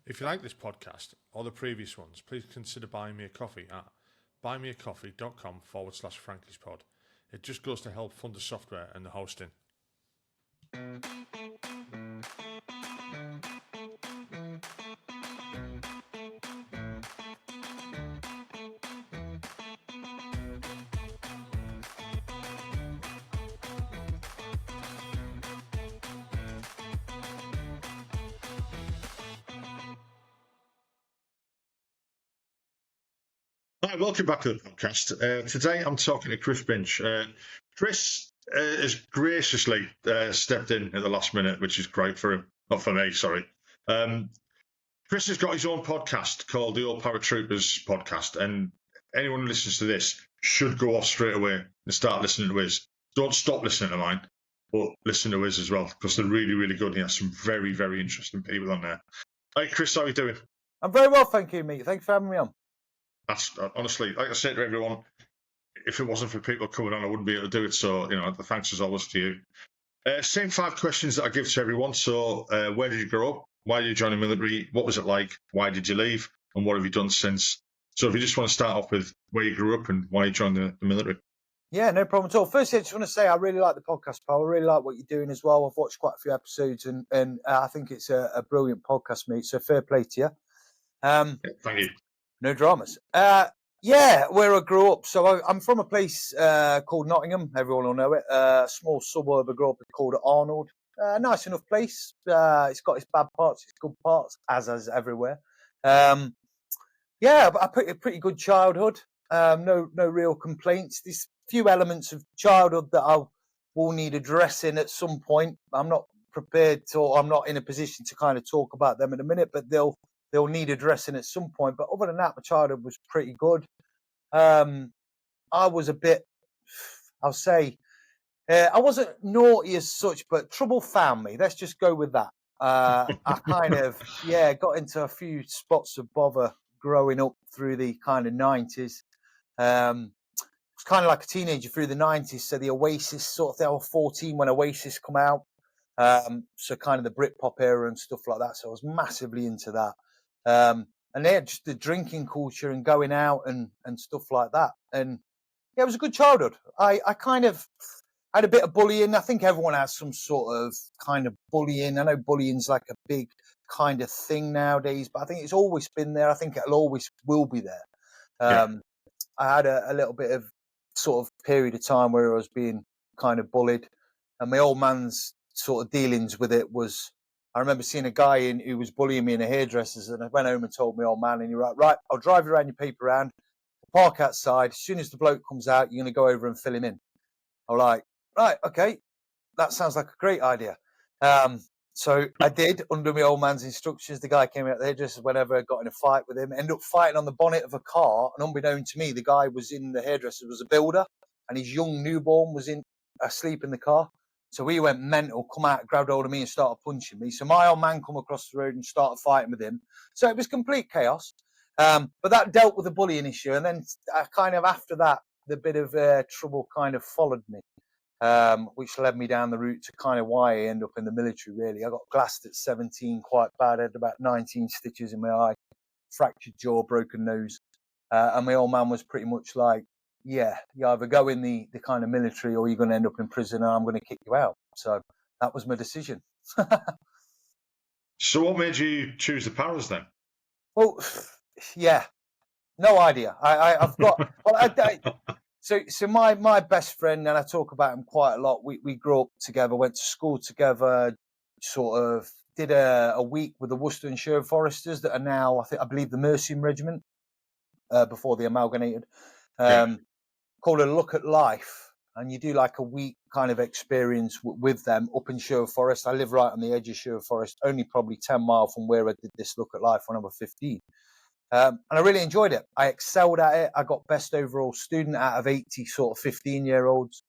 If you like this podcast or the previous ones, please consider buying me a coffee at buymeacoffee.com/Frankie'sPod. It just goes to help fund the software and the hosting. Hi, welcome back to the podcast. Today I'm talking to Chris Binch. Chris has graciously stepped in at the last minute, which is great for him. Not for me, sorry. Chris has got his own podcast called the Old Paratroopers Podcast, and anyone who listens to this should go off straight away and start listening to his. Don't stop listening to mine, but listen to his as well, because they're really, really good. He has some very, very interesting people on there. Hey, Chris, how are you doing? I'm very well, thank you, mate. Thanks for having me on. That's honestly, like I said to everyone, if it wasn't for people coming on, I wouldn't be able to do it. So, the thanks as always to you. Same 5 questions that I give to everyone. So, where did you grow up? Why did you join the military? What was it like? Why did you leave? And what have you done since? So, if you just want to start off with where you grew up and why you joined the military. Yeah, no problem at all. Firstly, I just want to say I really like the podcast, pal. I really like what you're doing as well. I've watched quite a few episodes, and I think it's a brilliant podcast, mate. So fair play to you. Thank you. No dramas. Yeah, where I grew up. So I'm from a place called Nottingham. Everyone will know it. A small suburb I grew up in called Arnold. Nice enough place. It's got its bad parts, its good parts, as everywhere. Yeah, but I put a pretty good childhood. No real complaints. There's few elements of childhood that I will need addressing at some point. I'm not prepared to, or I'm not in a position to kind of talk about them in a minute, but they'll need addressing at some point. But other than that, my childhood was pretty good. I was a bit, I'll say, I wasn't naughty as such, but trouble found me. Let's just go with that. I kind of, got into a few spots of bother growing up through the kind of 90s. Was kind of like a teenager through the 90s. So the Oasis sort of thing. I was 14 when Oasis come out. So kind of the Britpop era and stuff like that. So I was massively into that. And they had just the drinking culture and going out and stuff like that. And yeah, it was a good childhood. I kind of had a bit of bullying. I think everyone has some sort of kind of bullying. I know bullying's like a big kind of thing nowadays, but I think it's always been there. I think it'll always will be there. I had a little bit of sort of period of time where I was being kind of bullied, and my old man's sort of dealings with it was, I remember seeing a guy who was bullying me in a hairdresser's, and I went home and told my old man, and he was like, right, I'll drive you around your paper round, park outside. As soon as the bloke comes out, you're going to go over and fill him in. I'm like, right, okay, that sounds like a great idea. So I did, under my old man's instructions. The guy came out there just whenever I got in a fight with him, ended up fighting on the bonnet of a car. And unbeknown to me, the guy was in the hairdresser, was a builder, and his young newborn was asleep in the car. So he went mental, come out, grabbed hold of me and started punching me. So my old man come across the road and started fighting with him. So it was complete chaos. But that dealt with the bullying issue. And then kind of after that, the bit of trouble kind of followed me. Which led me down the route to kind of why I ended up in the military, really. I got glassed at 17 quite bad. I had about 19 stitches in my eye, fractured jaw, broken nose. And my old man was pretty much like, yeah, you either go in the kind of military or you're going to end up in prison and I'm going to kick you out. So that was my decision. So what made you choose the Paras then? Well, yeah, no idea. I've got... So my best friend, and I talk about him quite a lot, we grew up together, went to school together, sort of did a week with the Worcestershire Foresters that are now, I believe, the Mercian Regiment, before they amalgamated, called a Look at Life. And you do like a week kind of experience with them up in Sherwood Forest. I live right on the edge of Sherwood Forest, only probably 10 miles from where I did this Look at Life when I was 15. And I really enjoyed it. I excelled at it. I got best overall student out of 80 sort of 15-year-olds.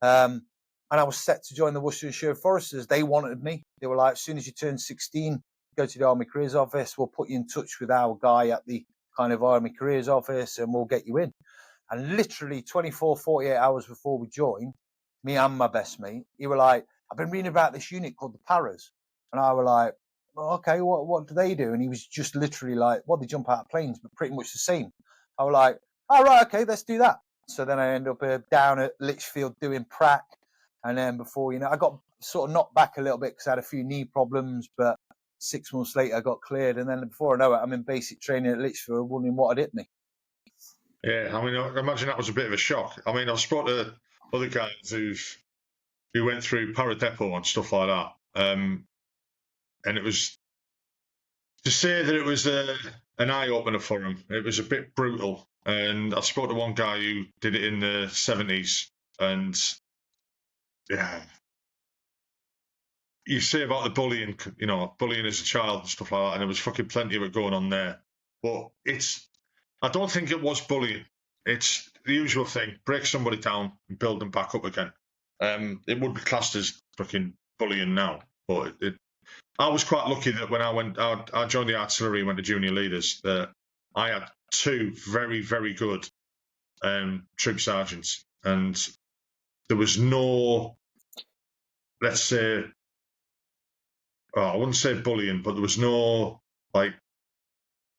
And I was set to join the Worcestershire Foresters. They wanted me. They were like, as soon as you turn 16, go to the Army Careers Office. We'll put you in touch with our guy at the kind of Army Careers Office and we'll get you in. And literally 24, 48 hours before we joined, me and my best mate, he were like, I've been reading about this unit called the Paras. And I were like, okay, what do they do? And he was just literally like, well, they jump out of planes, but pretty much the same. I was like, all right, okay, let's do that. So then I end up down at Lichfield doing prac. And then before, I got sort of knocked back a little bit because I had a few knee problems, but 6 months later I got cleared. And then before I know it, I'm in basic training at Lichfield wondering what had hit me. Yeah, I mean, I imagine that was a bit of a shock. I mean, I've spoken to other guys who went through Paradepot and stuff like that. And it was to say that it was an eye opener for him. It was a bit brutal. And I spoke to one guy who did it in the 70s, and yeah, you say about the bullying, bullying as a child and stuff like that, and there was fucking plenty of it going on there. But I don't think it was bullying. It's the usual thing: break somebody down and build them back up again. It would be classed as fucking bullying now, but I was quite lucky that when I joined the artillery and went to junior leaders, that I had two very, very good troop sergeants, and there was no, let's say, I wouldn't say bullying, but there was no, like,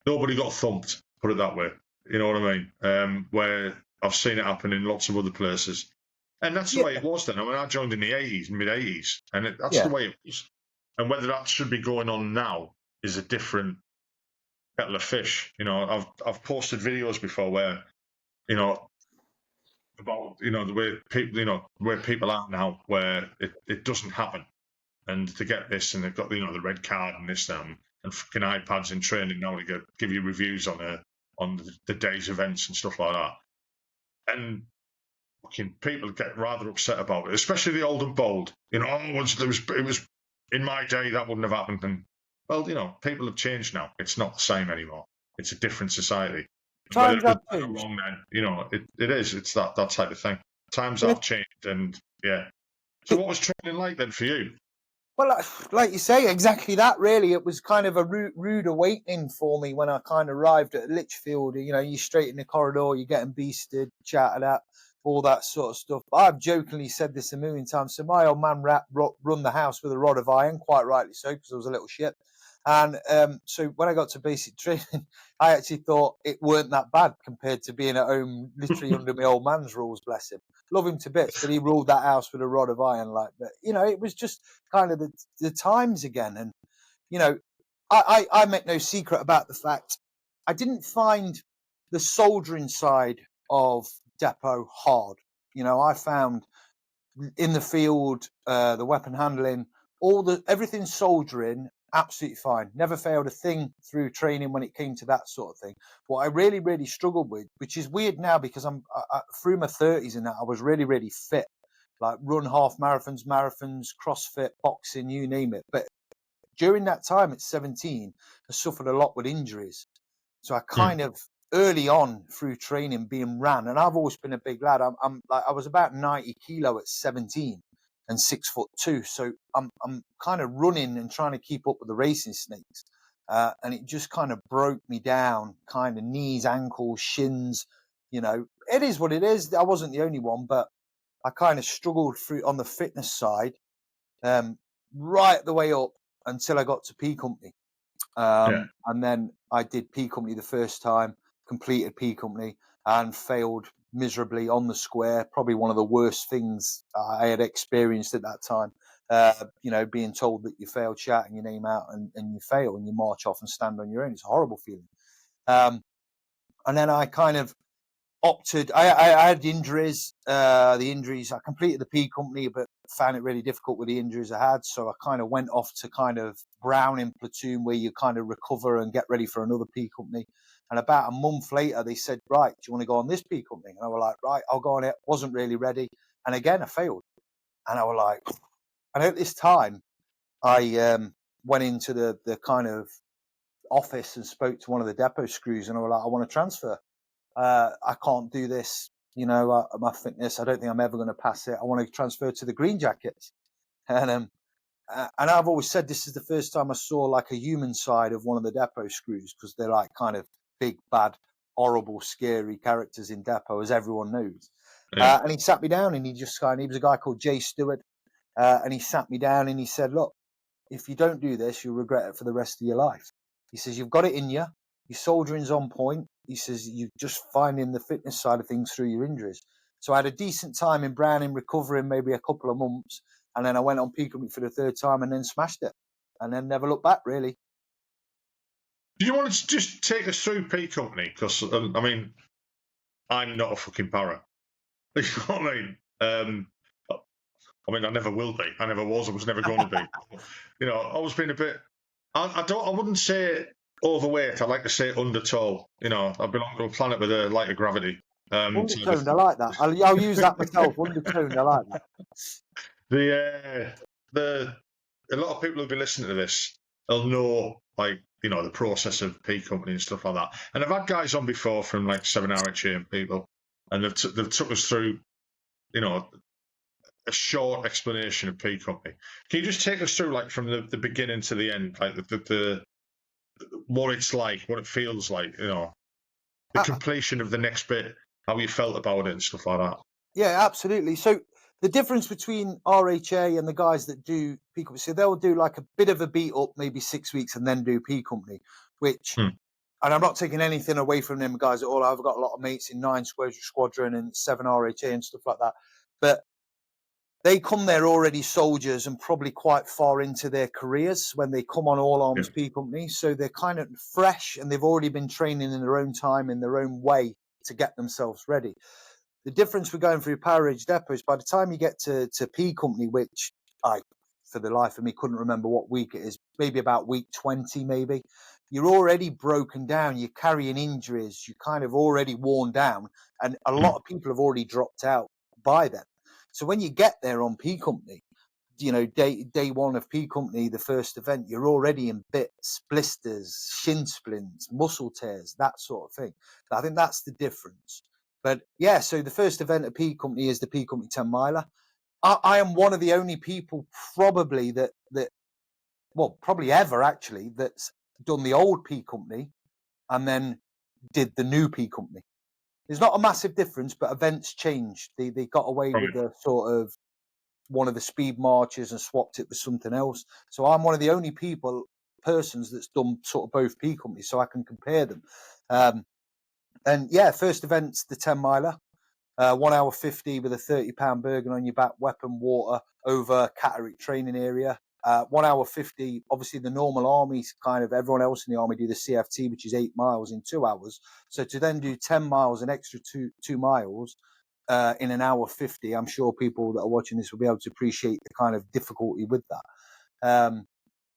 nobody got thumped, put it that way. You know what I mean? Where I've seen it happen in lots of other places. And that's the way it was then. I mean, I joined in the 80s, mid-80s, and that's the way it was. And whether that should be going on now is a different kettle of fish. I've posted videos before where, about, the way people, where people are now, where it doesn't happen. And to get this, and they've got, the red card and this, and fucking iPads in training now to give you reviews on the day's events and stuff like that. And fucking people get rather upset about it, especially the old and bold. It was in my day that wouldn't have happened. And well, people have changed now. It's not the same anymore. It's a different society. Times have changed. Wrong, then it is. It's that type of thing. Times have changed, and yeah. So what was training like then for you? Well, like you say, exactly that, really. It was kind of a rude awakening for me when I kind of arrived at Lichfield. You're straight in the corridor, you're getting beasted, chatted at, all that sort of stuff. I've jokingly said this a million times. So my old man run the house with a rod of iron, quite rightly so, because I was a little shit. And so when I got to basic training, I actually thought it weren't that bad compared to being at home, literally under my old man's rules, bless him. Love him to bits, but he ruled that house with a rod of iron. But it was just kind of the times again. And I make no secret about the fact I didn't find the soldiering side of depot hard. I found in the field, the weapon handling, everything soldiering, absolutely fine. Never failed a thing through training when it came to that sort of thing. What I really, really struggled with, which is weird now because I'm through my 30s and that, I was really, really fit, like run half marathons, CrossFit, boxing, you name it. But during that time at 17, I suffered a lot with injuries. So I kind of early on through training being ran, and I've always been a big lad. I was about 90 kilo at 17 and 6'2", so I'm kind of running and trying to keep up with the racing snakes, and it just kind of broke me down, kind of knees, ankles, shins. It is what it is. I wasn't the only one, but I kind of struggled through on the fitness side, right the way up until I got to P Company. And then I did P Company the first time, completed P Company, and failed miserably on the square. Probably one of the worst things I had experienced at that time. Being told that you failed, shouting your name out, and you fail, and you march off and stand on your own. It's a horrible feeling. And then I kind of opted. I had injuries. The injuries. I completed the P Company, but found it really difficult with the injuries I had. So I kind of went off to kind of Browning platoon, where you kind of recover and get ready for another P Company. And about a month later, they said, "Right, do you want to go on this P Company?" And I was like, "Right, I'll go on it." Wasn't really ready, and again I failed. And I was like, and at this time, I went into the kind of office and spoke to one of the depot screws, and I was like, "I want to transfer. I can't do this. My fitness, I don't think I'm ever going to pass it. I want to transfer to the Green Jackets." And I've always said this is the first time I saw like a human side of one of the depot screws, because they're like kind of big, bad, horrible, scary characters in depot, as everyone knows. And he sat me down, and he was a guy called Jay Stewart, and he sat me down and he said, "Look, if you don't do this, you'll regret it for the rest of your life. He says, you've got it in you. Your soldiering's on point. He says, you're just finding the fitness side of things through your injuries. So I had a decent time in Browning, recovering maybe a couple of months. And then I went on P Company for the third time and then smashed it. And then never looked back, really. Do you want to just take us through P Company? Because, I mean, I'm not a fucking para. You know what I mean? I mean, I never will be. I never was. I was never going to be. You know, I was being a bit. I wouldn't say overweight. I like to say undertow. You know, I belong to a planet with a lighter gravity. Undertoned, I like that. I'll use that myself. Undertoned, I like that. A lot of people who'll be listening to this, they'll know, like, you know, the process of P Company and stuff like that. And I've had guys on before from like 7RHA and people, and they've took us through, you know, a short explanation of P Company. Can you just take us through, like, from the beginning to the end, like the what it's like, what it feels like, you know, the completion of the next bit, how you felt about it and stuff like that? Yeah, absolutely. So the difference between RHA and the guys that do P Company, so they'll do like a bit of a beat up, maybe 6 weeks, and then do P Company, which, and I'm not taking anything away from them guys at all. I've got a lot of mates in 9 Squadron and 7 RHA and stuff like that. But they come there already soldiers and probably quite far into their careers when they come on All Arms P Company. So they're kind of fresh and they've already been training in their own time, in their own way to get themselves ready. The difference with going through Power Ridge Depot is by the time you get to P Company, which I, for the life of me, couldn't remember what week it is, maybe about week 20, maybe, you're already broken down. You're carrying injuries. You're kind of already worn down. And a lot of people have already dropped out by then. So when you get there on P Company, you know, day one of P Company, the first event, you're already in bits, blisters, shin splints, muscle tears, that sort of thing. I think that's the difference. But yeah, so the first event at P Company is the P Company 10 miler. I am one of the only people probably that probably ever actually, that's done the old P Company and then did the new P Company. There's not a massive difference, but events changed. They got away with the sort of one of the speed marches and swapped it with something else. So I'm one of the only persons that's done sort of both P Companies, so I can compare them. And yeah, first event's the 10 miler, 1 hour 50 with a 30-pound Bergen on your back, weapon, water, over Catterick training area. 1 hour 50, obviously the normal armies, kind of everyone else in the army do the CFT, which is 8 miles in 2 hours. So to then do 10 miles, an extra two miles in an hour 50, I'm sure people that are watching this will be able to appreciate the kind of difficulty with that.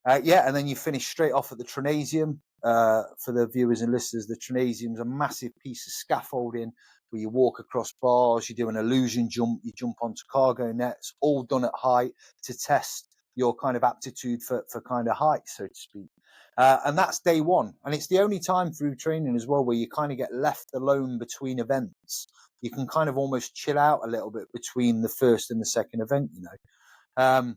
And then you finish straight off at the Trinasium. For the viewers and listeners, the Trinasium's a massive piece of scaffolding where you walk across bars, you do an illusion jump, you jump onto cargo nets, all done at height to test your kind of aptitude for kind of height, so to speak. And that's day one. And it's the only time through training as well where you kind of get left alone between events. You can kind of almost chill out a little bit between the first and the second event, you know.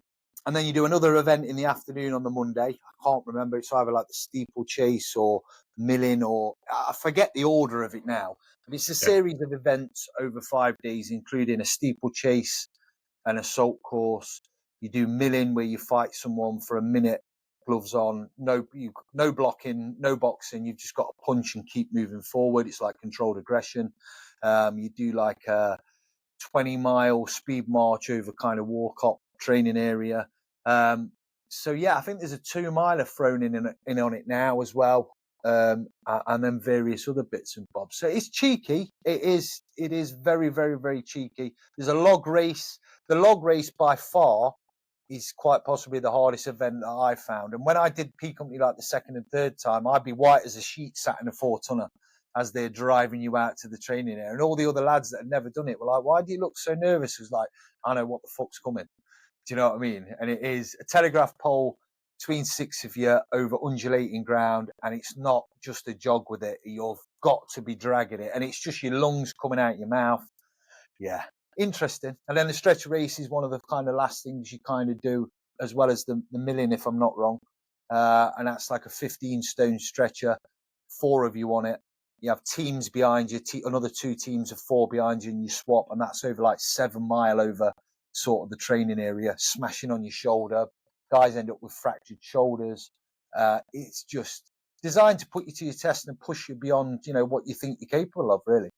And then you do another event in the afternoon on the Monday. I can't remember. It's either like the steeplechase or milling, or I forget the order of it now. But it's a series of events over 5 days, including a steeplechase, an assault course. You do milling where you fight someone for a minute, gloves on, no blocking, no boxing. You've just got to punch and keep moving forward. It's like controlled aggression. You do like a 20-mile speed march over kind of Warcop training area. So yeah, I think there's a 2 miler thrown in on it now as well, and then various other bits and bobs. So it's cheeky. It is very, very, very cheeky. There's a log race. The log race by far is quite possibly the hardest event that I found. And when I did P Company like the second and third time, I'd be white as a sheet sat in a 4-tonner as they're driving you out to the training area. And all the other lads that had never done it were like, why do you look so nervous? It was like, I know what the fuck's coming. Do you know what I mean? And it is a telegraph pole between 6 of you over undulating ground. And it's not just a jog with it. You've got to be dragging it. And it's just your lungs coming out your mouth. Yeah. Interesting. And then the stretch race is one of the kind of last things you kind of do, as well as the milling, if I'm not wrong. And that's like a 15-stone stretcher, 4 of you on it. You have teams behind you, another 2 teams of 4 behind you, and you swap, and that's over like 7 mile over sort of the training area, smashing on your shoulder, Guys end up with fractured shoulders. It's just designed to put you to your test and push you beyond, what you think you're capable of, really.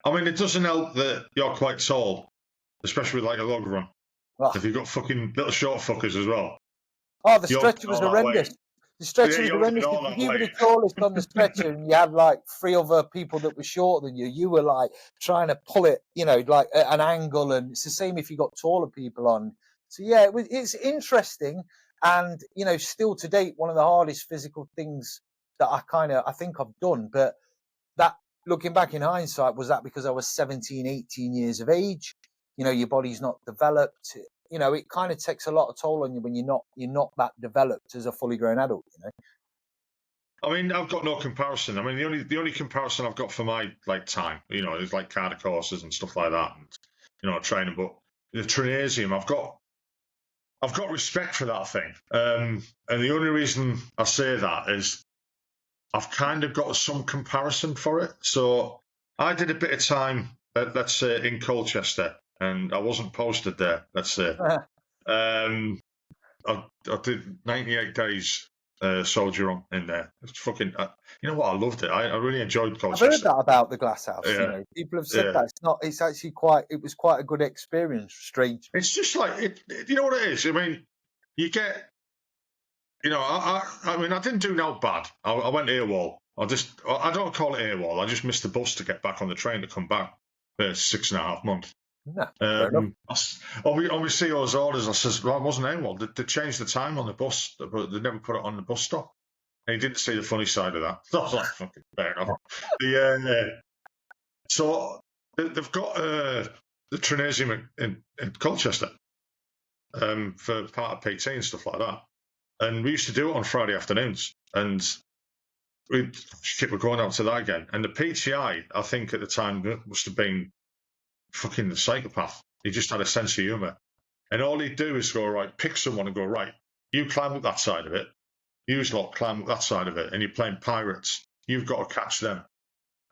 I mean, it doesn't help that you're quite tall, especially with like a log run. Oh, If you've got fucking little short fuckers as well. the You're stretcher was all that horrendous. weight. The stretcher Yeah, was you're horrendous. all If that you were the weight. tallest on the stretcher and you had like 3 other people that were shorter than you, you were like trying to pull it, like at an angle. And it's the same if you got taller people on. So yeah, it's interesting. And, still to date, one of the hardest physical things that I think I've done. But that, looking back in hindsight, was that because I was 17, 18 years of age? Your body's not developed. It kind of takes a lot of toll on you when you're not that developed as a fully grown adult. I mean, I've got no comparison. I mean, the only comparison I've got for my like time, is like Carter courses and stuff like that, and training. But the Trinasium, I've got respect for that thing. And the only reason I say that is I've kind of got some comparison for it. So I did a bit of time, let's say, in Colchester, and I wasn't posted there, let's say. I did 98 days soldier on in there. It's fucking, you know what? I loved it. I really enjoyed Colchester. I've heard that about the Glass House. Yeah. People have said that it's actually it was quite a good experience. Strange. It's just like you know what it is. I mean, you get, I mean, I didn't do no bad. I went AWOL. I don't call it AWOL. I just missed the bus to get back on the train to come back for 6.5 months. No, fair enough. On my CO's orders, I says, well, I wasn't AWOL. They changed the time on the bus, but they never put it on the bus stop. And he didn't see the funny side of that. So I was like, fucking fair enough. So they've got the Trinasium in Colchester for part of PT and stuff like that. And we used to do it on Friday afternoons. And we're going out to that again. And the PTI, I think at the time, must have been fucking the psychopath. He just had a sense of humour. And all he'd do is go, right, pick someone and go, right, you climb up that side of it. You lot climb up that side of it. And you're playing pirates. You've got to catch them.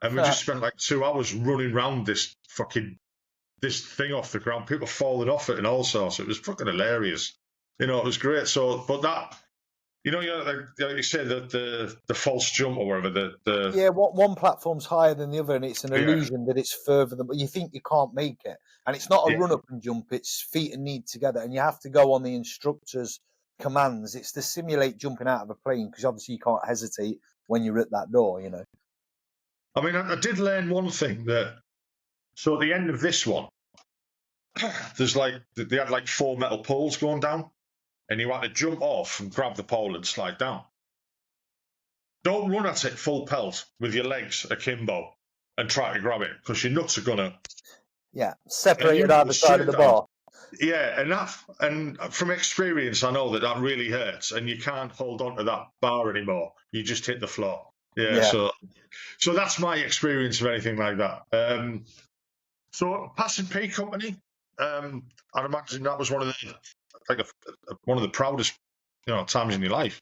And we just spent like 2 hours running around this thing off the ground. People falling off it and all sorts. It was fucking hilarious. It was great. So, but that, like you said, the false jump or whatever. One platform's higher than the other, and it's an illusion that it's further than. But you think you can't make it, and it's not a run up and jump. It's feet and knee together, and you have to go on the instructor's commands. It's to simulate jumping out of a plane because obviously you can't hesitate when you're at that door. I mean, I did learn one thing that. So at the end of this one, there's they had like 4 metal poles going down. And you had to jump off and grab the pole and slide down. Don't run at it full pelt with your legs akimbo and try to grab it because your nuts are gonna separated either side of the bar. Yeah, and from experience, I know that really hurts, and you can't hold on to that bar anymore. You just hit the floor. Yeah. So that's my experience of anything like that. So passing P company, I'd imagine that was one of the proudest, times in your life.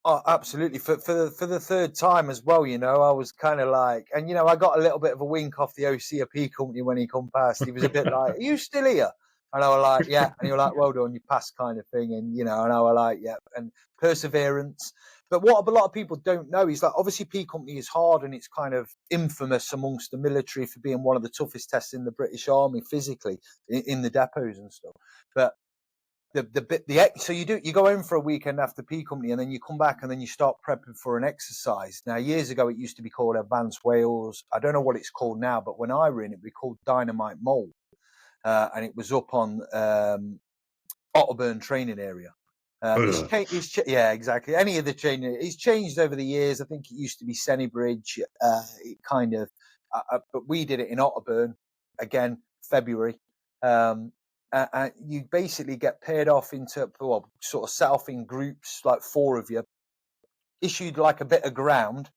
Oh, absolutely. For the third time as well, I was kind of like, and I got a little bit of a wink off the OC of P company when he come past. He was a bit like, "Are you still here?" And I was like, "Yeah." And he was like, "Well done, you passed," kind of thing. And and I was like, "Yeah." And perseverance. But what a lot of people don't know is that obviously P company is hard and it's kind of infamous amongst the military for being one of the toughest tests in the British Army physically in the depots and stuff. But so you go home for a weekend after P company and then you come back and then you start prepping for an exercise. Now, years ago, it used to be called Advanced Wales. I don't know what it's called now, but when I ran it, we called Dynamite Mole. And it was up on Otterburn training area. Yeah, exactly. Any of the training, it's changed over the years. I think it used to be Sennybridge. It kind of, but we did it in Otterburn again, February. You basically get paired off into, sort of set off in groups, like 4 of you, issued like a bit of ground,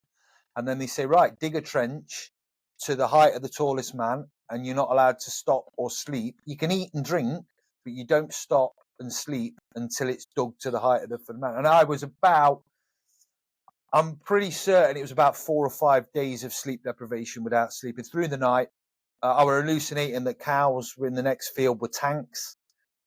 and then they say, right, dig a trench to the height of the tallest man, and you're not allowed to stop or sleep. You can eat and drink, but you don't stop and sleep until it's dug to the height of the man. And I'm pretty certain it was about 4 or 5 days of sleep deprivation without sleeping through the night. I were hallucinating that cows were in the next field with tanks.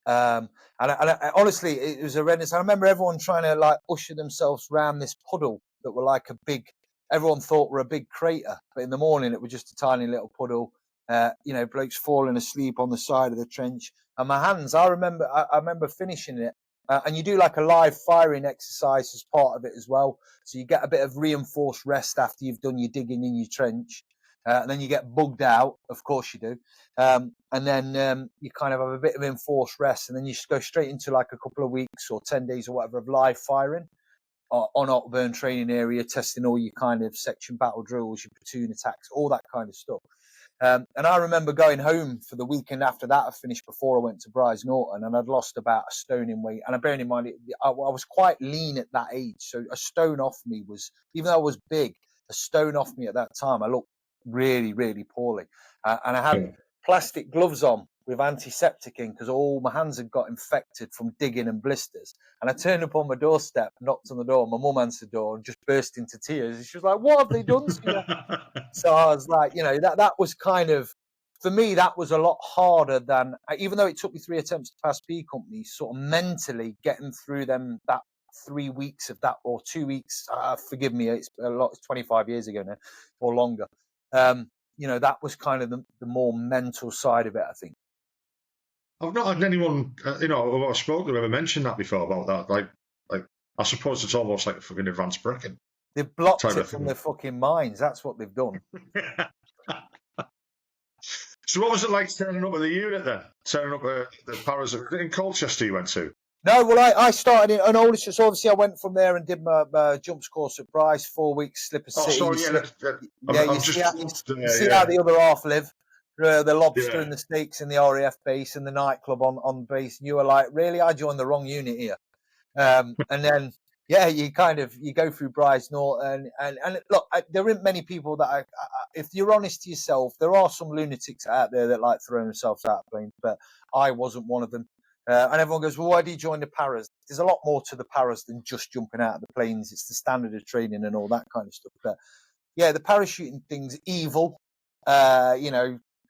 Honestly, it was horrendous. I remember everyone trying to like usher themselves around this puddle that were like a big. Everyone thought were a big crater, but in the morning it was just a tiny little puddle. Blokes falling asleep on the side of the trench, and my hands. I remember finishing it, and you do like a live firing exercise as part of it as well. So you get a bit of reinforced rest after you've done your digging in your trench. And then you get bugged out, of course you do. And then you kind of have a bit of enforced rest, and then you just go straight into like a couple of weeks or 10 days or whatever of live firing on Otburn training area, testing all your kind of section battle drills, your platoon attacks, all that kind of stuff. And I remember going home for the weekend after that. I finished before I went to Bryce Norton, and I'd lost about a stone in weight. And bearing in mind, I was quite lean at that age. So a stone off me was, even though I was big, a stone off me at that time, I looked really, really poorly. And I had plastic gloves on with antiseptic in because all my hands had got infected from digging and blisters. And I turned up on my doorstep, knocked on the door, my mum answered the door and just burst into tears. And she was like, "What have they done to you?" So I was like, that was kind of, for me, that was a lot harder than, even though it took me 3 attempts to pass P company, sort of mentally getting through that 3 weeks of that, or 2 weeks, forgive me, it's 25 years ago now, or longer. That was kind of the more mental side of it, I think. I've not had anyone, who I've spoken to ever mention that before about that. Like, I suppose it's almost like a fucking advanced bracket. They've blocked it from their fucking minds. That's what they've done. So what was it like turning up at the unit then? Turning up at the Paras in Colchester you went to? No, well, I started in Aldershot. So obviously I went from there and did my jumps course at Bryce, 4 weeks, Slipper City. Oh, sorry, you see how the other half live. The lobster and the steaks in the RAF base and the nightclub on base. And you were like, really? I joined the wrong unit here. And then, you go through Bryce Norton. And look, there aren't many people that if you're honest to yourself, there are some lunatics out there that like throwing themselves out of planes, but I wasn't one of them. And everyone goes, well, why do you join the Paras? There's a lot more to the Paras than just jumping out of the planes. It's the standard of training and all that kind of stuff. But yeah, the parachuting thing's evil.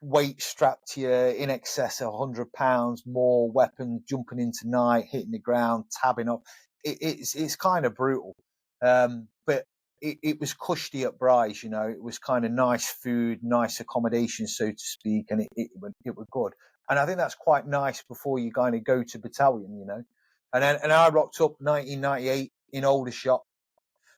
Weight strapped to you in excess of 100 pounds, more weapon, jumping into night, hitting the ground, tabbing up. It's kind of brutal. But it was cushy at Bryce, it was kind of nice food, nice accommodation, so to speak, and it was good. And I think that's quite nice before you kind of go to battalion, And I rocked up 1998 in Aldershot.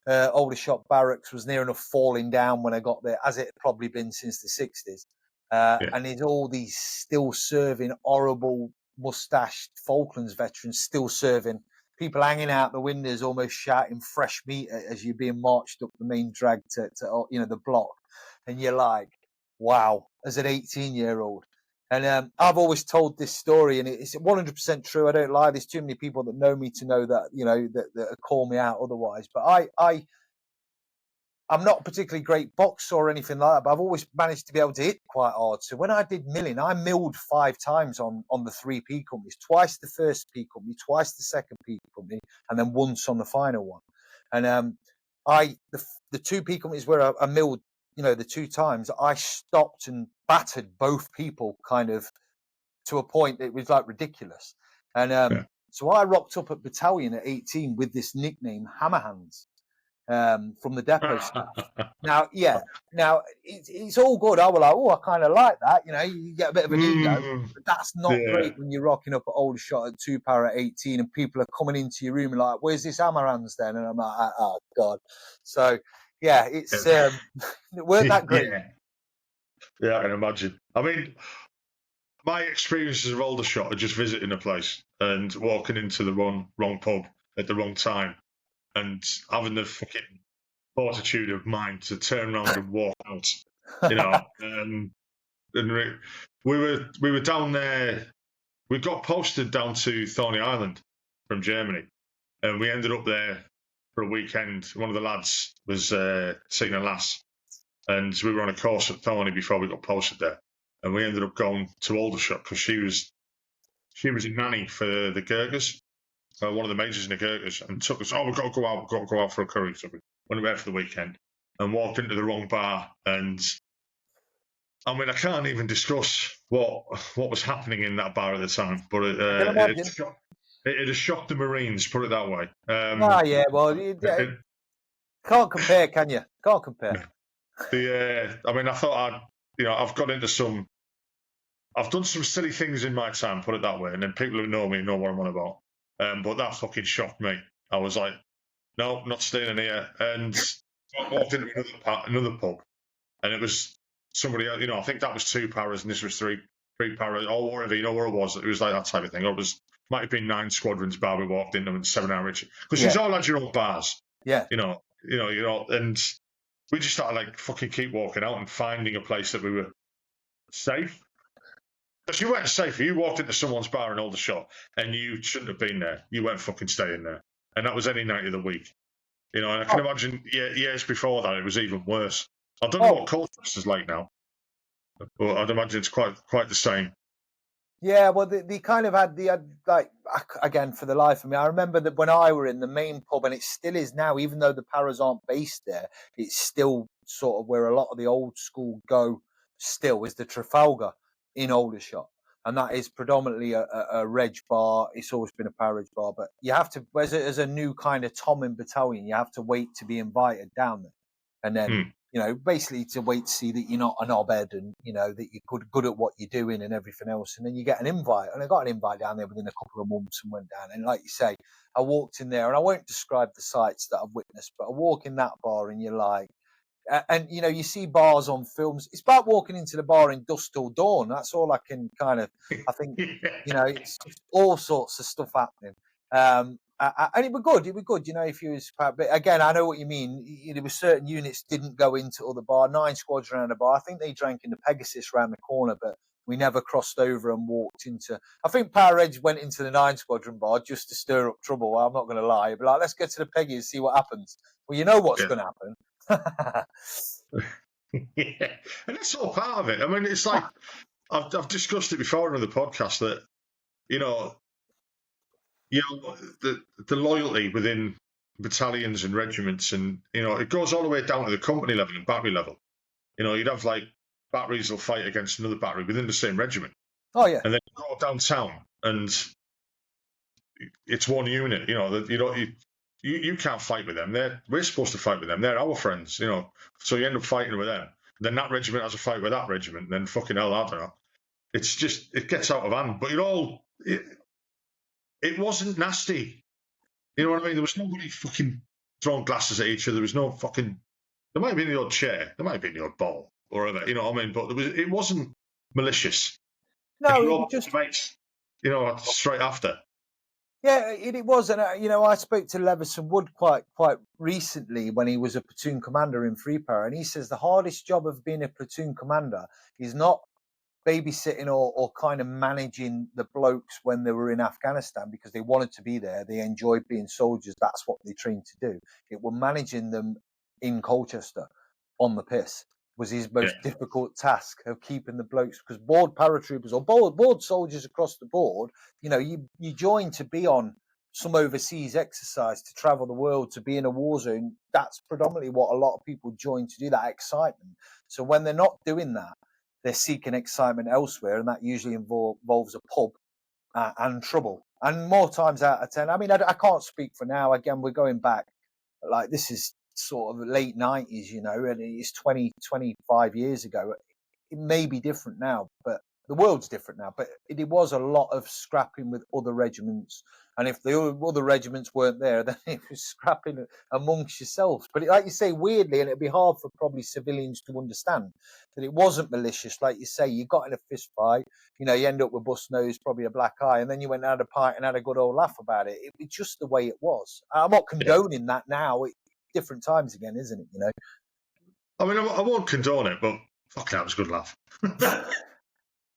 Aldershot barracks was near enough falling down when I got there, as it had probably been since the 60s. And there's all these still serving horrible mustached Falklands veterans still serving. People hanging out the windows, almost shouting fresh meat as you're being marched up the main drag to the block. And you're like, wow, as an 18-year-old. And I've always told this story, and it's 100% true. I don't lie. There's too many people that know me to know that, that call me out otherwise. But I'm not a particularly great boxer or anything like that, but I've always managed to be able to hit quite hard. So when I did milling, I milled 5 times on the 3 P companies, twice the first P company, twice the second P company, and then once on the final one. And the 2 P companies where I milled, the 2 times, I stopped and battered both people kind of to a point that it was like ridiculous. And so I rocked up at battalion at 18 with this nickname, Hammerhands. From the depot staff. Now it's all good. I was like, I kind of like that. You get a bit of an ego, but that's not great when you're rocking up at Aldershot at 2 Para at 18 and people are coming into your room and like, where's this Hammerhands then? And I'm like, oh God. So yeah, it weren't that great. Yeah, I can imagine. I mean, my experiences of Aldershot are just visiting a place and walking into the wrong pub at the wrong time. And having the fucking fortitude of mind to turn around and walk out, and we were down there. We got posted down to Thorney Island from Germany, and we ended up there for a weekend. One of the lads was seeing a lass, and we were on a course at Thorney before we got posted there, and we ended up going to Aldershot because she was a nanny for the Gurkhas. One of the majors in the Gurkhas, and took us, we've got to go out for a curry. So we went away for the weekend and walked into the wrong bar, and I mean, I can't even discuss what was happening in that bar at the time, but I can imagine. it has shocked the Marines, put it that way. Yeah, well, you can't compare, can you? Can't compare. I mean, I thought I've done some silly things in my time, put it that way, and then people who know me know what I'm on about. But that fucking shocked me. I was like, no, not staying in here. And I walked into another pub, and it was somebody else. I think that was 2 paras, and this was three paras, or whatever. Where it was. It was like that type of thing. Or it might have been 9 squadrons bar we walked into, and 7-hour because you all had your own bars. Yeah. And we just started like fucking keep walking out and finding a place that we were safe. Because you weren't safe. You walked into someone's bar in Aldershot and you shouldn't have been there. You weren't fucking staying there. And that was any night of the week. And I can imagine years before that it was even worse. I don't know what Colchester is like now. But I'd imagine it's quite the same. Yeah, well, they kind of had like, again, for the life of me, I remember that when I were in the main pub, and it still is now, even though the Paras aren't based there, it's still sort of where a lot of the old school go still, is the Trafalgar in Aldershot. And that is predominantly a reg bar. It's always been a Parage bar, but you have to, as a new kind of Tom in battalion, you have to wait to be invited down there. And then, basically to wait to see that you're not an knobhead and, that you're good at what you're doing and everything else. And then you get an invite. And I got an invite down there within a couple of months and went down. And like you say, I walked in there, and I won't describe the sights that I've witnessed, but I walk in that bar and you're like, and you see bars on films. It's about walking into the bar in dusk till dawn. That's all I can kind of, I think, it's just all sorts of stuff happening. And it was good. It was good, if you was. But again, I know what you mean. There were certain units didn't go into other bar. 9 squads around the bar. I think they drank in the Pegasus around the corner, but we never crossed over and walked into. I think Power Edge went into the 9 squadron bar just to stir up trouble. Well, I'm not going to lie, but like, let's get to the Peggy and see what happens. Well, you know what's going to happen. Yeah, and that's all part of it. I mean, it's like I've discussed it before on the podcast that the loyalty within battalions and regiments, and it goes all the way down to the company level and battery level. You'd have like batteries will fight against another battery within the same regiment. Oh yeah, and then you go downtown and it's one unit. You can't fight with them. We're supposed to fight with them. They're our friends, So you end up fighting with them. Then that regiment has a fight with that regiment. Then fucking hell, I don't know. It's just it gets out of hand. But it wasn't nasty. You know what I mean? There was nobody fucking throwing glasses at each other. There was no fucking. There might have been the odd chair. There might have been the odd ball or whatever. You know what I mean? But it wasn't malicious. No, it was just mates. Straight after. Yeah, it was, and I spoke to Leveson Wood quite recently when he was a platoon commander in Free Para, and he says the hardest job of being a platoon commander is not babysitting or kind of managing the blokes when they were in Afghanistan because they wanted to be there, they enjoyed being soldiers, that's what they trained to do. It was managing them in Colchester on the piss was his most difficult task of keeping the blokes, because board paratroopers or board soldiers across the board, you join to be on some overseas exercise, to travel the world, to be in a war zone. That's predominantly what a lot of people join to do, that excitement. So when they're not doing that, they're seeking excitement elsewhere, and that usually involves a pub and trouble. And more times out of 10, I mean, I can't speak for now. Again, we're going back, like this is sort of late 90s, and it's 25 years ago. It may be different now, but the world's different now. But it was a lot of scrapping with other regiments. And if the other regiments weren't there, then it was scrapping amongst yourselves. But like you say, weirdly, and it'd be hard for probably civilians to understand, that it wasn't malicious. Like you say, you got in a fist fight, you end up with bust nose, probably a black eye, and then you went out a pint and had a good old laugh about it. It's just the way it was. I'm not condoning that now. Different times again, isn't it? I mean, I won't condone it, but fuck, that was a good laugh.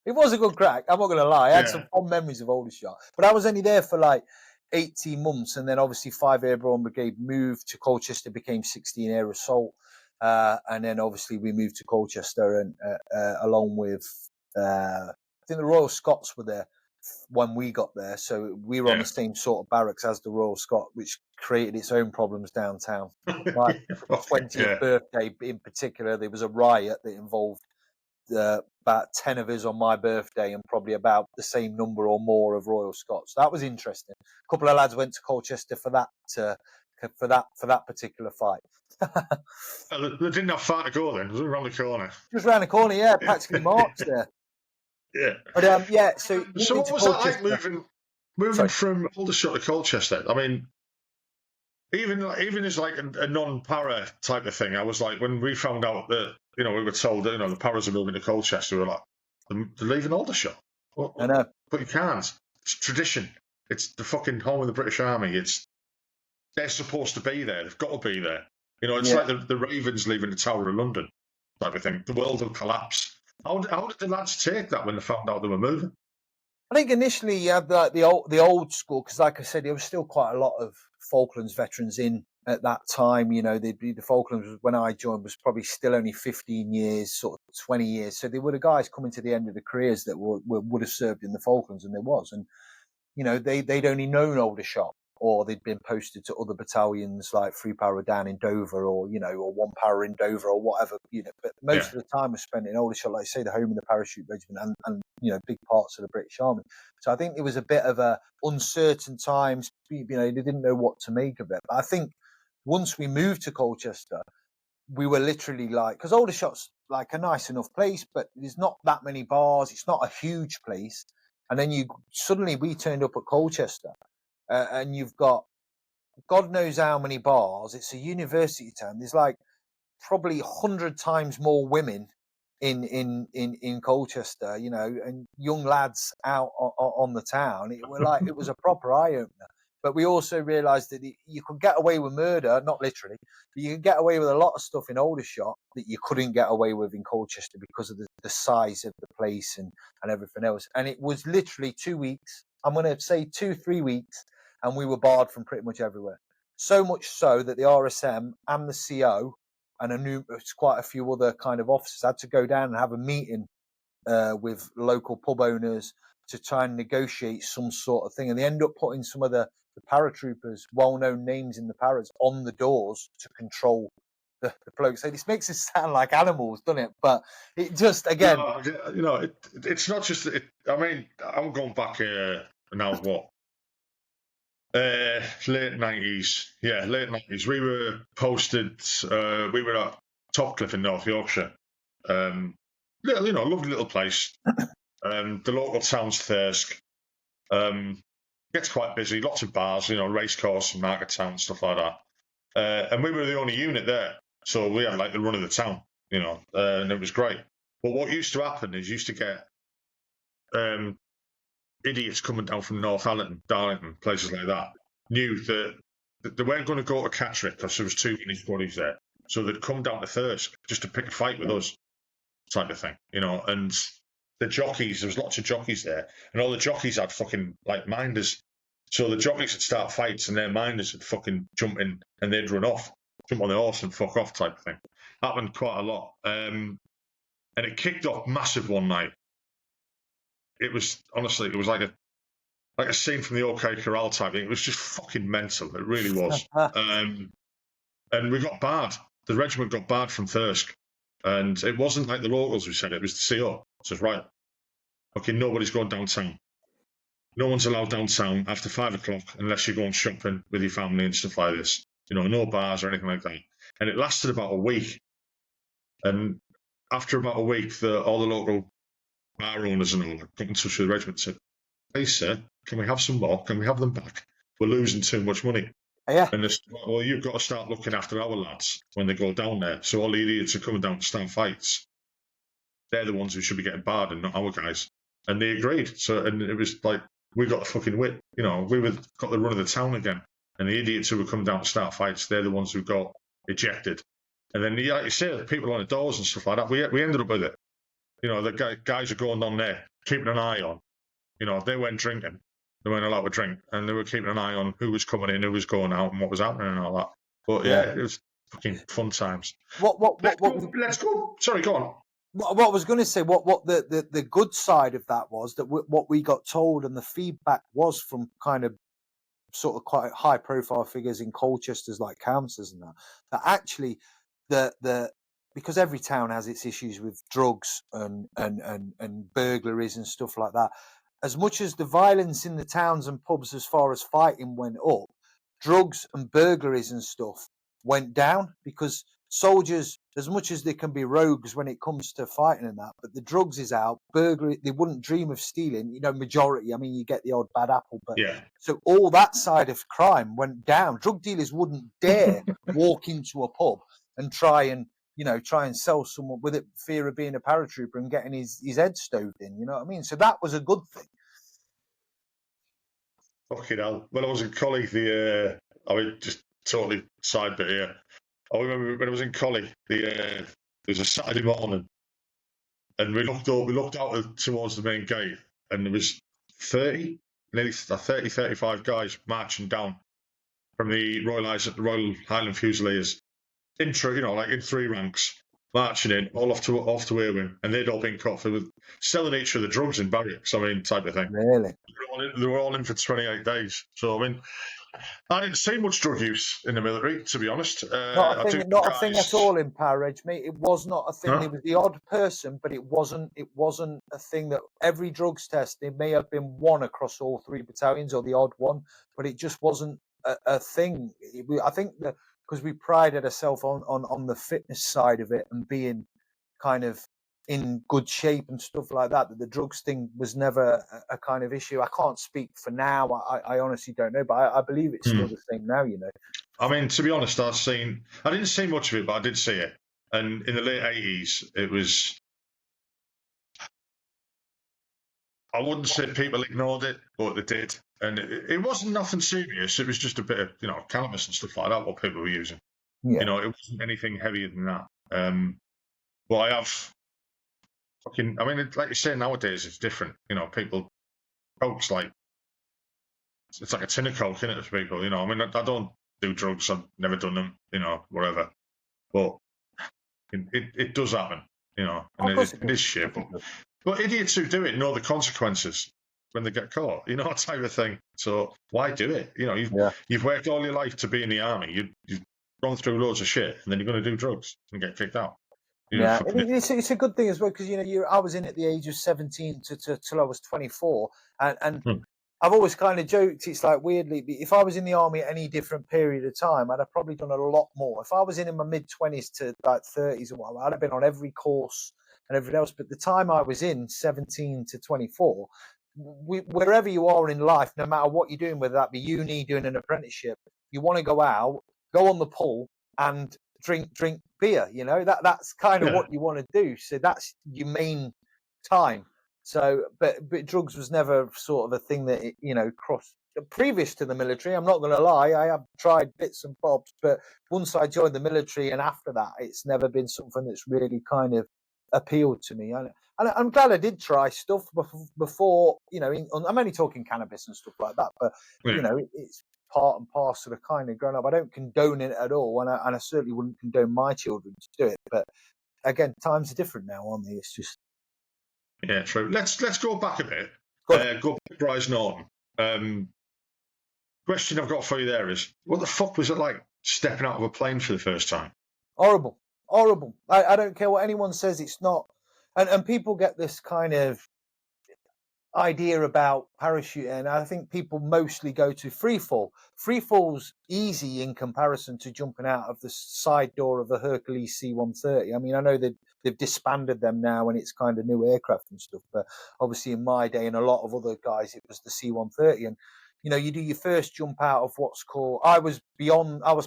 It was a good crack. I'm not going to lie. I had some fond memories of Aldershot, but I was only there for like 18 months, and then obviously 5 Airborne Brigade moved to Colchester, became 16 Air Assault, and then obviously we moved to Colchester, and along with I think the Royal Scots were there when we got there, so we were on the same sort of barracks as the Royal Scot, which created its own problems downtown. Like for the 20th birthday in particular, there was a riot that involved about 10 of us on my birthday, and probably about the same number or more of Royal Scots. That was interesting. A couple of lads went to Colchester for that particular fight. They didn't have far to go then. It was around the corner. Just round the corner, yeah, practically marched there. Yeah. But yeah, so what was that like moving Sorry. from Aldershot to Colchester? I mean, even as like a non-para type of thing, I was like, when we found out that, we were told that, the paras are moving to Colchester, we were like, they're leaving Aldershot. I know. But you can't. It's tradition. It's the fucking home of the British Army. They're supposed to be there. They've got to be there. It's like the Ravens leaving the Tower of London type of thing. The world will collapse. How did the lads take that when they found out they were moving? I think initially you had the old school, because like I said, there was still quite a lot of Falklands veterans in at that time. The Falklands, when I joined, was probably still only 15 years, sort of 20 years. So there were the guys coming to the end of the careers that would have served in the Falklands, and there was. And, they'd only known Aldershot, or they'd been posted to other battalions like 3 Para down in Dover, or 1 Para in Dover, or whatever. But most of the time was spent in Aldershot, like I say, the home of the Parachute Regiment, and big parts of the British Army. So I think it was a bit of a uncertain times. They didn't know what to make of it. But I think once we moved to Colchester, we were literally because Aldershot's like a nice enough place, but there's not that many bars. It's not a huge place. And then suddenly we turned up at Colchester, and you've got God knows how many bars. It's a university town. There's like probably 100 times more women in Colchester, and young lads out on the town. It was a proper eye opener. But we also realised that you could get away with murder, not literally, but you could get away with a lot of stuff in Aldershot that you couldn't get away with in Colchester because of the size of the place and everything else. And it was literally 2 weeks. I'm going to say 2-3 weeks, and we were barred from pretty much everywhere. So much so that the RSM and the CO and quite a few other kind of officers had to go down and have a meeting with local pub owners to try and negotiate some sort of thing. And they end up putting some of the paratroopers, well-known names in the paras, on the doors to control the blokes. So this makes us sound like animals, doesn't it? But it just, again... No, it's not just... I mean, I'm going back now, what? Late 90s. Yeah, late 90s. We were posted... we were at Topcliffe in North Yorkshire. Lovely little place. The local town's Thirsk. Gets quite busy, lots of bars, racecourse and market town, stuff like that. And we were the only unit there, so we had like the run of the town, and it was great. But what used to happen is you used to get idiots coming down from Northallerton, Darlington, places like that, knew that they weren't going to go to Catterick because there was too many bodies there. So they'd come down to Thirsk just to pick a fight with us, type of thing, and the jockeys, there was lots of jockeys there, and all the jockeys had fucking like minders. So the jockeys would start fights and their minders would fucking jump in and they'd run off, jump on the horse and fuck off, type of thing. Happened quite a lot. And it kicked off massive one night. It was honestly, it was like a scene from the OK Corral type thing. It was just fucking mental. It really was. And we got barred. The regiment got barred from Thirsk. And it wasn't like the locals who said it was the CO. So it's right. Okay, nobody's going downtown. No one's allowed downtown after 5 o'clock unless you're going shopping with your family and stuff like this. No bars or anything like that. And it lasted about a week. And after about a week, all the local bar owners and all got in touch with the regiment and said, "Hey, sir, can we have some more? Can we have them back? We're losing too much money." Yeah. And well, you've got to start looking after our lads when they go down there. So all the idiots are coming down to start fights. They're the ones who should be getting barred and not our guys. And they agreed. So, and it was like, we got the fucking whip. We got the run of the town again. And the idiots who were coming down to start fights, they're the ones who got ejected. And then, like you say, people on the doors and stuff like that, we ended up with it. The guys are going on there, keeping an eye on. They weren't drinking. They weren't allowed to drink. And they were keeping an eye on who was coming in, who was going out, and what was happening and all that. But yeah, it was fucking fun times. Let's go. Sorry, go on. What I was going to say, what the good side of that was that what we got told, and the feedback was from kind of sort of quite high profile figures in Colchester's like councillors and that actually the because every town has its issues with drugs and burglaries and stuff like that. As much as the violence in the towns and pubs as far as fighting went up, drugs and burglaries and stuff went down, because soldiers, as much as they can be rogues when it comes to fighting and that, but the drugs is out, burglary, they wouldn't dream of stealing, majority. I mean, you get the odd bad apple, but Yeah. so all that side of crime went down. Drug dealers wouldn't dare walk into a pub and try and sell someone with it, fear of being a paratrooper and getting his head stoved in. You know what I mean? So that was a good thing. Fucking hell. When I was in college, I mean, just totally side bit here. I remember when I was in college, there was a Saturday morning, and we looked out towards the main gate, and there was 35 guys marching down from the Royal Highland Fusiliers in 3 ranks, marching in, all off to Irwin, and they'd all been caught for selling each other drugs in barracks, I mean, type of thing. Really? They were all in for 28 days. So, I mean, I didn't see much drug use in the military, to be honest. Not a thing at all in Parachute, mate. It was not a thing. Huh? There was the odd person, but it wasn't a thing that every drugs test, there may have been one across all 3 battalions or the odd one, but it just wasn't a thing. I think that because we prided ourselves on the fitness side of it and being kind of in good shape and stuff like that, that the drugs thing was never a kind of issue. I can't speak for now. I honestly don't know, but I believe it's still the same now, I mean, to be honest, I didn't see much of it, but I did see it. And in the late 80s, it was, I wouldn't say people ignored it, but they did. And it wasn't nothing serious. It was just a bit of, cannabis and stuff like that, what people were using. Yeah. It wasn't anything heavier than that. But I have I mean, like you say, nowadays it's different. People, coke's like, it's like a tin of coke, isn't it, for people? I mean, I don't do drugs. I've never done them, whatever. But it does happen, and it is shit. But idiots who do it know the consequences when they get caught, type of thing. So why do it? You've worked all your life to be in the army. You've gone through loads of shit, and then you're going to do drugs and get kicked out. Yeah, it's a good thing as well, because I was in at the age of 17 till I was 24, and I've always kind of joked, it's like, weirdly, if I was in the army at any different period of time, I'd have probably done a lot more. If I was in my mid-20s to like 30s or whatever, I'd have been on every course and everything else. But the time I was in, 17 to 24, wherever you are in life, no matter what you're doing, whether that be uni, doing an apprenticeship, you want to go out, go on the pull and drink beer, that's kind of what you want to do. So that's your main time. So, but drugs was never sort of a thing that crossed previous to the military. I'm not going to lie, I have tried bits and bobs, but once I joined the military and after that, it's never been something that's really kind of appealed to me. And I'm glad I did try stuff before. I'm only talking cannabis and stuff like that, but it's part and parcel of kind of growing up. I don't condone it at all, and I certainly wouldn't condone my children to do it. But again, times are different now, aren't they? It's just true. Let's go back a bit. Go back to Bryce Norton. Question I've got for you there is, what the fuck was it like stepping out of a plane for the first time? Horrible. I don't care what anyone says. It's not, and people get this kind of idea about parachuting, and I think people mostly go to free fall. Free fall's easy in comparison to jumping out of the side door of a Hercules C-130. I mean, I know they've disbanded them now and it's kind of new aircraft and stuff, but obviously in my day and a lot of other guys, it was the C-130. And you do your first jump out of what's called, I was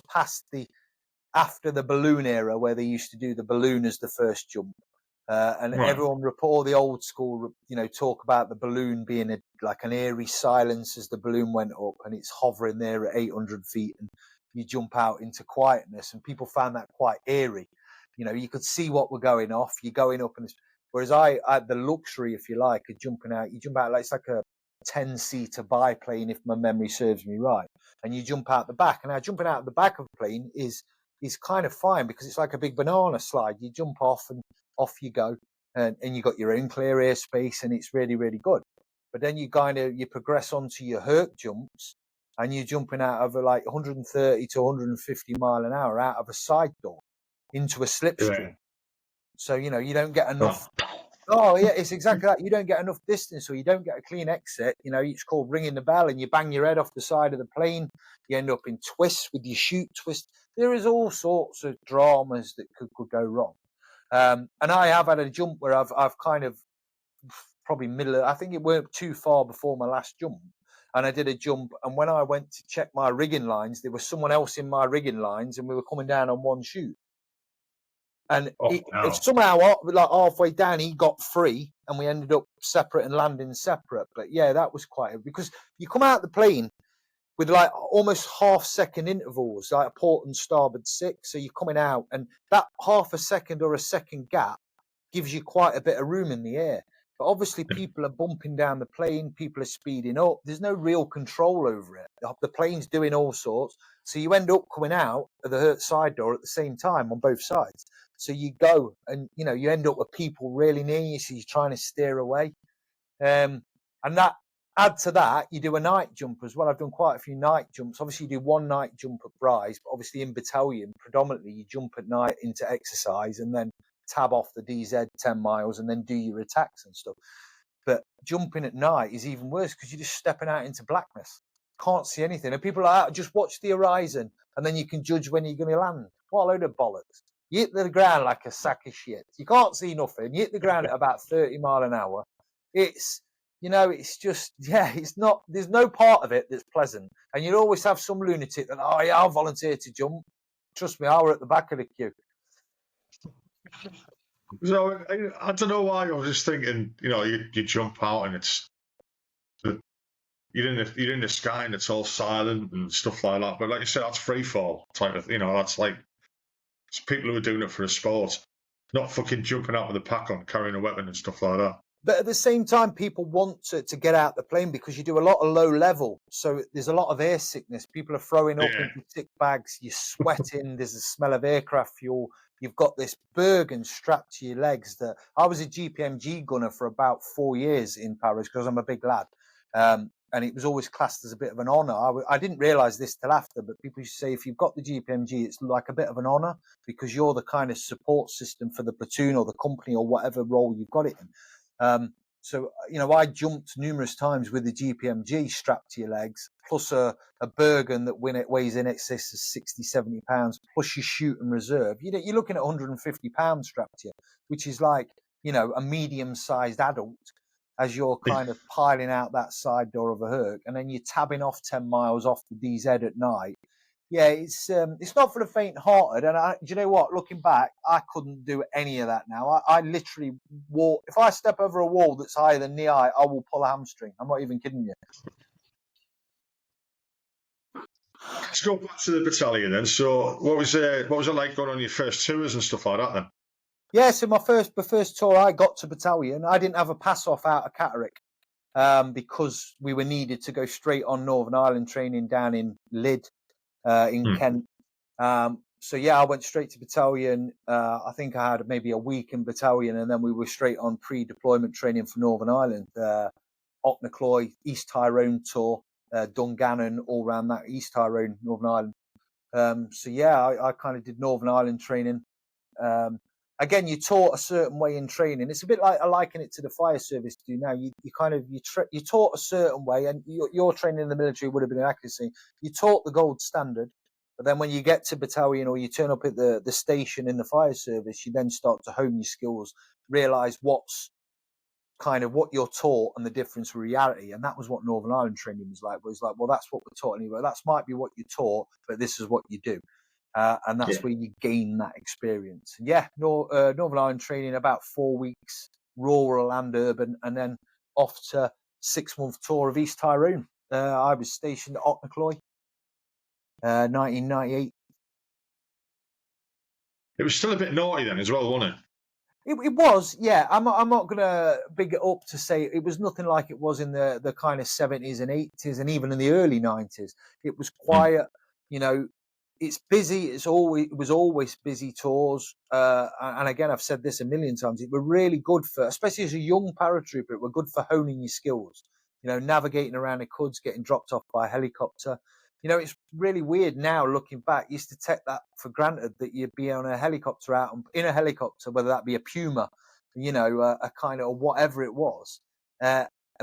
past after the balloon era, where they used to do the balloon as the first jump. And everyone report the old school, talk about the balloon being like an eerie silence as the balloon went up, and it's hovering there at 800 feet, and you jump out into quietness, and people found that quite eerie. You could see what were going off. You're going up, and whereas I had the luxury, if you like, of jumping out. You jump out like it's like a 10-seater biplane, if my memory serves me right, and you jump out the back. And now jumping out the back of the plane is kind of fine, because it's like a big banana slide. You jump off and off you go, and you got your own clear airspace, and it's really, really good. But then you progress onto your Herc jumps, and you're jumping out of like 130 to 150 mile an hour out of a side door into a slipstream. So, you don't get enough. Oh. Oh, yeah, it's exactly that. You don't get enough distance, or you don't get a clean exit. It's called ringing the bell, and you bang your head off the side of the plane. You end up in twists with your chute twist. There is all sorts of dramas that could go wrong. And I have had a jump where I've kind of probably I think it weren't too far before my last jump. And I did a jump, and when I went to check my rigging lines, there was someone else in my rigging lines, and we were coming down on one chute. And No. somehow, like halfway down, he got free, and we ended up separate and landing separate. But yeah, that was because you come out the plane with like almost half-second intervals, like a port and starboard six. So you're coming out, and that half a second or a second gap gives you quite a bit of room in the air. But obviously, people are bumping down the plane, people are speeding up. There's no real control over it. The plane's doing all sorts. So you end up coming out of the hurt side door at the same time on both sides. So you go and, you end up with people really near you, so you're trying to steer away. And that, add to that, you do a night jump as well. I've done quite a few night jumps. Obviously, you do one night jump at Bryce, but obviously in battalion, predominantly you jump at night into exercise and then tab off the DZ 10 miles and then do your attacks and stuff. But jumping at night is even worse because you're just stepping out into blackness. Can't see anything. And people are like, just watch the horizon and then you can judge when you're going to land. What a load of bollocks. You hit the ground like a sack of shit. You can't see nothing. You hit the ground at about 30 mile an hour. It's, it's just, it's not, there's no part of it that's pleasant. And you'll always have some lunatic that, oh yeah, I'll volunteer to jump. Trust me, I were at the back of the queue. So I don't know why I was just thinking, you jump out and you're in the sky and it's all silent and stuff like that. But like you said, that's free fall type of, that's like it's people who are doing it for a sport, not fucking jumping out with a pack on, carrying a weapon and stuff like that. But at the same time, people want to get out the plane because you do a lot of low level. So there's a lot of air sickness. People are throwing up into sick bags. You're sweating. There's a smell of aircraft fuel. You've got this Bergen strapped to your legs. That I was a GPMG gunner for about 4 years in Paris because I'm a big lad. And it was always classed as a bit of an honour. I didn't realise this till after, but people used to say if you've got the GPMG, it's like a bit of an honour because you're the kind of support system for the platoon or the company or whatever role you've got it in. So, I jumped numerous times with the GPMG strapped to your legs, plus a Bergen that weighs in excess of 60, 70 pounds, plus your chute and reserve. You're looking at 150 pounds strapped to you, which is like, a medium-sized adult as you're kind of piling out that side door of a Herc, and then you're tabbing off 10 miles off the DZ at night. Yeah, it's not for the faint-hearted. And do you know what? Looking back, I couldn't do any of that now. I literally walk. If I step over a wall that's higher than knee high, I will pull a hamstring. I'm not even kidding you. Let's go back to the battalion then. So, what was it like going on your first tours and stuff like that then? Yeah, so the first tour I got to battalion, I didn't have a pass off out of Catterick because we were needed to go straight on Northern Ireland training down in Lydd. In Kent. So I went straight to battalion. I think I had maybe a week in battalion, and then we were straight on pre-deployment training for Northern Ireland, Knocknacloy, East Tyrone tour, Dungannon, all around that East Tyrone, Northern Ireland. I kind of did Northern Ireland training. Again, you're taught a certain way in training. It's a bit like I liken it to the fire service do now. You're taught a certain way, and your training in the military would have been accuracy. You're taught the gold standard, but then when you get to battalion or you turn up at the station in the fire service, you then start to hone your skills, realise what's kind of what you're taught and the difference with reality. And that was what Northern Ireland training was like. Well, that's what we're taught anyway. That might be what you're taught, but this is what you do. And that's where you gain that experience. Northern Ireland training about 4 weeks, rural and urban, and then off to 6-month tour of East Tyrone. I was stationed at Knocknacloy, 1998. It was still a bit naughty then as well, wasn't it? It was, yeah. I'm not going to big it up to say it was nothing like it was in the kind of 70s and 80s and even in the early 90s. It was quiet, It's busy. It was always busy tours. And again, I've said this a million times. It were really good for, especially as a young paratrooper, it were good for honing your skills. Navigating around the cuds, getting dropped off by a helicopter. it's really weird now looking back. You used to take that for granted that you'd be on a helicopter in a helicopter, whether that be a Puma, a kind of whatever it was,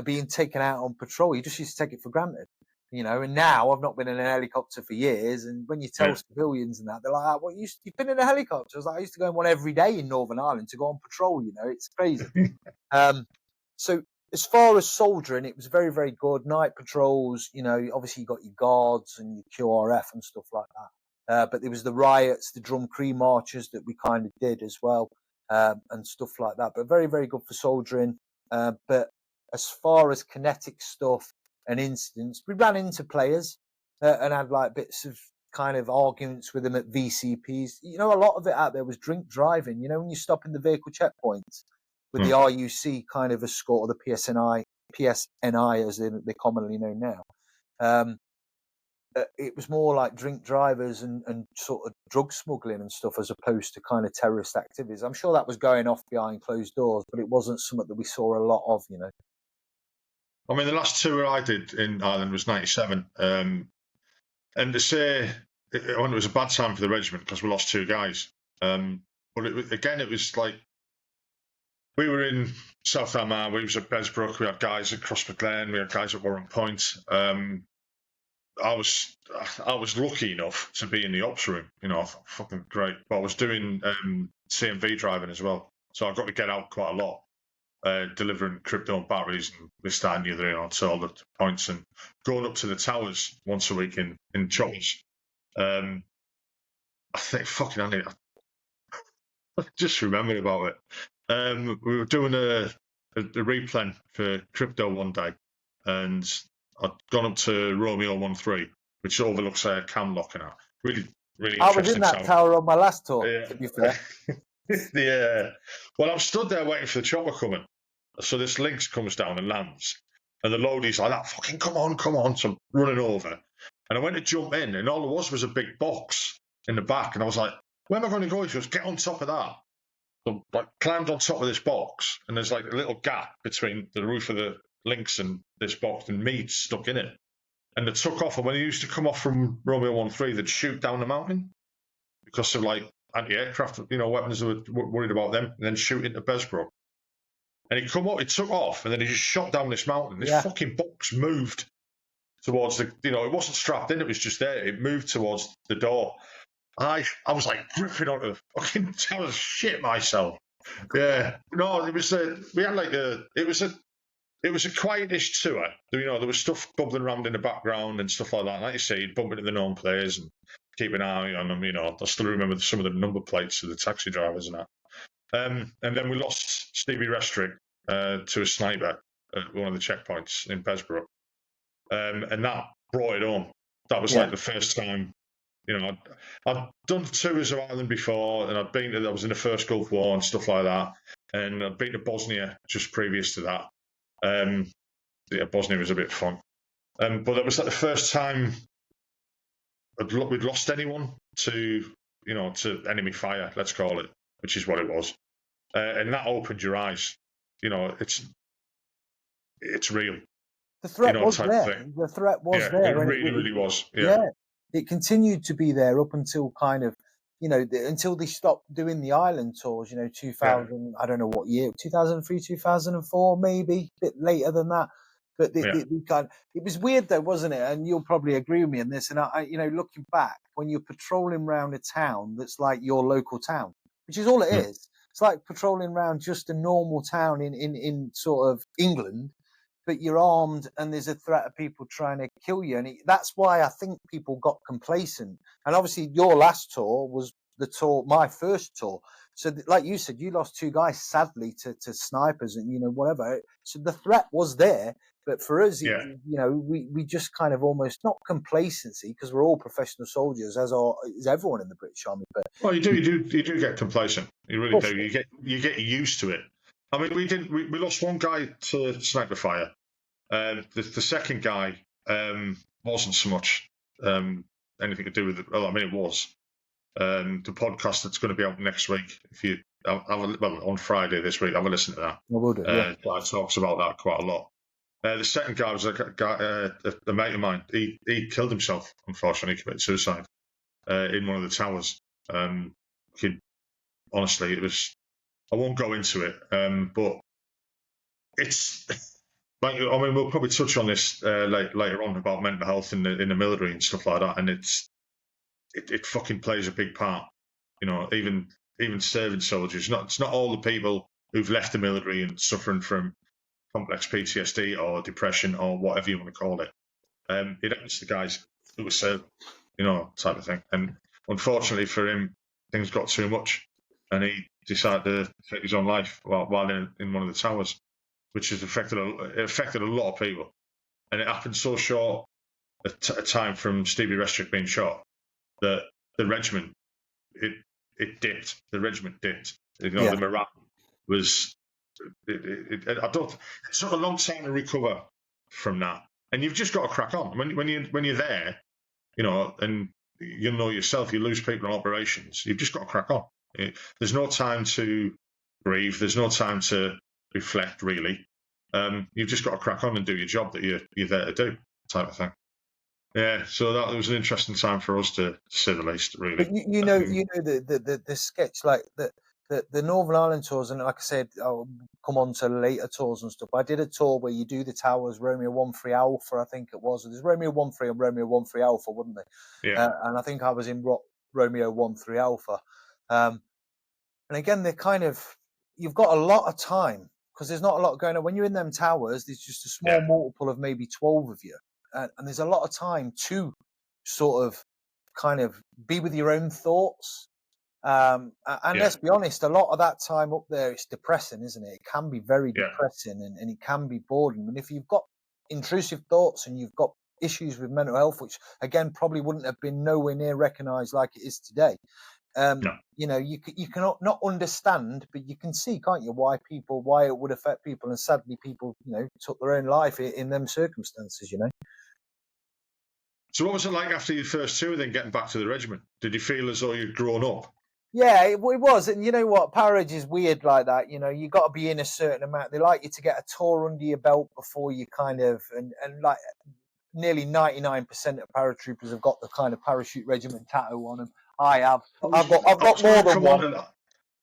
being taken out on patrol. You just used to take it for granted, And now I've not been in a helicopter for years, and when you tell civilians and that, they're like, "What you've been in a helicopter?" I was like, "I used to go in one every day in Northern Ireland to go on patrol." It's crazy. So as far as soldiering, it was very, very good. Night patrols, obviously you got your guards and your QRF and stuff like that. But there was the riots, the drum cree marches that we kind of did as well, and stuff like that. But very, very good for soldiering. But as far as kinetic stuff and incidents, we ran into players and had like bits of kind of arguments with them at VCPs. A lot of it out there was drink driving. When you stop in the vehicle checkpoints with the RUC kind of escort, or the PSNI as they're commonly known now. It was more like drink drivers and sort of drug smuggling and stuff, as opposed to kind of terrorist activities. I'm sure that was going off behind closed doors, but it wasn't something that we saw a lot of, I mean, the last tour I did in Ireland was 97. And to say it was a bad time for the regiment because we lost 2 guys. But it was like, we were in South Armagh, we was at Besbrook, we had guys at Crossmaglen, we had guys at Warren Point. I was lucky enough to be in the ops room, fucking great. But I was doing CMV driving as well, so I got to get out quite a lot, delivering crypto and batteries and this, that, and the other, to all the points, and going up to the towers once a week in choppers. I think fucking I just remembered about it. We were doing a replan for crypto one day, and I'd gone up to Romeo 1-3, which overlooks Camlock and that. Really, really interesting. I was in that tower on my last tour, to be fair. Yeah. Well, I'm stood there waiting for the chopper coming. So this Lynx comes down and lands, and the loadie's like that, fucking come on. So I'm running over. And I went to jump in, and all there was a big box in the back. And I was like, where am I going to go? He goes, get on top of that. So I climbed on top of this box, and there's like a little gap between the roof of the Lynx and this box, and meat stuck in it. And they took off, and when they used to come off from Romeo 1-3, they'd shoot down the mountain because of like anti-aircraft, weapons. They were worried about them, and then shoot into Besbrook. And he took off, and then he just shot down this mountain. This fucking box moved towards the, it wasn't strapped in, it was just there. It moved towards the door. I was like gripping onto the fucking tower, shit myself. Yeah, no, it was we had like it was a quietish tour. There was stuff bubbling around in the background and stuff like that. Like you say, you'd bump into the known players and keep an eye on them. I still remember some of the number plates of the taxi drivers and that. And then we lost Stevie Restrick to a sniper at one of the checkpoints in Besbrook, and that brought it home. That was like the first time. I'd done tours of Ireland before, and I was in the first Gulf War and stuff like that, and I'd been to Bosnia just previous to that. Bosnia was a bit fun, but that was like the first time we'd lost anyone to enemy fire, let's call it, which is what it was, and that opened your eyes. It's real. The threat was there. The threat was there. It really was. Yeah. It continued to be there up until kind of, until they stopped doing the island tours, 2000, I don't know what year, 2003, 2004, maybe, a bit later than that. But it was weird though, wasn't it? And you'll probably agree with me on this. And I looking back, when you're patrolling around a town that's like your local town, which is all it is. It's like patrolling around just a normal town in sort of England, but you're armed and there's a threat of people trying to kill you. And that's why I think people got complacent. And obviously your last tour was my first tour. So like you said, you lost 2 guys, sadly, to snipers and, whatever. So the threat was there. But for us, we just kind of almost, not complacency, because we're all professional soldiers, as everyone in the British Army. But well, you do get complacent. You really do. You get used to it. I mean, we lost 1 guy to sniper fire. The second guy wasn't so much anything to do with it. Well, I mean, it was. The podcast that's going to be out next week, if you on Friday this week, have a listen to that. I will do. It talks about that quite a lot. The second guy was a mate of mine. He killed himself. Unfortunately, he committed suicide in one of the towers. Honestly, it was. I won't go into it, but it's like, I mean, we'll probably touch on this later on about mental health in the military and stuff like that, and it fucking plays a big part. You know, even serving soldiers. It's not all the people who've left the military and suffering from complex PTSD or depression or whatever you want to call it. It happens to the guys who were serving, type of thing. And unfortunately for him, things got too much, and he decided to take his own life while in one of the towers, which has affected a lot of people. And it happened so short a time from Stevie Restrick being shot that the regiment it dipped. The regiment dipped. The morale was. It took a long time to recover from that, and you've just got to crack on. When you're there, and you know yourself, you lose people in operations. You've just got to crack on. There's no time to grieve. There's no time to reflect. Really, you've just got to crack on and do your job that you're there to do, type of thing. Yeah, so that was an interesting time for us, to say the least, really. But you know the sketch, like the Northern Ireland tours, and like I said, I'll come on to later tours and stuff. I did a tour where you do the towers, Romeo 1-3 Alpha, I think it was. There's Romeo 1-3 and Romeo 1-3 Alpha, wouldn't they? Yeah. And I think I was in Romeo 1-3 Alpha. And again, they're kind of, you've got a lot of time because there's not a lot going on. When you're in them towers, there's just a small multiple of maybe 12 of you. And there's a lot of time to sort of kind of be with your own thoughts. And let's be honest, a lot of that time up there, it's depressing, isn't it? It can be very depressing and it can be boring. And if you've got intrusive thoughts and you've got issues with mental health, which again probably wouldn't have been nowhere near recognised like it is today, you cannot not understand, but you can see, can't you, why it would affect people, and sadly people took their own life in them circumstances. So what was it like after your first tour, then getting back to the regiment? Did you feel as though you'd grown up? Yeah, it was. And you know what? Parachute is weird like that. You got to be in a certain amount. They like you to get a tour under your belt before you kind of, and like nearly 99% of paratroopers have got the kind of Parachute Regiment tattoo on them. I have. I've got more than one.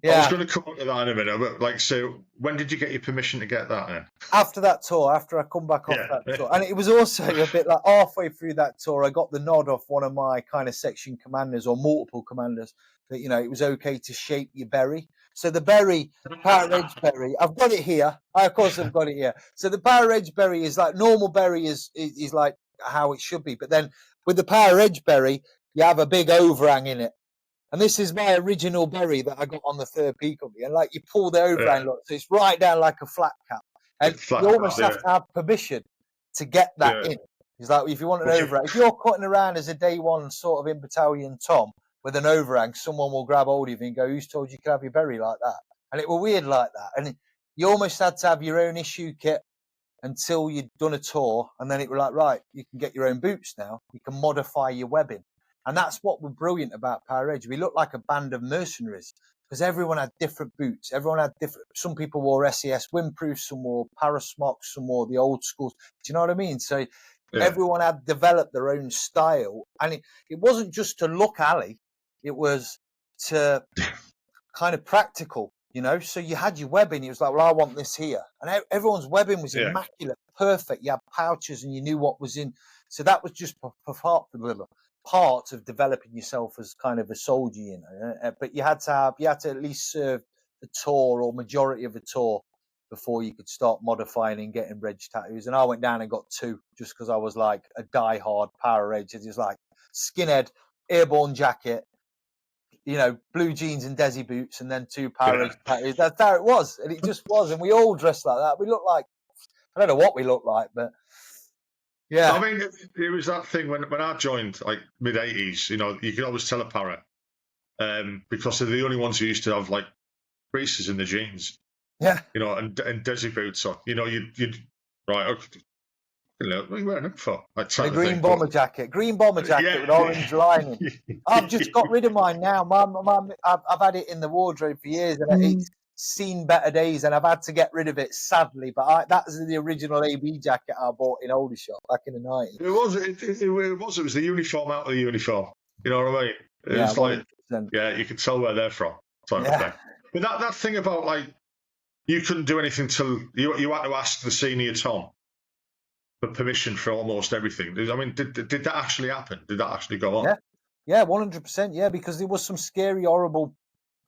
I was going to come on to that in a minute, but so when did you get your permission to get that then? After that tour, after I come back off that tour. And it was also a bit like halfway through that tour, I got the nod off one of my kind of section commanders or multiple commanders that, it was okay to shape your berry. So the berry, Parachute berry, I've got it here. Of course I've got it here. So the Parachute berry is like, normal berry is like how it should be. But then with the Parachute berry, you have a big overhang in it. And this is my original berry that I got on the third peak of me. And like you pull the overhang, look, so it's right down like a flat cap. And you almost have to have permission to get that in. It's like if you want an overhang, if you're cutting around as a day one sort of in battalion Tom with an overhang, someone will grab hold of you and go, "Who's told you could have your berry like that?" And it were weird like that. And you almost had to have your own issue kit until you'd done a tour. And then it was like, right, you can get your own boots now. You can modify your webbing. And that's what was brilliant about Parachute. We looked like a band of mercenaries because everyone had different boots. Everyone had different. Some people wore SES windproof, some wore Parasmocks, some wore the old schools. Do you know what I mean? So everyone had developed their own style. And it wasn't just to look alley. It was to kind of practical, So you had your webbing. It was like, well, I want this here. And everyone's webbing was immaculate, perfect. You had pouches and you knew what was in. So that was just part of developing yourself as kind of a soldier, but you had to at least serve the tour or majority of the tour before you could start modifying and getting reg tattoos. And I went down and got 2 just because I was like a diehard power reg. It was like skinhead, airborne jacket, blue jeans and desi boots, and then 2 power reg tattoos. That's how it was, and it just was. And we all dressed like that. We looked like, I don't know what we looked like, but. Yeah, I mean, it was that thing when I joined, like mid-80s. You could always tell a para, because they're the only ones who used to have like creases in the jeans. Yeah, and desi boots. Or you'd right. Okay, what are you wearing them for? Like a green bomber jacket with orange lining. I've just got rid of mine now. I've had it in the wardrobe for years, and seen better days, and I've had to get rid of it, sadly. But that's the original AB jacket I bought in Aldershot back in the 90s. It was the uniform out of the uniform. You know what I mean? It's like, 100%. yeah, you can tell where they're from, type of thing. But that thing about, like, you couldn't do anything till you had to ask the senior Tom for permission for almost everything. I mean, did that actually happen? Did that actually go on? Yeah, 100%. Yeah, because there was some scary, horrible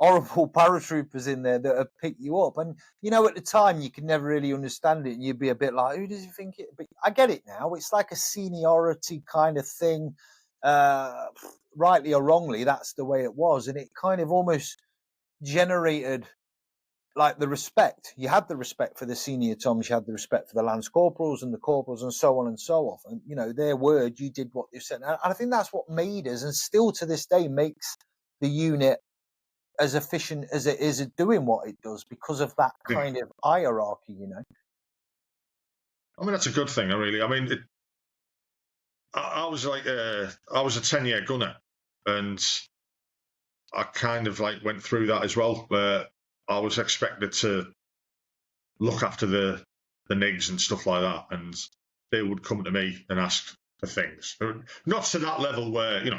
paratroopers in there that have picked you up, and at the time you could never really understand it, and you'd be a bit like, who does he think it? But I get it now. It's like a seniority kind of thing, rightly or wrongly. That's the way it was, and it kind of almost generated like the respect. You had the respect for the senior Toms, you had the respect for the lance corporals and the corporals, and so on and so off. And their word, you did what they said. And I think that's what made us, and still to this day makes the unit as efficient as it is at doing what it does, because of that kind of hierarchy. I mean, that's a good thing. I mean, I was like, I was a 10-year gunner, and I kind of like went through that as well, where I was expected to look after the NIGs and stuff like that, and they would come to me and ask for things. Not to that level where you're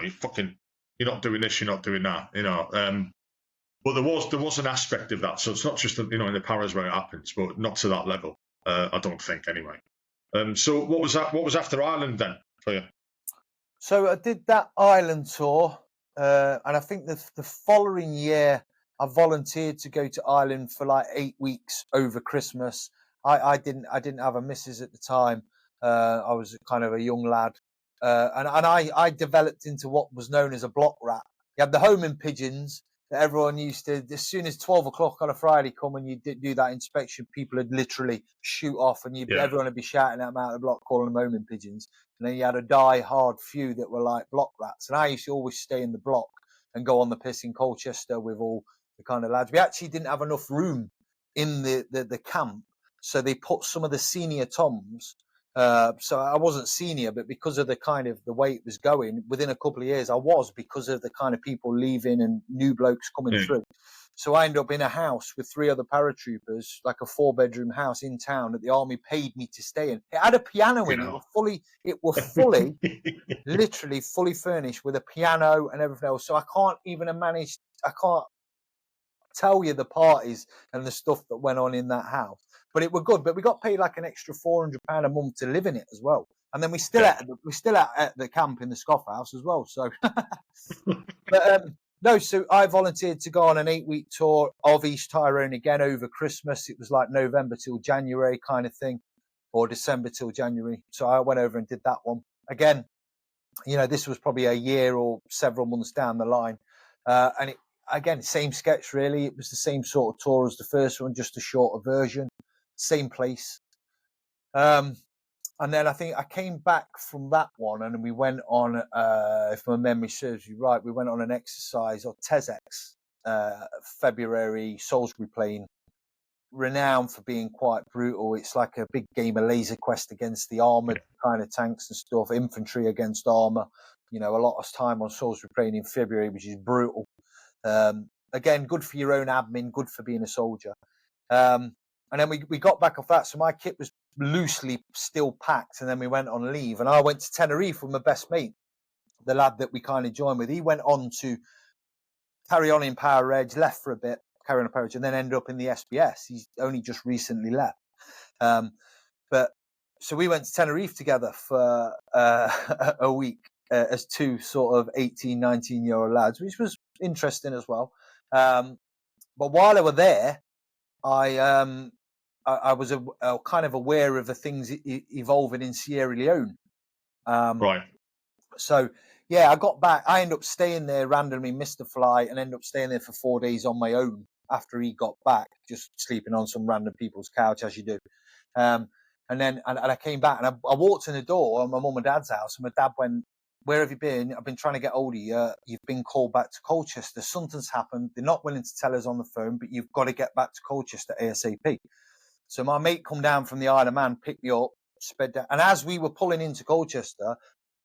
not doing this, you're not doing that, But there was an aspect of that, so it's not just in the paras where it happens, but not to that level. I don't think anyway. So what was that? What was after Ireland then for you? So I did that Ireland tour, and I think the following year I volunteered to go to Ireland for like 8 weeks over Christmas. I didn't have a missus at the time. I was kind of a young lad, and I developed into what was known as a block rat. You had the homing pigeons that everyone used to, as soon as 12 o'clock on a Friday come and you do that inspection, people would literally shoot off, and everyone would be shouting at them out of the block, calling them homing pigeons. And then you had a die-hard few that were like block rats. And I used to always stay in the block and go on the piss in Colchester with all the kind of lads. We actually didn't have enough room in the camp, so they put some of the senior Toms. So I wasn't senior, but because of the kind of the way it was going, within a couple of years I was, because of the kind of people leaving and new blokes coming through. So I ended up in a house with 3 other paratroopers, like a 4-bedroom house in town that the army paid me to stay in. It had a piano in it. It was fully, literally fully furnished with a piano and everything else. So I can't tell you the parties and the stuff that went on in that house. But it were good. But we got paid like an extra £400 a month to live in it as well. And then we still at the camp in the Scoff House as well. So, but no, so I volunteered to go on an 8-week tour of East Tyrone again over Christmas. It was like November till January kind of thing, or December till January. So I went over and did that one again. This was probably a year or several months down the line, and again, same sketch really. It was the same sort of tour as the first one, just a shorter version, same place. And then I think I came back from that one, and we went on, if my memory serves you right, we went on an exercise, or TESX, February, Salisbury Plain, renowned for being quite brutal. It's like a big game of Laser Quest against the armoured kind of tanks and stuff, infantry against armour. A lot of time on Salisbury Plain in February, which is brutal. Again, good for your own admin, good for being a soldier. And then we got back off that, so my kit was loosely still packed, and then we went on leave, and I went to Tenerife with my best mate, the lad that we kind of joined with. He went on to carry on in Power Reg, left for a bit, carry on in Power Reg, and then ended up in the SBS. He's only just recently left. But so we went to Tenerife together for a week as 2 sort of 18, 19-year-old lads, which was interesting as well. But while I were there, I was kind of aware of the things evolving in Sierra Leone. Right. So, I got back. I ended up staying there randomly, missed a flight, and ended up staying there for 4 days on my own after he got back, just sleeping on some random people's couch, as you do. And then I came back, and I walked in the door of my mum and dad's house, and my dad went, "Where have you been? I've been trying to get hold of you. You've been called back to Colchester. Something's happened. They're not willing to tell us on the phone, but you've got to get back to Colchester ASAP." So my mate come down from the Isle of Man, picked me up, sped down. And as we were pulling into Colchester,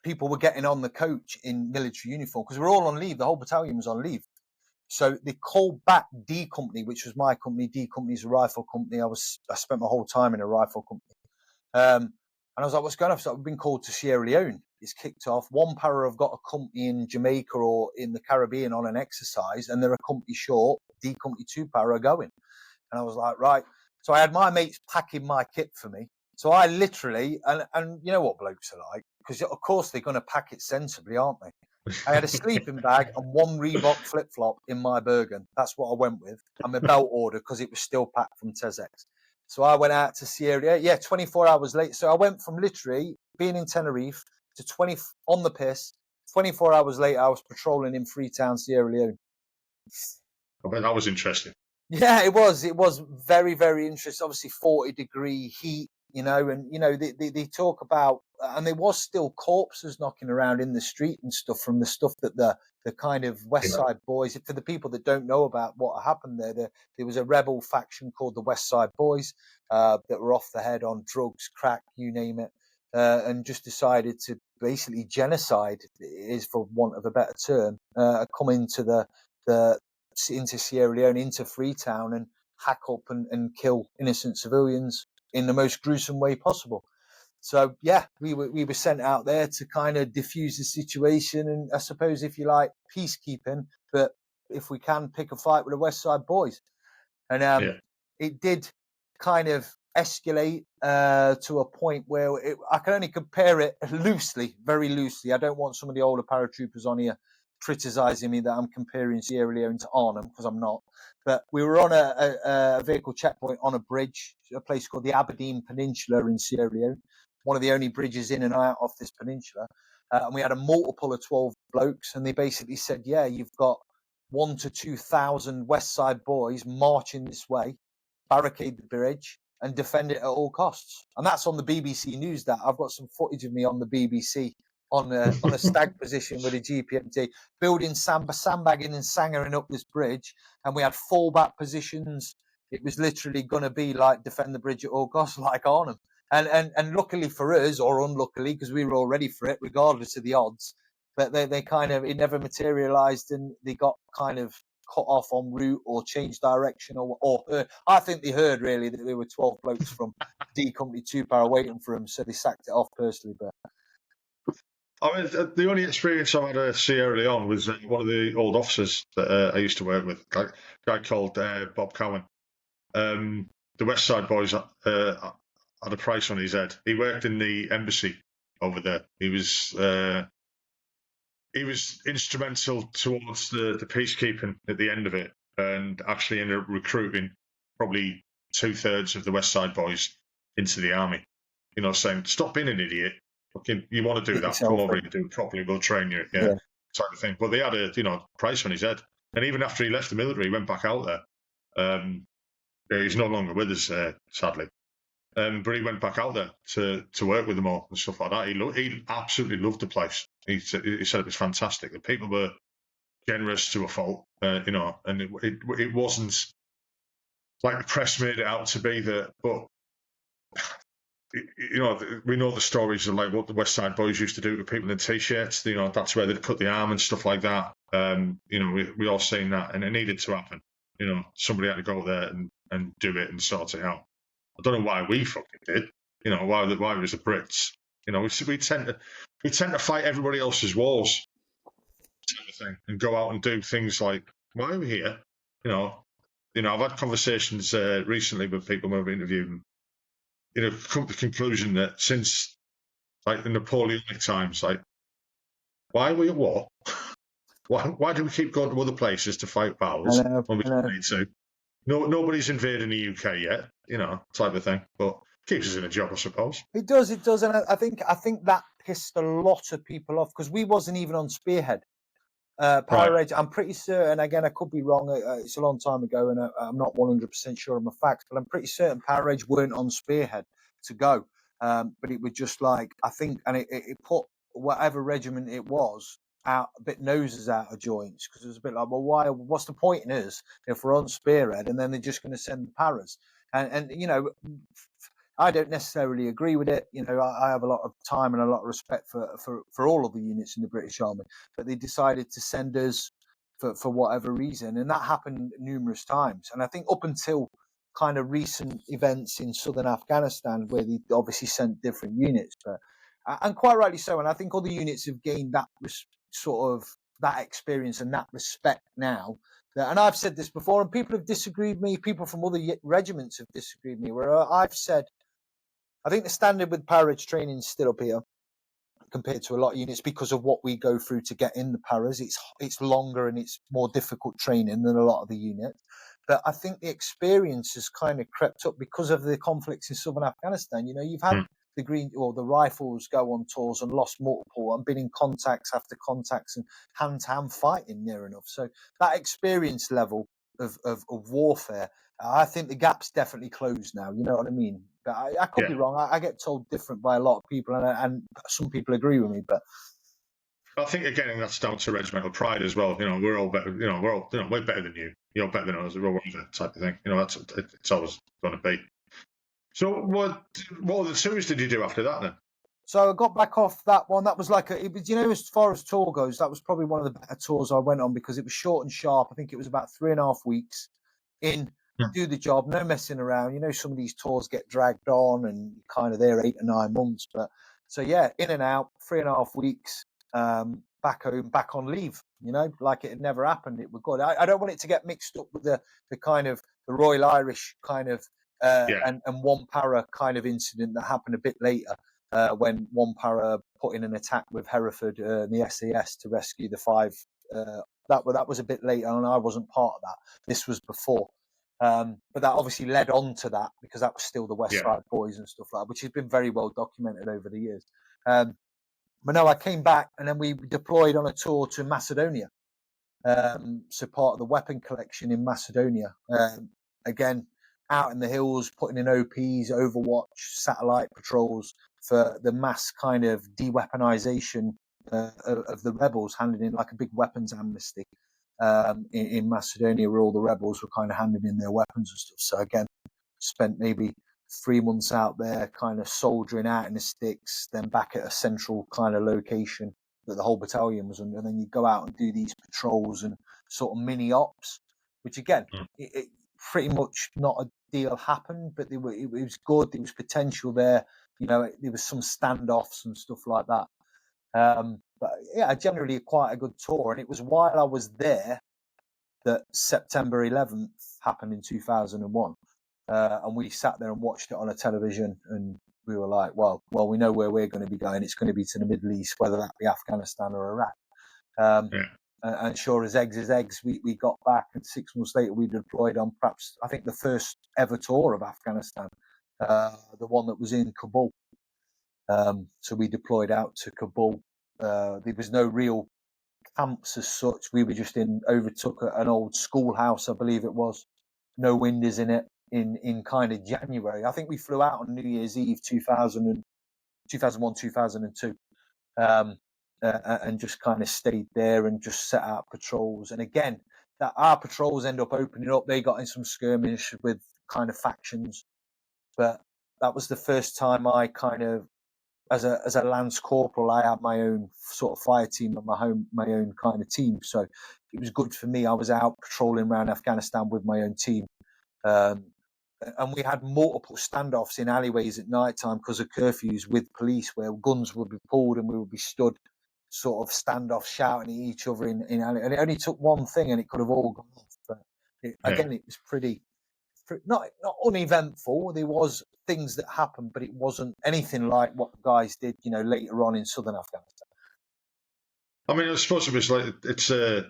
people were getting on the coach in military uniform, because we're all on leave. The whole battalion was on leave. So they called back D Company, which was my company. D Company's a rifle company. I spent my whole time in a rifle company. And I was like, what's going on? So I've been called to Sierra Leone. It's kicked off. One para have got a company in Jamaica or in the Caribbean on an exercise, and they're a company short. D Company 2 para are going. And I was like, right. So I had my mates packing my kit for me. So I literally, and you know what blokes are like, because of course they're going to pack it sensibly, aren't they? I had a sleeping bag and one Reebok flip-flop in my Bergen. That's what I went with. And my belt order because it was still packed from Tezex. So I went out to Sierra. Yeah, 24 hours later. So I went from literally being in Tenerife to 20 on the piss. 24 hours later, I was patrolling in Freetown, Sierra Leone. I bet that was interesting. Yeah, it was. It was very, very interesting. Obviously, 40-degree heat, and, they talk about, and there was still corpses knocking around in the street and stuff from the stuff that the kind of West Side Boys, for the people that don't know about what happened there was a rebel faction called the West Side Boys that were off the head on drugs, crack, you name it, and just decided to basically genocide, is for want of a better term, come into into Sierra Leone, into Freetown, and hack up and kill innocent civilians in the most gruesome way possible. So yeah, we were sent out there to kind of diffuse the situation, and I suppose, if you like, peacekeeping, but if we can, pick a fight with the West Side Boys. And it did kind of escalate to a point where I can only compare it loosely, very loosely. I don't want some of the older paratroopers on here criticising me that I'm comparing Sierra Leone to Arnhem, because I'm not. But we were on a vehicle checkpoint on a bridge, a place called the Aberdeen Peninsula in Sierra Leone, one of the only bridges in and out of this peninsula. And we had a multiple of 12 blokes, and they basically said, yeah, you've got 1,000 to 2,000 West Side Boys marching this way, barricade the bridge and defend it at all costs. And that's on the BBC News. That I've got some footage of me on the BBC on a stag position with a GPMT, building sandbagging and sangering up this bridge, and we had fallback positions. It was literally going to be like defend the bridge at all costs, like Arnhem. And luckily for us, or unluckily, because we were all ready for it, regardless of the odds, but they kind of, it never materialised, and they got kind of cut off en route or changed direction, or heard. I think they heard really that there were 12 blokes from D Company 2 Para waiting for them, so they sacked it off personally. But I mean, the only experience I had at Sierra Leone was one of the old officers that I used to work with, a guy called Bob Cowan. The West Side Boys had a price on his head. He worked in the embassy over there. He was instrumental towards the peacekeeping at the end of it, and actually ended up recruiting probably 2/3 of the West Side Boys into the army. Saying, stop being an idiot. Okay, you want to do that? Come over here and do it properly. We'll train you. Yeah, type of thing. But they had a price on his head, and even after he left the military, he went back out there. He's no longer with us, sadly. But he went back out there to work with them all and stuff like that. He absolutely loved the place. He said it was fantastic. The people were generous to a fault, and it wasn't like the press made it out to be that. But we know the stories of like what the West Side Boys used to do to people in t-shirts. That's where they'd cut the arm and stuff like that. We all seen that, and it needed to happen. Somebody had to go there and do it and sort it out. I don't know why we fucking did. Why it was the Brits. We tend to fight everybody else's wars, type of thing, and go out and do things like, why are we here? I've had conversations recently with people who I've interviewed. Come to the conclusion that since like the Napoleonic times, like, why are we at war? Why do we keep going to other places to fight battles when we don't need to? Nobody's invading the UK yet, type of thing. But keeps us in a job, I suppose. It does, and I think that pissed a lot of people off, because we wasn't even on Spearhead. Right. I'm pretty certain, again, I could be wrong, it's a long time ago, and I'm not 100% sure on my facts, but I'm pretty certain Parachute weren't on Spearhead to go. But it was just like, I think, and it put whatever regiment it was out a bit noses out of joints, because it was a bit like, well, what's the point in us if we're on Spearhead and then they're just going to send the paras? And I don't necessarily agree with it. I have a lot of time and a lot of respect for all of the units in the British Army, but they decided to send us for whatever reason, and that happened numerous times. And I think up until kind of recent events in southern Afghanistan, where they obviously sent different units, but and quite rightly so. And I think other units have gained that sort of that experience and that respect now. And I've said this before, and people have disagreed with me. People from other regiments have disagreed with me. Where I've said, I think the standard with paras training is still up here compared to a lot of units because of what we go through to get in the paras. It's longer and it's more difficult training than a lot of the units. But I think the experience has kind of crept up because of the conflicts in southern Afghanistan. You know, you've had the green or the rifles go on tours and lost multiple and been in contacts after contacts and hand-to-hand fighting near enough. So that experience level of warfare, I think the gap's definitely closed now. You know what I mean? But I could be wrong. I get told different by a lot of people, and some people agree with me. But I think again that's down to regimental pride as well. You know, we're all better. You know, we're better than you. You're better than us. We're all type of thing. You know, it's always going to be. So what other tours did you do after that then? So I got back off that one. That was like as far as tour goes, that was probably one of the better tours I went on because it was short and sharp. I think it was about 3.5 weeks in, do the job, no messing around. You know, some of these tours get dragged on and kind of there 8 or 9 months. But so yeah, in and out, 3.5 weeks, back home, back on leave. You know, like it had never happened. It was good. I don't want it to get mixed up with the kind of the Royal Irish kind of and one para kind of incident that happened a bit later. When one para put in an attack with Hereford and the SAS to rescue the 5. That was a bit later, and I wasn't part of that. This was before. But that obviously led on to that because that was still the West Side Boys and stuff like that, which has been very well documented over the years. But no, I came back and then we deployed on a tour to Macedonia. So part of the weapon collection in Macedonia. Again, out in the hills, putting in OPs, Overwatch, satellite patrols for the mass kind of de-weaponization of the rebels, handing in like a big weapons amnesty in Macedonia, where all the rebels were kind of handing in their weapons and stuff. So again, spent maybe 3 months out there kind of soldiering out in the sticks, then back at a central kind of location that the whole battalion was under. And then you go out and do these patrols and sort of mini ops, which again, it pretty much not a deal happened, but it was good. There was potential there. You know, there was some standoffs and stuff like that. But yeah, generally quite a good tour. And it was while I was there that September 11th happened in 2001. And we sat there and watched it on a television, and we were like, well, we know where we're going to be going. It's going to be to the Middle East, whether that be Afghanistan or Iraq. And sure as eggs, we got back, and 6 months later we deployed on perhaps, I think, the first ever tour of Afghanistan, the one that was in Kabul. So we deployed out to Kabul. There was no real camps as such. We were just overtook an old schoolhouse, I believe it was. No windows in it in kind of January. I think we flew out on New Year's Eve 2001, 2002. And just kind of stayed there and just set out patrols. And again, that our patrols end up opening up. They got in some skirmish with kind of factions, but that was the first time I kind of, as a Lance Corporal, I had my own sort of fire team and my own kind of team. So it was good for me. I was out patrolling around Afghanistan with my own team. And we had multiple standoffs in alleyways at night time because of curfews with police, where guns would be pulled and we would be stood sort of standoff shouting at each other in alley. And it only took one thing and it could have all gone off. But again, it was pretty not uneventful. There was things that happened, but it wasn't anything like what the guys did, you know, later on in southern Afghanistan. I mean, I suppose it was like it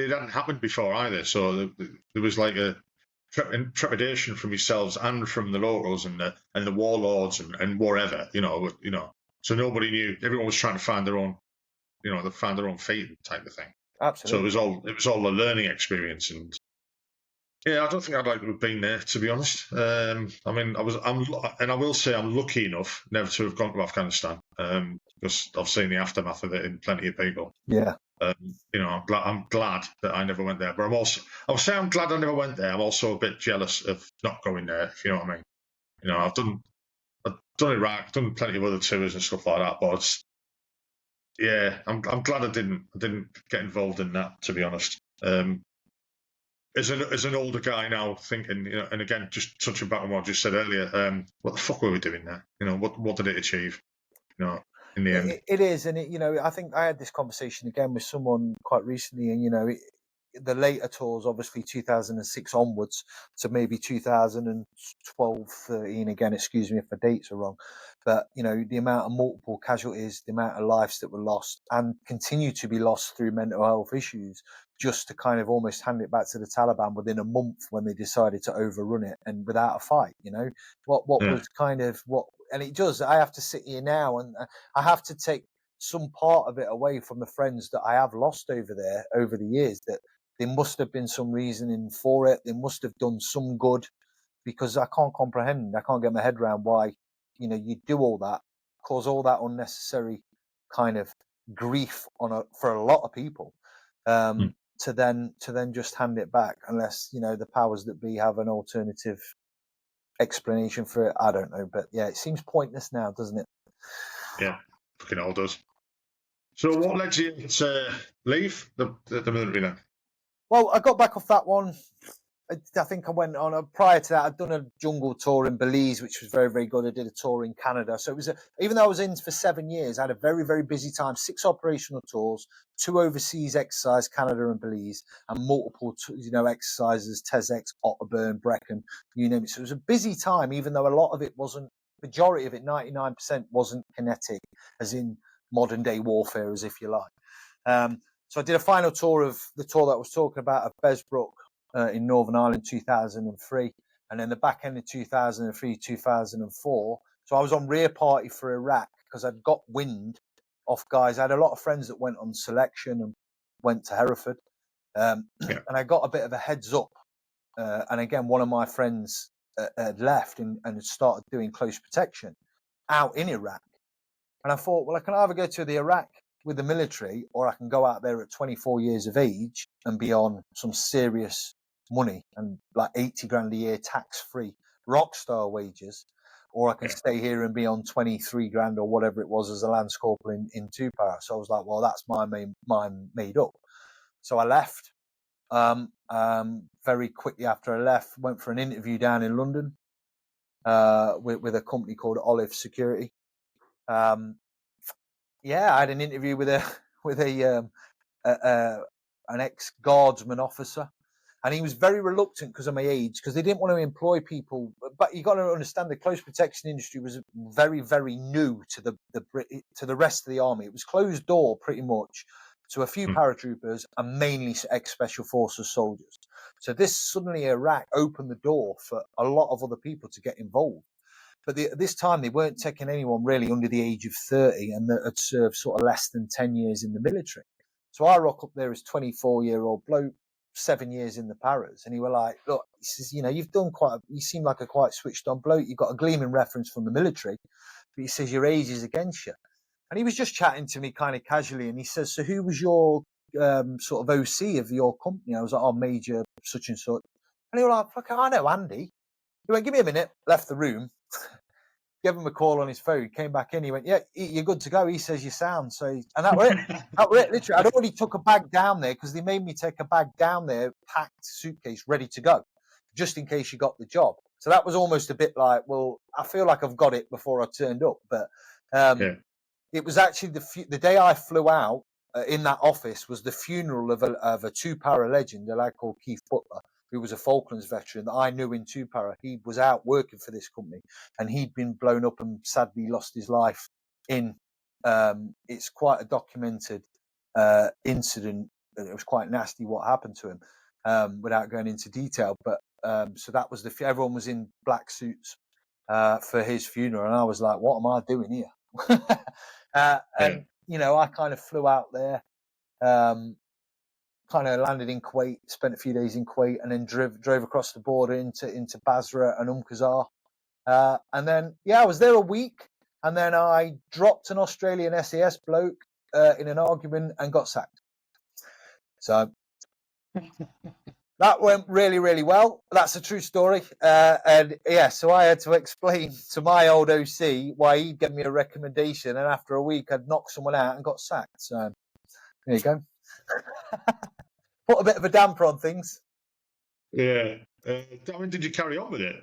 hadn't happened before either, so there was like a trepidation from yourselves and from the locals and the warlords and wherever, you know. So nobody knew. Everyone was trying to find their own, they found their own fate type of thing. Absolutely. So it was all a learning experience, and yeah, I don't think I'd like to have been there, to be honest. I mean, I will say I'm lucky enough never to have gone to Afghanistan, because I've seen the aftermath of it in plenty of people. Yeah. I'm glad that I never went there, but I would say I'm glad I never went there. I'm also a bit jealous of not going there, if you know what I mean. You know, I've done Iraq, I've done plenty of other tours and stuff like that, but Yeah, I'm glad I didn't get involved in that, to be honest. As an older guy now, thinking, and again, just touching back on what I just said earlier, what the fuck were we doing there? What did it achieve? In the end. It is, and I think I had this conversation again with someone quite recently, and the later tours, obviously 2006 onwards to maybe 2012, 13. Again, excuse me if the dates are wrong, but the amount of multiple casualties, the amount of lives that were lost and continue to be lost through mental health issues, just to kind of almost hand it back to the Taliban within a month when they decided to overrun it and without a fight. What Yeah. was kind of what, and it does. I have to sit here now and I have to take some part of it away from the friends that I have lost over there over the years, that there must have been some reasoning for it. They must have done some good, because I can't comprehend. I can't get my head around why, you do all that, cause all that unnecessary kind of grief for a lot of people, Mm. to then just hand it back, unless the powers that be have an alternative explanation for it. I don't know, but yeah, it seems pointless now, doesn't it? Yeah, fucking all does. So, what led you to leave the military then? Well, I got back off that one. I think I went on prior to that. I'd done a jungle tour in Belize, which was very, very good. I did a tour in Canada, so it was even though I was in for 7 years, I had a very, very busy time. 6 operational tours, 2 overseas exercise, Canada and Belize, and multiple, exercises, TESX, Otterburn, Brecon, you name it. So it was a busy time, even though a lot of it wasn't. Majority of it, 99%, wasn't kinetic, as in modern day warfare, as if you like. So I did a final tour of the tour that I was talking about of Besbrook in Northern Ireland 2003, and then the back end of 2003, 2004. So I was on rear party for Iraq because I'd got wind off guys. I had a lot of friends that went on selection and went to Hereford, Yeah. and I got a bit of a heads up. And again, one of my friends had left and had started doing close protection out in Iraq. And I thought, well, I can either go to the Iraq with the military, or I can go out there at 24 years of age and be on some serious money and like 80 grand a year tax free rock star wages, or I can stay here and be on 23 grand or whatever it was as a Lance Corporal in 2 Para. So I was like, well, that's my mind made up. So I left. Very quickly after I left, went for an interview down in London with a company called Olive Security. Yeah, I had an interview with an ex-guardsman officer, and he was very reluctant because of my age, because they didn't want to employ people. But you got to understand, the close protection industry was very, very new to the rest of the army. It was closed door pretty much to a few paratroopers and mainly ex-special forces soldiers. So this suddenly Iraq opened the door for a lot of other people to get involved. But this time they weren't taking anyone really under the age of 30 and that had served sort of less than 10 years in the military. So I rock up there as 24-year-old bloke, 7 years in the paras. And he were like, look, he says, you seem like a quite switched on bloke. You've got a gleaming reference from the military, but he says your age is against you. And he was just chatting to me kind of casually. And he says, so who was your sort of OC of your company? I was like, oh, Major such and such. And he was like, fuck, I know Andy. He went, give me a minute, left the room, gave him a call on his phone, came back in, he went, yeah, you're good to go. He says you sound. So, and that was it. That was it, literally. I'd already took a bag down there because they made me take a bag down there, packed suitcase, ready to go, just in case you got the job. So that was almost a bit like, well, I feel like I've got it before I turned up. But it was actually the day I flew out in that office was the funeral of a 2 Para legend, a lad called Keith Butler, who was a Falklands veteran that I knew in 2 Para. He was out working for this company, and he'd been blown up and sadly lost his life in. It's quite a documented incident. It was quite nasty what happened to him, without going into detail. But so that was everyone was in black suits for his funeral, and I was like, "What am I doing here?" And I kind of flew out there. Kind of landed in Kuwait, spent a few days in Kuwait, and then drove across the border into Basra and Qasr. And then, I was there a week, and then I dropped an Australian SAS bloke in an argument and got sacked. So That went really, really well. That's a true story. And yeah, so I had to explain to my old OC why he'd given me a recommendation, and after a week, I'd knocked someone out and got sacked. So there you go. Put a bit of a damper on things. Yeah. Did you carry on with it?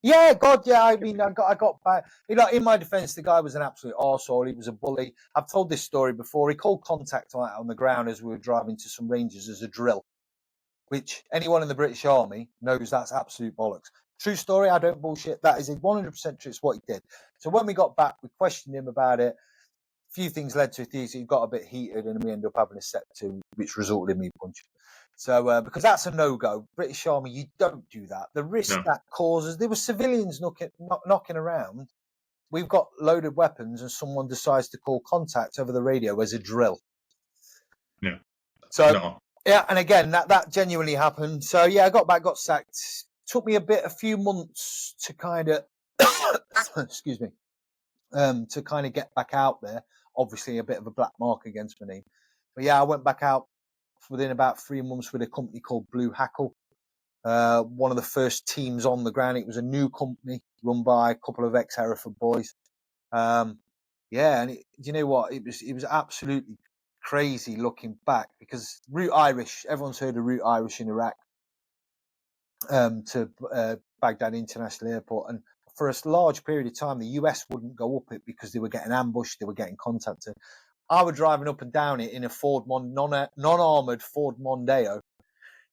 Yeah, God, yeah. I mean, I got back. In my defence, the guy was an absolute arsehole. He was a bully. I've told this story before. He called contact on the ground as we were driving to some ranges as a drill, which anyone in the British Army knows that's absolute bollocks. True story. I don't bullshit. That is 100% true. It's what he did. So when we got back, we questioned him about it. A few things led to it. He got a bit heated, and we ended up having a set to, which resulted in me punching. So, because that's a no-go. British Army, you don't do that. The risk that causes, there were civilians knocking around. We've got loaded weapons and someone decides to call contact over the radio as a drill. Yeah. So, yeah, and again, that genuinely happened. So, yeah, I got back, got sacked. Took me a few months to kind of, excuse me, to kind of get back out there. Obviously, a bit of a black mark against my name. But yeah, I went back out within about 3 months with a company called Blue Hackle. One of the first teams on the ground. It was a new company run by a couple of ex-Hereford boys. And you know what? It was absolutely crazy looking back, because Route Irish, everyone's heard of Route Irish in Iraq, to Baghdad International Airport. And for a large period of time, the US wouldn't go up it because they were getting ambushed, they were getting contacted. I was driving up and down it in a non-armoured Ford Mondeo,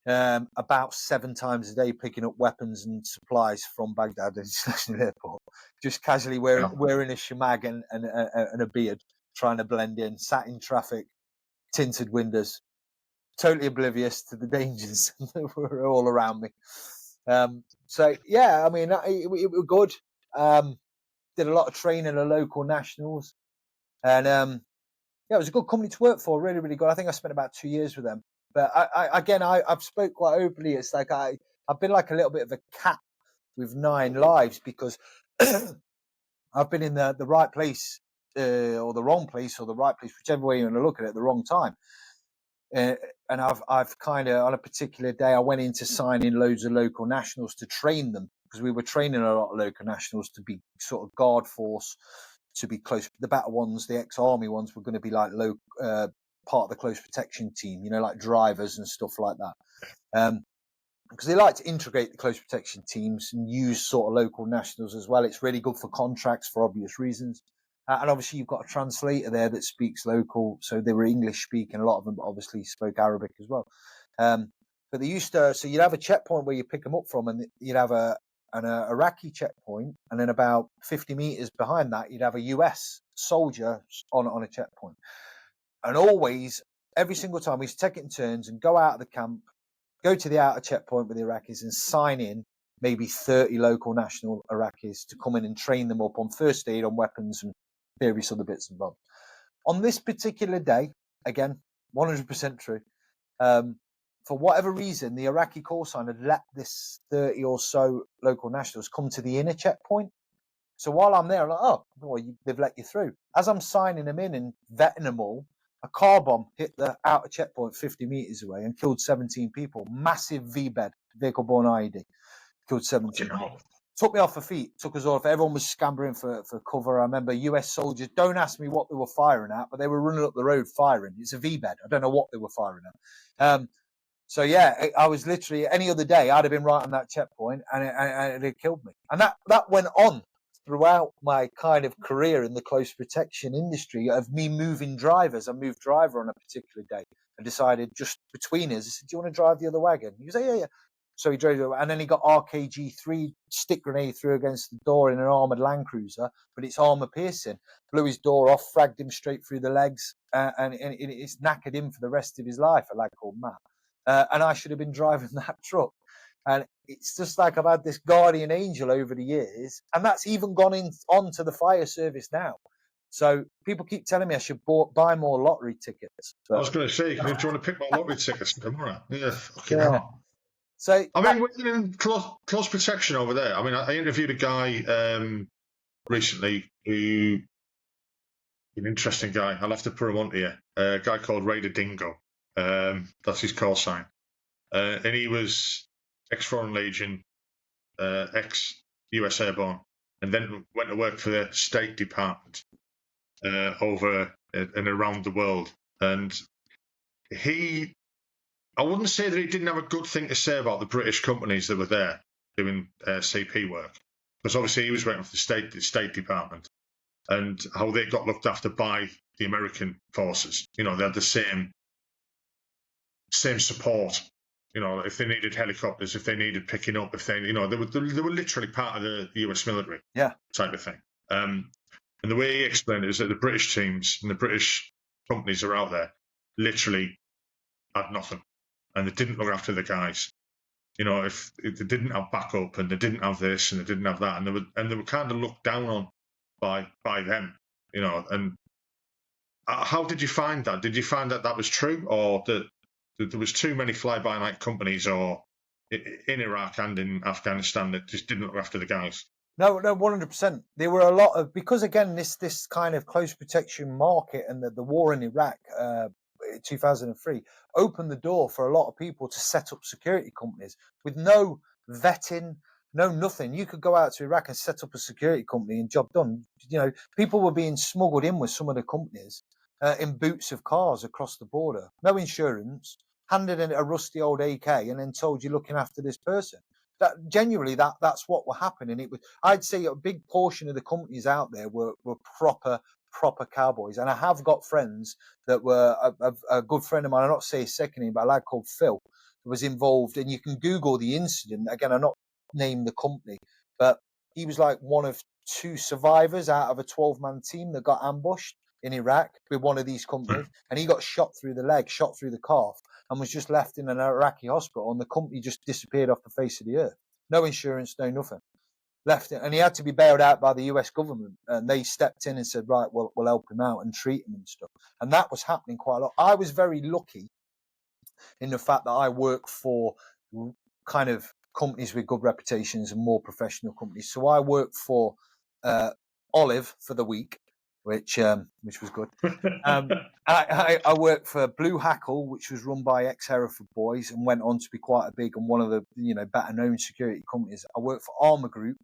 about 7 times a day, picking up weapons and supplies from Baghdad International Airport, just casually wearing a shemag and a beard, trying to blend in, sat in traffic, tinted windows, totally oblivious to the dangers that were all around me. So yeah, I mean, it was good. Did a lot of training at local nationals, and yeah, it was a good company to work for. Really, really good. I think I spent about 2 years with them. But I've spoke quite openly. It's like I've been like a little bit of a cat with 9 lives, because I've been in the right place or the wrong place, or the right place, whichever way you want to look at it, at the wrong time. And I've kind of, on a particular day, I went in to sign in loads of local nationals to train them, because we were training a lot of local nationals to be sort of guard force, to be close. The better ones, the ex-army ones, were going to be like part of the close protection team, like drivers and stuff like that. Because they like to integrate the close protection teams and use sort of local nationals as well. It's really good for contracts for obvious reasons. And obviously you've got a translator there that speaks local. So they were English speaking. A lot of them obviously spoke Arabic as well. But they used to, so you'd have a checkpoint where you pick them up from, and you'd have an Iraqi checkpoint. And then about 50 meters behind that, you'd have a US soldier on a checkpoint. And always, every single time, we used to take it in turns and go out of the camp, go to the outer checkpoint with the Iraqis and sign in maybe 30 local national Iraqis to come in and train them up on first aid, on weapons, and various other bits and bobs. On this particular day, again, 100% true, for whatever reason, the Iraqi call sign had let this 30 or so local nationals come to the inner checkpoint. So while I'm there, I'm like, oh, well, they've let you through. As I'm signing them in and vetting them all, a car bomb hit the outer checkpoint 50 meters away and killed 17 people. Massive V-bed, vehicle-borne IED. Killed 17 people. Took me off my feet, took us off. Everyone was scampering for cover. I remember US soldiers, don't ask me what they were firing at, but they were running up the road firing. It's a V-bed. I don't know what they were firing at. So yeah, I was literally, any other day, I'd have been right on that checkpoint, and it had killed me. And that went on throughout my kind of career in the close protection industry, of me moving drivers. I moved driver on a particular day and decided, just between us, I said, do you want to drive the other wagon? He was like, yeah. So he drove it, and then he got RKG3 stick grenade through against the door in an armoured Land Cruiser, but it's armour piercing. Blew his door off, fragged him straight through the legs, and it's knackered him for the rest of his life, a lad called Matt. And I should have been driving that truck. And it's just like I've had this guardian angel over the years, and that's even gone on to the fire service now. So people keep telling me I should buy more lottery tickets. I was going to say, do you want to pick my lottery tickets tomorrow? Yeah, fucking hell. So I mean, we're in close protection over there. I mean, I interviewed a guy recently who, an interesting guy. I'll have to put him on to you. A guy called Raider Dingo. That's his call sign. and he was ex-Foreign Legion, ex-US Airborne, and then went to work for the State Department over and around the world. And I wouldn't say that he didn't have a good thing to say about the British companies that were there doing CP work, because obviously he was working for the State Department, and how they got looked after by the American forces. They had the same support. If they needed helicopters, if they needed picking up, if they, they were literally part of the US military, type of thing. And the way he explained it is that the British teams and the British companies that are out there literally had nothing, and they didn't look after the guys. If they didn't have backup, and they didn't have this, and they didn't have that, and they were kind of looked down on by them. And how did you find that? Did you find that was true, or that there was too many fly-by-night companies, or in Iraq and in Afghanistan, that just didn't look after the guys? No, 100%. There were a lot of, because again, this kind of close protection market and the war in Iraq, 2003, opened the door for a lot of people to set up security companies with no vetting, no nothing. You could go out to Iraq and set up a security company and job done. People were being smuggled in with some of the companies in boots of cars across the border, no insurance, handed in a rusty old AK, and then told you're looking after this person. That genuinely, that's what were happening. I'd say a big portion of the companies out there were proper cowboys. And I have got friends that were a good friend of mine. I'm not saying his second name, but a lad called Phil was involved. And you can Google the incident. Again, I'm not naming the company, but he was like one of 2 survivors out of a 12-man team that got ambushed in Iraq with one of these companies, and he got shot through the leg, shot through the calf, and was just left in an Iraqi hospital, and the company just disappeared off the face of the earth. No insurance, no nothing. Left it, and he had to be bailed out by the US government, and they stepped in and said, right, well, we'll help him out and treat him and stuff. And that was happening quite a lot. I was very lucky in the fact that I work for kind of companies with good reputations and more professional companies. So I worked for Olive for the week, which was good. I worked for Blue Hackle, which was run by ex-Hereford boys and went on to be quite a big and one of the better known security companies. I worked for Armour Group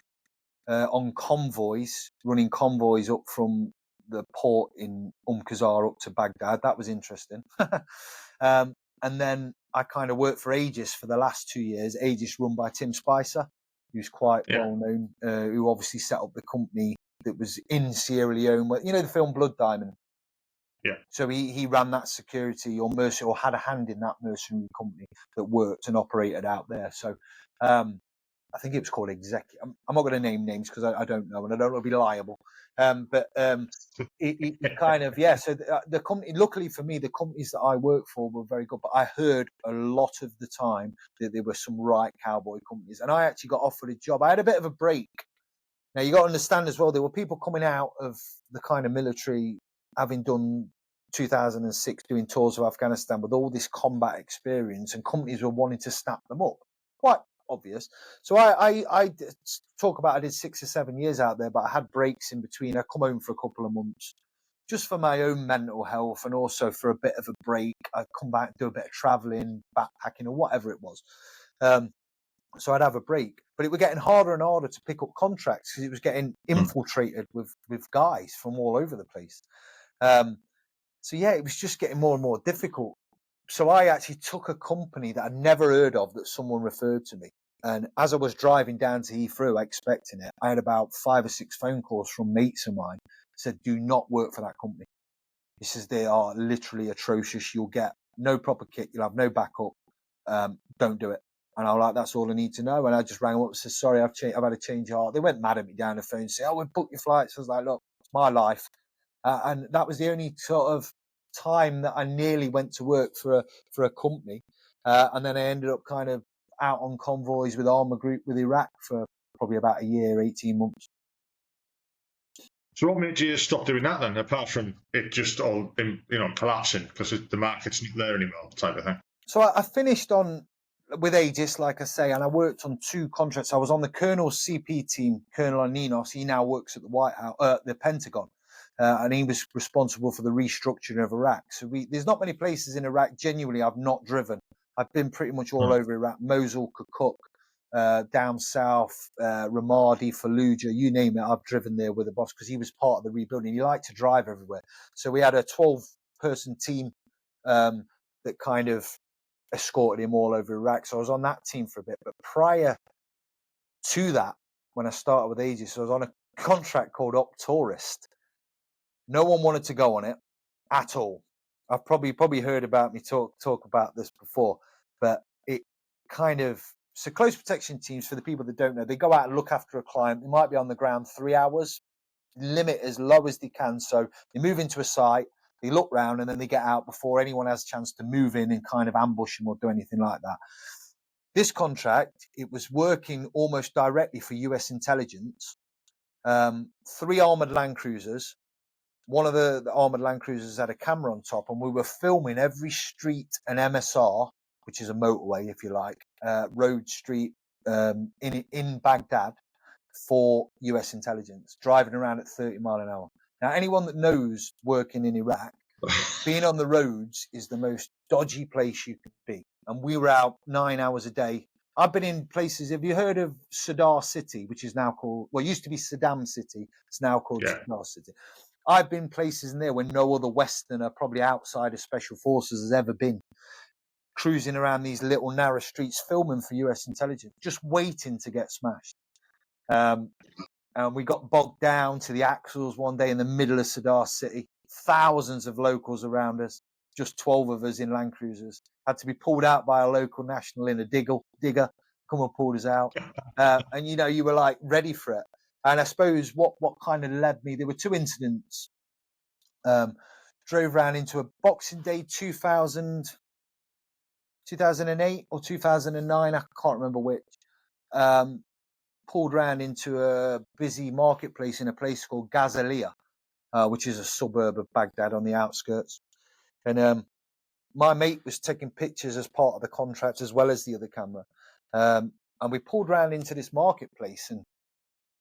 on convoys, running convoys up from the port in Qasar up to Baghdad. That was interesting. And then I kind of worked for Aegis for the last 2 years. Aegis run by Tim Spicer, who's quite well known, who obviously set up the company that was in Sierra Leone, where, the film Blood Diamond. Yeah. So he ran that security or had a hand in that mercenary company that worked and operated out there. So I think it was called Executive. I'm not going to name names because I don't know, and I don't want to be liable. But it kind of, So the company, luckily for me, the companies that I worked for were very good. But I heard a lot of the time that there were some right cowboy companies, and I actually got offered a job. I had a bit of a break. Now you got to understand as well, there were people coming out of the kind of military, having done 2006, doing tours of Afghanistan with all this combat experience, and companies were wanting to snap them up. Quite obvious. So I talk about I did 6 or 7 years out there, but I had breaks in between. I come home for a couple of months just for my own mental health and also for a bit of a break. I'd come back, do a bit of traveling, backpacking, or whatever it was. So I'd have a break, but it was getting harder and harder to pick up contracts because it was getting infiltrated with guys from all over the place. So it was just getting more and more difficult. So I actually took a company that I'd never heard of that someone referred to me. And as I was driving down to Heathrow expecting it, I had about 5 or 6 phone calls from mates of mine said, do not work for that company. He says, they are literally atrocious. You'll get no proper kit. You'll have no backup. Don't do it. And I'm like, that's all I need to know. And I just rang them up and said, sorry, I've had a change of heart. They went mad at me down the phone and said, we've booked your flights. I was like, look, it's my life. And that was the only sort of time that I nearly went to work for a company. And then I ended up kind of out on convoys with Armour Group with Iraq for probably about a year, 18 months. So what made you stop doing that then, apart from it just all collapsing because the market's not there anymore type of thing? So I finished on with Aegis, like I say, and I worked on 2 contracts. I was on the Colonel's CP team, Colonel Aninos. He now works at the White House, the Pentagon. And he was responsible for the restructuring of Iraq. So there's not many places in Iraq, genuinely, I've not driven I've been pretty much all over Iraq: Mosul, Kirkuk, down south, Ramadi, Fallujah, you name it. I've driven there with the boss because he was part of the rebuilding. He liked to drive everywhere. So we had a 12-person team that kind of escorted him all over Iraq. So I was on that team for a bit. But prior to that, when I started with Aegis, I was on a contract called Op Tourist. No one wanted to go on it at all. I've probably heard about me talk about this before, but it kind of, so close protection teams, for the people that don't know, they go out and look after a client. They might be on the ground 3 hours, limit as low as they can. So they move into a site, they look round, and then they get out before anyone has a chance to move in and kind of ambush them or do anything like that. This contract, it was working almost directly for US intelligence. 3 armoured Land Cruisers. One of the armoured Land Cruisers had a camera on top, and we were filming every street and MSR, which is a motorway, if you like, road, street, in Baghdad for US intelligence, driving around at 30 mile an hour. Now, anyone that knows working in Iraq, being on the roads is the most dodgy place you could be. And we were out 9 hours a day. I've been in places, have you heard of Sadr City, which is now called, well, it used to be Saddam City. It's now called Sadr City. I've been places in there where no other Westerner, probably outside of Special Forces, has ever been. Cruising around these little narrow streets, filming for US intelligence, just waiting to get smashed. And we got bogged down to the axles one day in the middle of Sadr City. Thousands of locals around us, just 12 of us in Land Cruisers. Had to be pulled out by a local national in a digger, come and pulled us out. And, you know, you were like ready for it. And I suppose what kind of led me, there were 2 incidents. Drove around into a Boxing Day 2008 or 2009, I can't remember which. Pulled around into a busy marketplace in a place called Ghazaliya, which is a suburb of Baghdad on the outskirts. And my mate was taking pictures as part of the contract as well as the other camera. And we pulled around into this marketplace, and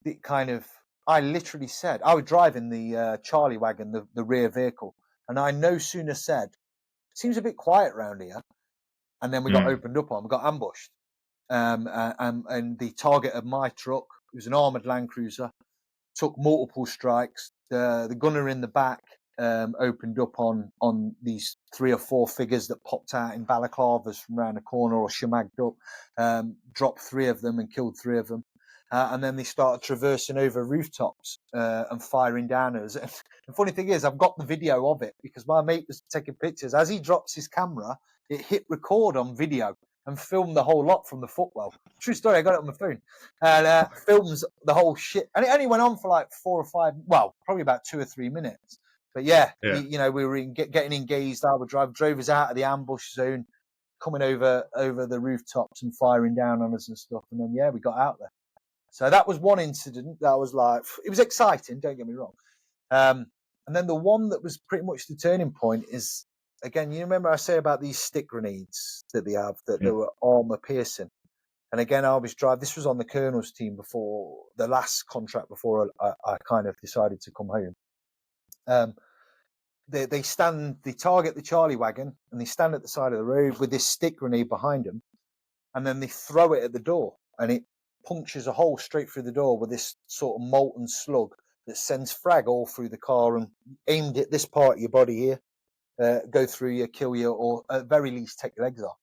it kind of, I literally said, I was driving the Charlie wagon, the rear vehicle, and I no sooner said, seems a bit quiet around here. And then we got opened up on, we got ambushed. And the target of my truck, it was an armoured Land Cruiser, took multiple strikes. The gunner in the back opened up on these 3 or 4 figures that popped out in balaclavas from around the corner or shamagged up, dropped 3 of them and killed 3 of them. And then they started traversing over rooftops and firing down at us. And the funny thing is, I've got the video of it because my mate was taking pictures. As he drops his camera, it hit record on video and filmed the whole lot from the footwell. True story, I got it on my phone. And films the whole shit. And it only went on for like 4 or 5, well, probably about 2 or 3 minutes. But yeah. We were getting engaged. I would drove us out of the ambush zone, coming over the rooftops and firing down on us and stuff. And then, we got out there. So that was one incident that was like, it was exciting, don't get me wrong. And then the one that was pretty much the turning point is, again, you remember I say about these stick grenades that they have, that they were armor piercing. And again, I was this was on the Colonel's team before the last contract, before I kind of decided to come home. They target the Charlie wagon, and they stand at the side of the road with this stick grenade behind them, and then they throw it at the door, and it punctures a hole straight through the door with this sort of molten slug that sends frag all through the car and aimed at this part of your body here, go through you, kill you, or at very least take your legs off.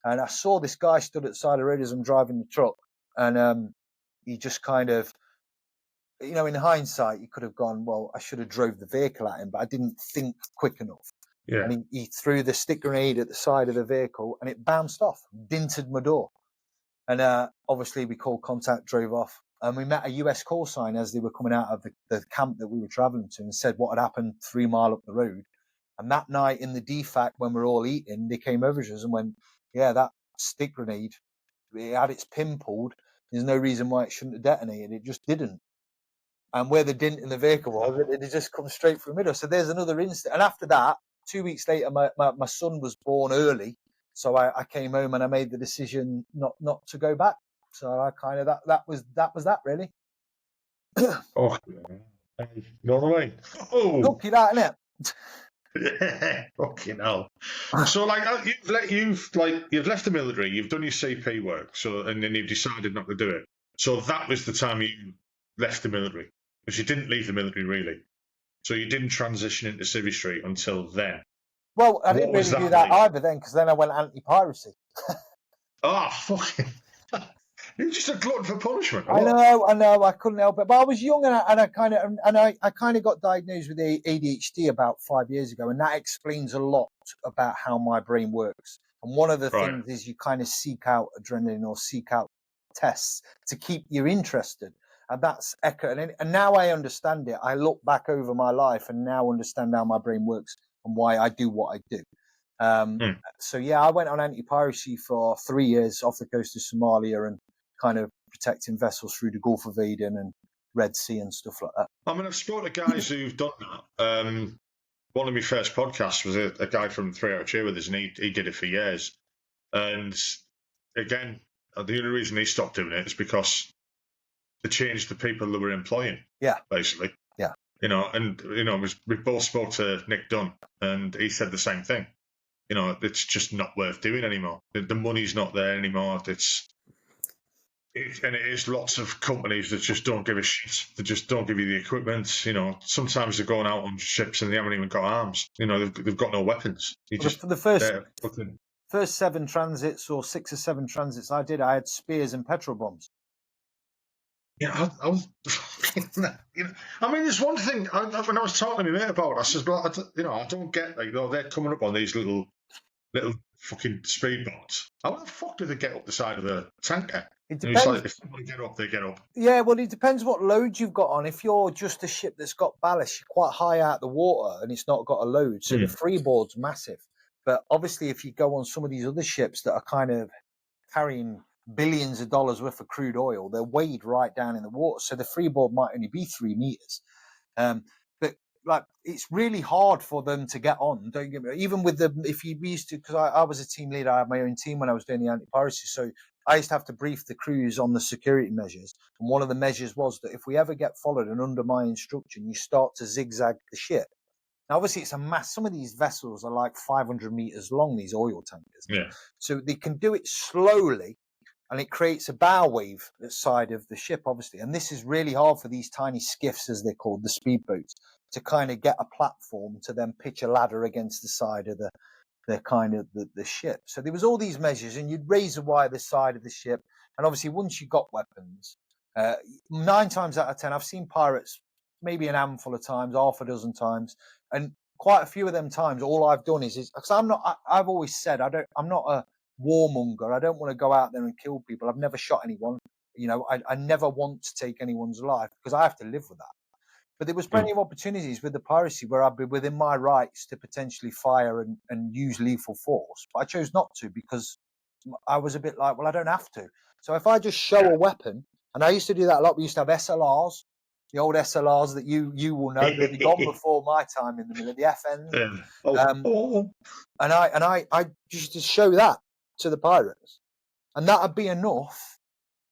And I saw this guy stood at the side of the road as I'm driving the truck, and he just kind of, you know, in hindsight, you could have gone, well, I should have drove the vehicle at him, but I didn't think quick enough. Yeah. And he threw the stick grenade at the side of the vehicle, and it bounced off, dinted my door. And obviously we called contact, drove off, and we met a US call sign as they were coming out of the camp that we were traveling to, and said what had happened 3 miles up the road. And that night in the DFAC, when we were all eating, they came over to us and went, yeah, that stick grenade, it had its pin pulled. There's no reason why it shouldn't have detonated. It just didn't. And where the dint in the vehicle was, it had just come straight through the middle. So there's another incident. And after that, 2 weeks later, my son was born early. So I came home and I made the decision not to go back. So I kind of, that was that really. Oh, you know what I mean? Oh, lucky that, innit? Yeah, fucking hell. So, like, you've left the military, you've done your CP work, so and then you've decided not to do it. So that was the time you left the military, because you didn't leave the military really. So you didn't transition into civistry until then. Well, I What didn't was really do that that like? either then, because then I went anti-piracy. Ah, fucking. You're just a glutton for punishment. I know, I couldn't help it. But I was young, and I kind of got diagnosed with ADHD about 5 years ago, and that explains a lot about how my brain works. And one of the Right. things is you kind of seek out adrenaline or seek out tests to keep you interested. And that's echo. And now I understand it. I look back over my life and now understand how my brain works and why I do what I do. So yeah, I went on anti-piracy for 3 years off the coast of Somalia and kind of protecting vessels through the Gulf of Aden and Red Sea and stuff like that. I mean, I've spoken to guys who've done that. One of my first podcasts was a guy from 3 Hour Cheer with us, and he did it for years. And again, the only reason he stopped doing it is because they changed the people they were employing. Yeah. Basically. Yeah. We both spoke to Nick Dunn, and he said the same thing. It's just not worth doing anymore. The money's not there anymore. And it is lots of companies that just don't give a shit. They just don't give you the equipment. Sometimes they're going out on ships and they haven't even got arms. They've got no weapons. For the first 7 transits or 6 or 7 transits I did, I had spears and petrol bombs. Yeah, I was. I mean, there's one thing. When I was talking to my mate about it, I said, "Well, I don't get they're coming up on these little fucking speedboats. How the fuck do they get up the side of the tanker?" It depends. Like, if they get up, they get up. Yeah, well, it depends what load you've got on. If you're just a ship that's got ballast, you're quite high out the water and it's not got a load, so the freeboard's massive. But obviously, if you go on some of these other ships that are kind of carrying billions of dollars worth of crude oil, they're weighed right down in the water, so the freeboard might only be 3 meters. But like, it's really hard for them to get on. Don't get me wrong. Even with if you used to, because I was a team leader, I had my own team when I was doing the anti-piracy, so I used to have to brief the crews on the security measures. And one of the measures was that if we ever get followed and under my instruction, you start to zigzag the ship. Now, obviously, it's a mass. Some of these vessels are like 500 meters long, these oil tankers. Yeah. So they can do it slowly, and it creates a bow wave at the side of the ship, obviously. And this is really hard for these tiny skiffs, as they're called, the speedboats, to kind of get a platform to then pitch a ladder against the side of the ship. So there was all these measures, and you'd raise a wire the side of the ship. And obviously, once you got weapons, 9 times out of 10, I've seen pirates maybe an handful of times, half a dozen times, and quite a few of them times, all I've done is because I've always said I'm not a warmonger. I don't want to go out there and kill people. I've never shot anyone. I never want to take anyone's life because I have to live with that. But there was plenty of opportunities with the piracy where I'd be within my rights to potentially fire and use lethal force. But I chose not to because I was a bit like, well, I don't have to. So if I just show a weapon, and I used to do that a lot. We used to have SLRs, the old SLRs that you will know. They'd be gone before my time in the middle of the FNs. And I used to show that to the pirates. And that'd be enough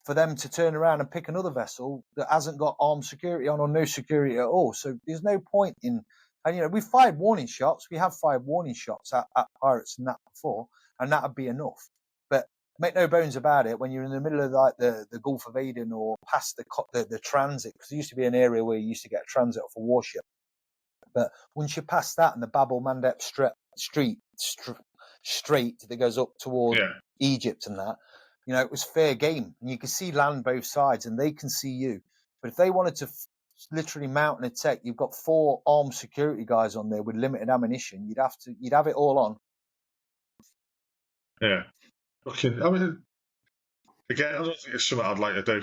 for them to turn around and pick another vessel that hasn't got armed security on or no security at all. So there's no point in, and we fired warning shots. We have fired warning shots at pirates and that before, and that'd be enough. But make no bones about it, when you're in the middle of like the Gulf of Aden or past the transit, because there used to be an area where you used to get a transit off a warship. But once you're past that and the Bab el-Mandeb Strait that goes up towards Egypt and that, it was fair game, and you can see land both sides, and they can see you. But if they wanted to literally mount an attack, you've got 4 armed security guys on there with limited ammunition. You'd have it all on. Yeah. Okay. I mean, again, I don't think it's something I'd like to do.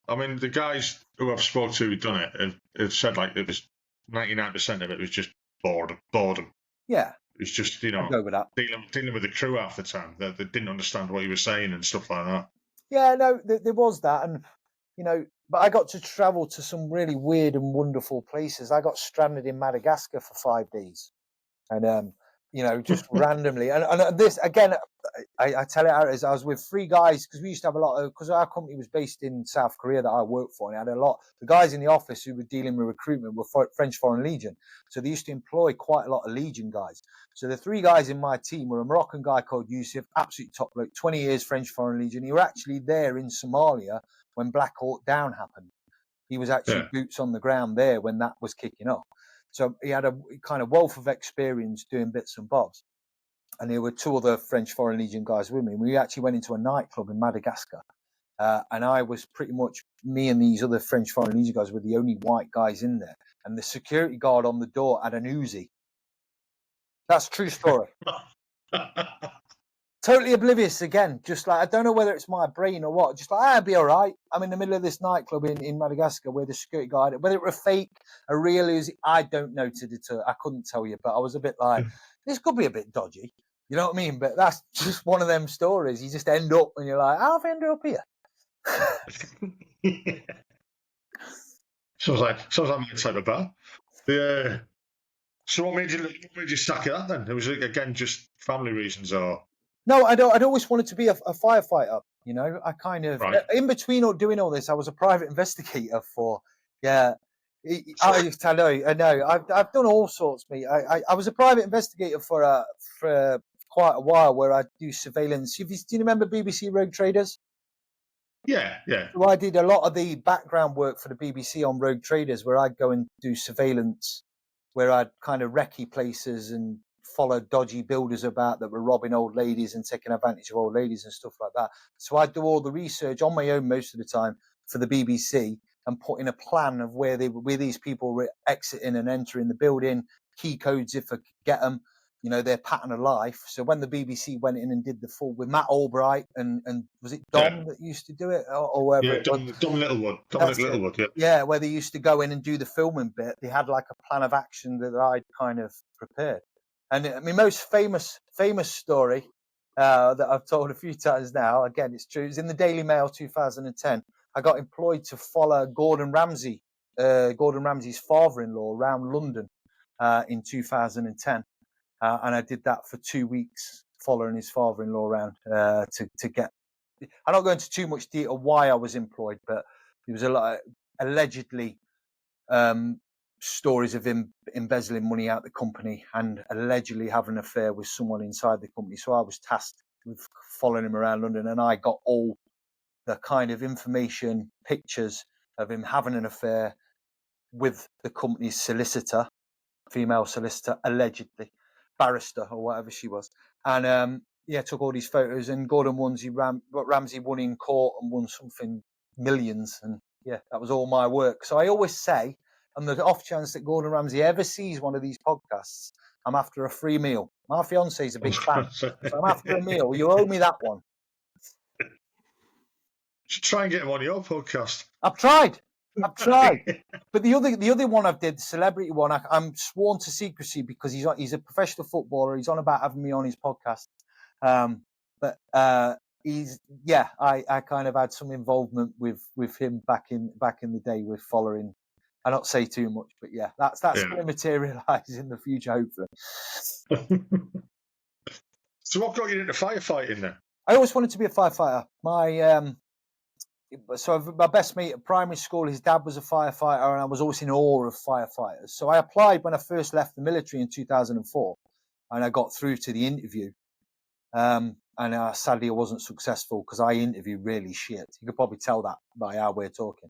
I mean, the guys who I've spoken to who've done it have said like it was 99% of it was just boredom. Yeah. It's just, I'll go with that. dealing with the crew half the time that they didn't understand what you were saying and stuff like that. Yeah, no, there was that. And, but I got to travel to some really weird and wonderful places. I got stranded in Madagascar for 5 days. And just randomly. And this, again, I tell it out as I was with 3 guys, because we used to have a lot of, because our company was based in South Korea that I worked for, and I had a lot, the guys in the office who were dealing with recruitment were French Foreign Legion. So they used to employ quite a lot of Legion guys. So the 3 guys in my team were a Moroccan guy called Yusuf, absolute top bloke, 20 years French Foreign Legion. He were actually there in Somalia when Black Hawk Down happened. He was actually boots on the ground there when that was kicking off. So he had a kind of wealth of experience doing bits and bobs. And there were 2 other French Foreign Legion guys with me. We actually went into a nightclub in Madagascar. And I was pretty much, me and these other French Foreign Legion guys were the only white guys in there. And the security guard on the door had an Uzi. That's a true story. Totally oblivious again. Just like, I don't know whether it's my brain or what. Just like, I'll be all right. I'm in the middle of this nightclub in Madagascar where the security guard, whether it were fake, a real Uzi, I don't know to deter. I couldn't tell you, but I was a bit like, this could be a bit dodgy. You know what I mean? But that's just one of them stories. You just end up and you're like, how have I ended up here? Sounds like my type of bar. Yeah. So what made you sack it up then? It was again just family reasons, or no? I'd always wanted to be a firefighter. I kind of in between doing all this, I was a private investigator for I know. I've done all sorts, mate. I was a private investigator for quite a while, where I do surveillance. Do you remember BBC Rogue Traders? Yeah. So I did a lot of the background work for the BBC on Rogue Traders, where I'd go and do surveillance, where I'd kind of recce places and follow dodgy builders about that were robbing old ladies and taking advantage of old ladies and stuff like that. So I'd do all the research on my own most of the time for the BBC and put in a plan of where these people were exiting and entering the building, key codes if I could get them, their pattern of life. So when the BBC went in and did the full with Matt Albright and was it Dom that used to do it or whatever? Yeah, Dom Littlewood. Dominic Littlewood, yeah. Yeah, where they used to go in and do the filming bit. They had like a plan of action that I'd kind of prepared. And my most famous story that I've told a few times now, again, it's true, it's in the Daily Mail 2010. I got employed to follow Gordon Ramsay's father-in-law around London in 2010. And I did that for 2 weeks, following his father-in-law around to get. I'm not going into too much detail why I was employed, but there was a lot of allegedly stories of him embezzling money out the company and allegedly having an affair with someone inside the company. So I was tasked with following him around London, and I got all the kind of information, pictures of him having an affair with the company's solicitor, female solicitor, allegedly, barrister or whatever she was. And took all these photos, and Gordon Ramsay won in court and won something millions. And that was all my work. So I always say, on the off chance that Gordon Ramsay ever sees one of these podcasts, I'm after a free meal. My fiance is a big fan, so I'm after a meal. You owe me that one. Should try and get him on your podcast. I've tried. But the other one I've did, the celebrity one, I'm sworn to secrecy because he's a professional footballer. He's on about having me on his podcast. But I kind of had some involvement with him back in the day with following. I not say too much, but that's going to materialise in the future, hopefully. So what got you into firefighting then? I always wanted to be a firefighter. My best mate at primary school, his dad was a firefighter, and I was always in awe of firefighters. So I applied when I first left the military in 2004, and I got through to the interview. And sadly, I wasn't successful because I interviewed really shit. You could probably tell that by how we're talking.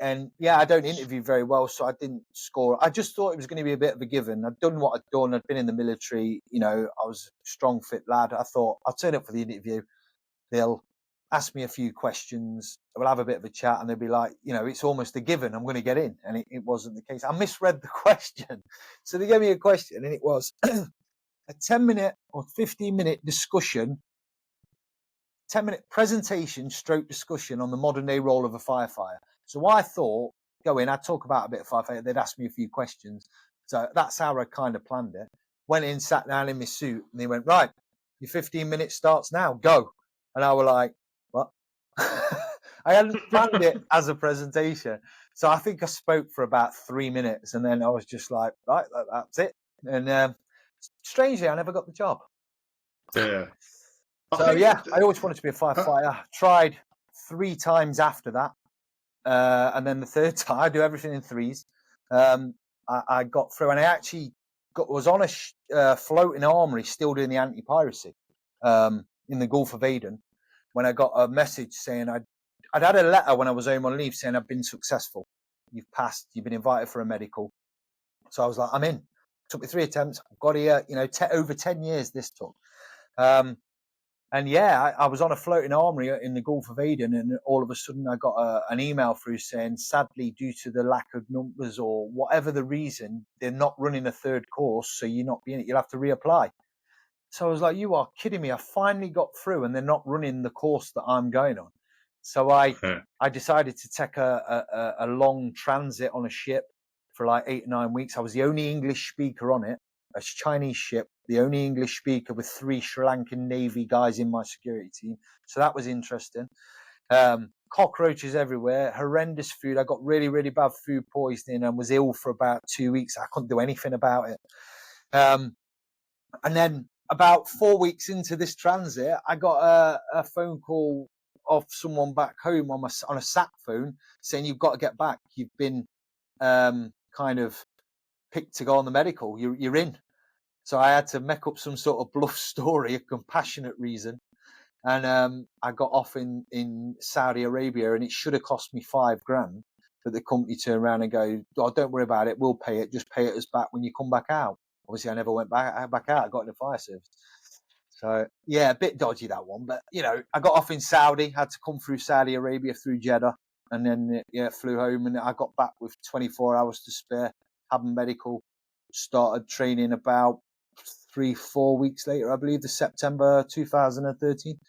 I don't interview very well, so I didn't score. I just thought it was going to be a bit of a given. I'd done what I'd done. I'd been in the military. I was a strong, fit lad. I thought I'll turn up for the interview. They'll ask me a few questions. We'll have a bit of a chat, and they'll be like, it's almost a given. I'm going to get in, and it wasn't the case. I misread the question, so they gave me a question, and it was a 10-minute or 15-minute discussion, 10-minute presentation stroke discussion on the modern day role of a firefighter. So I thought, I'd talk about a bit of firefighter, they'd ask me a few questions. So that's how I kind of planned it. Went in, sat down in my suit, and they went, right, your 15 minutes starts now, go. And I was like, what? I hadn't planned it as a presentation. So I think I spoke for about 3 minutes, and then I was just like, right, that's it. And strangely, I never got the job. Yeah. So yeah, I always wanted to be a firefighter. Tried 3 times after that, and then the third time, I do everything in threes. I got through, and I actually was on a floating armory, still doing the anti-piracy in the Gulf of Aden, when I got a message saying I'd had a letter when I was home on leave saying I've been successful. You've passed. You've been invited for a medical. So I was like, I'm in. Took me 3 attempts. I've got here. Over 10 years this took. And yeah, I was on a floating armory in the Gulf of Aden, and all of a sudden I got an email through saying, sadly, due to the lack of numbers or whatever the reason, they're not running a third course, so you're not being it. You'll have to reapply. So I was like, you are kidding me. I finally got through, and they're not running the course that I'm going on. So I decided to take a long transit on a ship for like 8 or 9 weeks. I was the only English speaker on it, a Chinese ship, the only English speaker with 3 Sri Lankan Navy guys in my security team. So that was interesting. Cockroaches everywhere, horrendous food. I got really, really bad food poisoning and was ill for about 2 weeks. I couldn't do anything about it. And then about 4 weeks into this transit, I got a phone call off someone back home on a sat phone saying, you've got to get back. You've been kind of picked to go on the medical. You're in. So I had to make up some sort of bluff story, a compassionate reason. And I got off in Saudi Arabia, and it should have cost me $5,000. But the company turned around and go, oh, don't worry about it. We'll pay it. Just pay it us back when you come back out. Obviously, I never went back out. I got in the fire service. So, yeah, a bit dodgy, that one. But, I got off in Saudi, had to come through Saudi Arabia through Jeddah, and then, flew home. And I got back with 24 hours to spare, had a medical, started training about 3-4 weeks later, I believe, the September 2013.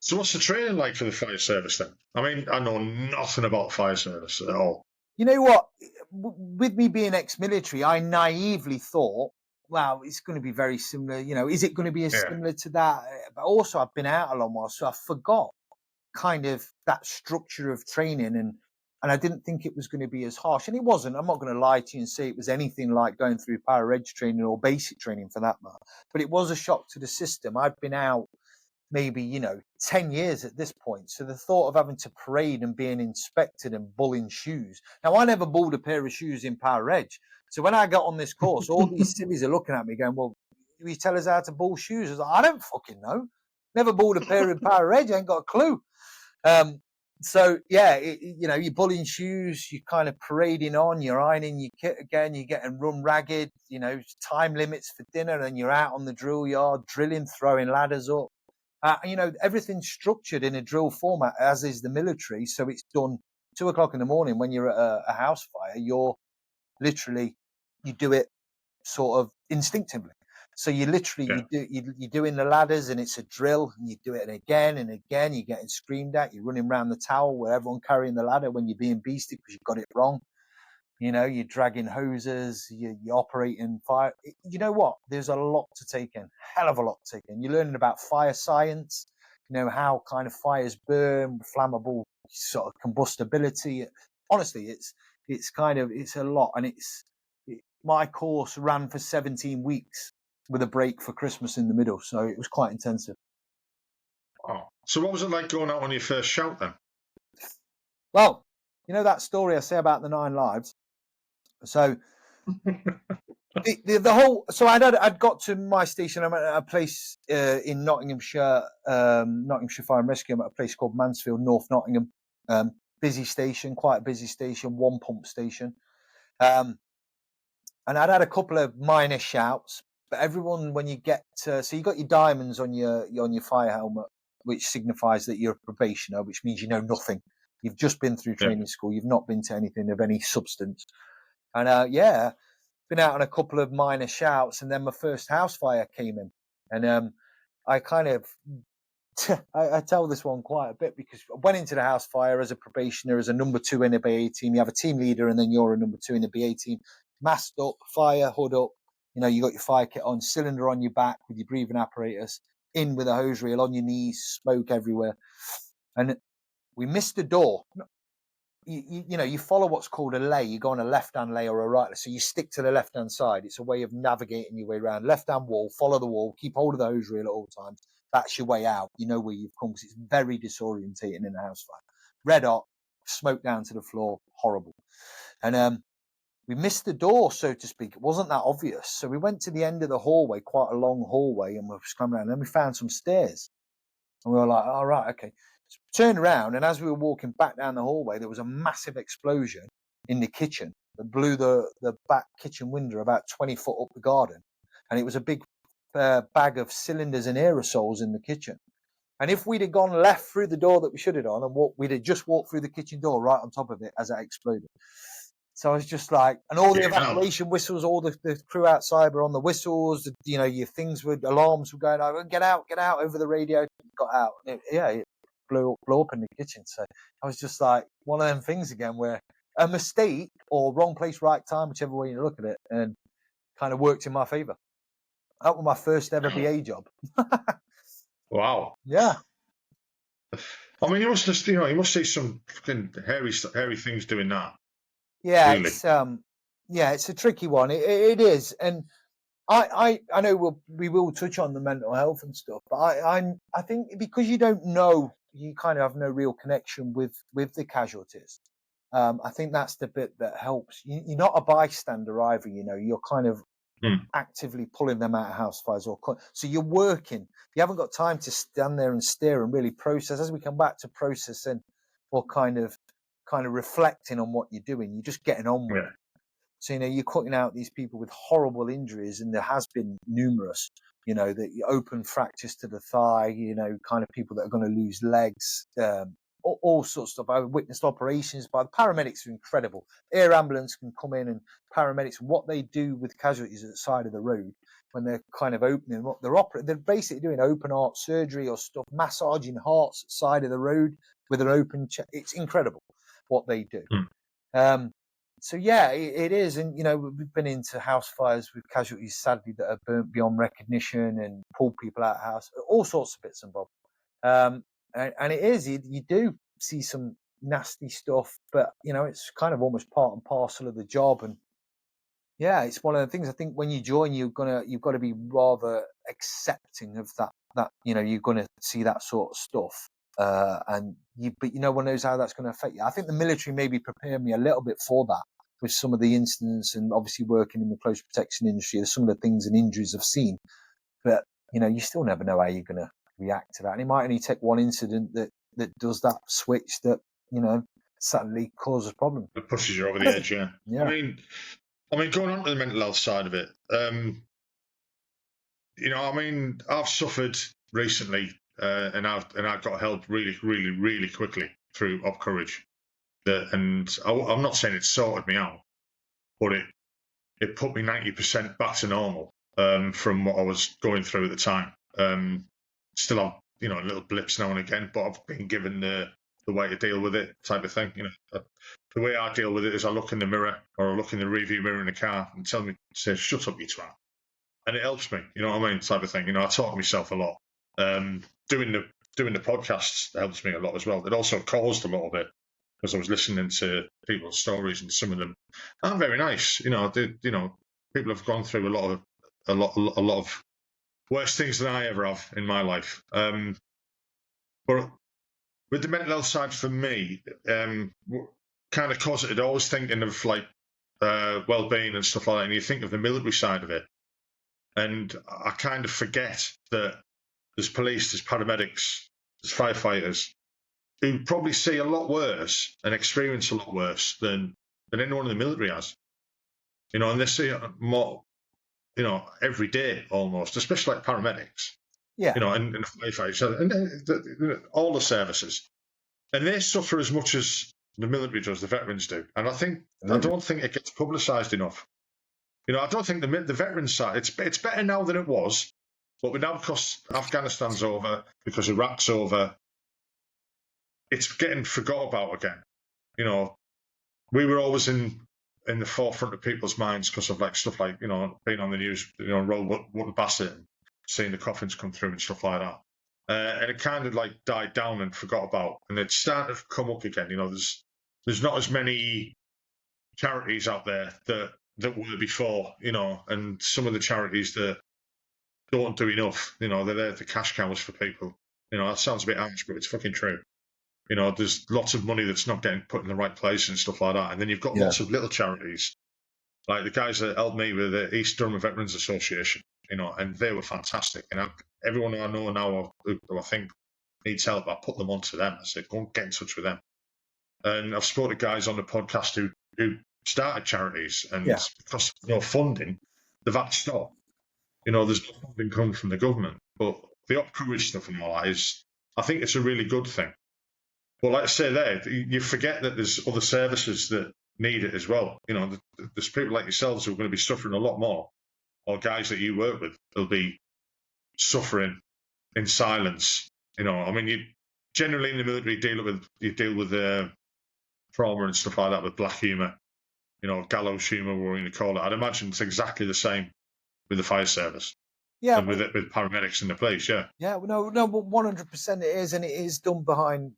So what's the training like for the fire service then? I mean, I know nothing about fire service at all. You know what? With me being ex-military, I naively thought, wow, it's going to be very similar. Is it going to be as similar to that? But also, I've been out a long while, so I forgot kind of that structure of training, and I didn't think it was going to be as harsh. And it wasn't. I'm not going to lie to you and say it was anything like going through para-reg training or basic training for that matter. But it was a shock to the system. I'd been out maybe 10 years at this point, so the thought of having to parade and being inspected and bulling shoes. Now, I never bulled a pair of shoes in para-reg, so when I got on this course, all these civvies are looking at me going, well, you tell us how to bull shoes? I was like, I don't fucking know. Never bulled a pair in para-reg. I ain't got a clue. So yeah, you're bullying shoes, you're kind of parading on, you're ironing your kit again, you're getting run ragged, time limits for dinner, and you're out on the drill yard drilling, throwing ladders up. Everything's structured in a drill format, as is the military. So it's done 2 o'clock in the morning when you're at a house fire. You're literally, you do it sort of instinctively. So you literally, you're doing the ladders, and it's a drill, and you do it again and again. You're getting screamed at. You're running around the tower with everyone carrying the ladder when you're being beasted because you've got it wrong. You're dragging hoses, you're operating fire. You know what? There's a lot to take in, hell of a lot to take in. You're learning about fire science, how kind of fires burn, flammable sort of combustibility. Honestly, it's a lot. And my course ran for 17 weeks with a break for Christmas in the middle. So it was quite intensive. Oh. So what was it like going out on your first shout then? Well, that story I say about the 9 lives. So the whole, so I'd got to my station. I'm at a place in Nottinghamshire, Nottinghamshire Fire and Rescue. I'm at a place called Mansfield, North Nottingham. Busy station, quite a busy station, 1 pump station. And I'd had a couple of minor shouts, but everyone, when you get to, so you got your diamonds on your fire helmet, which signifies that you're a probationer, which means you know nothing. You've just been through training school. You've not been to anything of any substance. And been out on a couple of minor shouts, and then my first house fire came in, and I kind of I tell this one quite a bit because I went into the house fire as a probationer, as a number 2 in a BA team. You have a team leader, and then you're a number 2 in the BA team, masked up, fire hood up. You got your fire kit on, cylinder on your back with your breathing apparatus, in with a hose reel on your knees, smoke everywhere, and we missed the door. you follow what's called a lay. You go on a left-hand lay or a right. So you stick to the left-hand side. It's a way of navigating your way around. Left-hand wall, follow the wall, keep hold of the hose reel at all times. That's your way out. You know where you've come, because it's very disorientating in a house fire. Red hot, smoke down to the floor, horrible. And we missed the door, so to speak. It wasn't that obvious. So we went to the end of the hallway, quite a long hallway, and we were scrambling around. And then we found some stairs. And we were like, all right, okay. So we turned around, and as we were walking back down the hallway, there was a massive explosion in the kitchen that blew the back kitchen window about 20 foot up the garden. And it was a big bag of cylinders and aerosols in the kitchen. And if we'd have gone left through the door that we should have done, and we'd have just walked through the kitchen door right on top of it as it exploded. So I was just like, and all the evacuation whistles, all the crew outside were on the whistles. Your things were, alarms were going over. Get out over the radio. Got out. It blew up in the kitchen. So I was just like, one of them things again where a mistake or wrong place, right time, whichever way you look at it, and kind of worked in my favour. That was my first ever BA job. Wow. Yeah. I mean, you must see some fucking hairy things doing that. Yeah, really. It's a tricky one. It is, and I know we will touch on the mental health and stuff, but I think because you don't know, you kind of have no real connection with the casualties. I think that's the bit that helps. You're not a bystander either. You're kind of actively pulling them out of house fires, so you're working. You haven't got time to stand there and stare and really process. As we come back to processing, or kind of reflecting on what you're doing, you're just getting on with it. So you're cutting out these people with horrible injuries, and there has been numerous. The open fractures to the thigh. Kind of people that are going to lose legs. All sorts of stuff. I've witnessed operations by the paramedics are incredible. Air ambulance can come in, and paramedics, what they do with casualties at the side of the road when they're kind of opening them up, they're basically doing open heart surgery or stuff, massaging hearts at the side of the road with an open chest. It's incredible what they do. So yeah, it is, and we've been into house fires with casualties, sadly, that are burnt beyond recognition and pulled people out of house, all sorts of bits and bobs. And it is, you do see some nasty stuff, but it's kind of almost part and parcel of the job. And yeah, it's one of the things I think when you join, you've got to be rather accepting of that you're going to see that sort of stuff. But no one knows how that's going to affect you. I think the military maybe prepared me a little bit for that with some of the incidents, and obviously working in the close protection industry, there's some of the things and injuries I've seen. But you still never know how you're going to react to that, and it might only take one incident that does that switch that suddenly causes problems. It pushes you over the edge. Yeah. Yeah. I mean, going on to the mental health side of it, I've suffered recently, and I got help really, really, really quickly through Op Courage. And I'm not saying it sorted me out, but it put me 90% back to normal from what I was going through at the time. Still have little blips now and again, but I've been given the way to deal with it, type of thing. The way I deal with it is I look in the mirror, or I look in the rearview mirror in the car and say, "Shut up, you twat," and it helps me. You know what I mean, type of thing. I talk to myself a lot. Doing the podcasts helps me a lot as well. It also caused a lot of it, because I was listening to people's stories, and some of them aren't very nice. People have gone through a lot of worse things than I ever have in my life. But with the mental health side for me, kind of causes it. Always thinking of like well-being and stuff like that, and you think of the military side of it, and I kind of forget that there's police, there's paramedics, there's firefighters, who probably see a lot worse and experience a lot worse than anyone in the military has. And they see it more, every day almost, especially like paramedics. Yeah. And firefighters, and all the services. And they suffer as much as the military does, the veterans do. And I don't think it gets publicised enough. I don't think the veterans side, it's better now than it was, but now because Afghanistan's over, because Iraq's over, it's getting forgot about again. We were always in the forefront of people's minds because of like stuff like, being on the news, roll what the bastard, seeing the coffins come through and stuff like that. And it kind of like died down and forgot about, and it's starting to come up again. There's there's not as many charities out there that were before, and some of the charities that don't do enough, they're there to cash cows for people. That sounds a bit harsh, but it's fucking true. There's lots of money that's not getting put in the right place and stuff like that. And then you've got lots of little charities, like the guys that helped me with the East Durham Veterans Association, and they were fantastic. And everyone I know now who I think needs help, I put them onto them. I said, go and get in touch with them. And I've spoken to guys on the podcast who started charities, and because of no funding, they've had to stop. There's no funding coming from the government. But the op courage stuff and all that I think it's a really good thing. But like I say there, you forget that there's other services that need it as well. There's people like yourselves who are going to be suffering a lot more, or guys that you work with will be suffering in silence. You generally in the military deal with trauma and stuff like that with black humour, gallows humour, we're going to call it. I'd imagine it's exactly the same with the fire service. Yeah, and with paramedics in the police, yeah. Yeah, no, 100% it is, and it is done behind,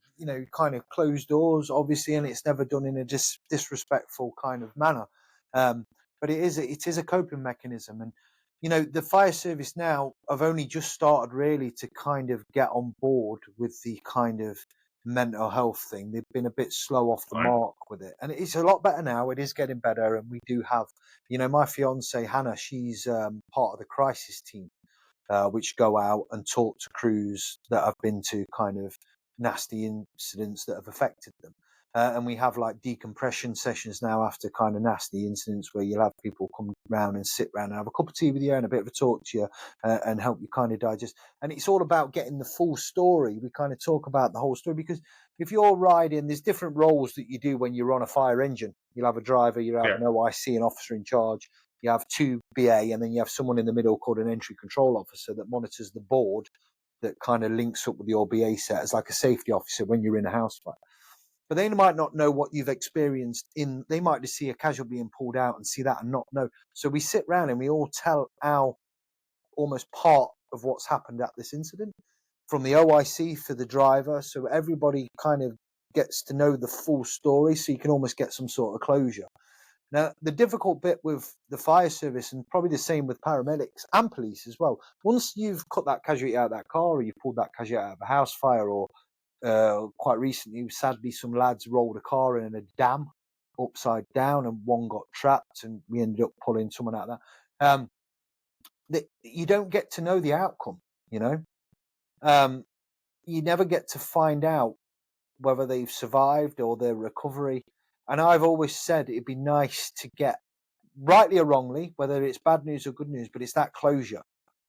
kind of closed doors, obviously, and it's never done in a disrespectful kind of manner. But it is a coping mechanism, and the fire service now have only just started really to kind of get on board with the kind of mental health thing. They've been a bit slow off the mark with it, and it's a lot better now. It is getting better, and we do have, my fiance Hannah, she's part of the crisis team. Which go out and talk to crews that have been to kind of nasty incidents that have affected them. And we have like decompression sessions now after kind of nasty incidents where you'll have people come round and sit round and have a cup of tea with you and a bit of a talk to you and help you kind of digest. And it's all about getting the full story. We kind of talk about the whole story because if you're riding, there's different roles that you do when you're on a fire engine. You'll have a driver, you'll have an OIC, an officer in charge. You have 2 BA, and then you have someone in the middle called an entry control officer that monitors the board that kind of links up with your BA set as like a safety officer when you're in a house fire. But they might not know what you've experienced they might just see a casualty being pulled out and see that and not know. So we sit around and we all tell our almost part of what's happened at this incident from the OIC for the driver. So everybody kind of gets to know the full story so you can almost get some sort of closure. Now, the difficult bit with the fire service, and probably the same with paramedics and police as well, once you've cut that casualty out of that car or you've pulled that casualty out of a house fire, or quite recently, sadly, some lads rolled a car in a dam upside down and one got trapped and we ended up pulling someone out of that. You don't get to know the outcome, you never get to find out whether they've survived or their recovery. And I've always said it'd be nice to get, rightly or wrongly, whether it's bad news or good news, but it's that closure.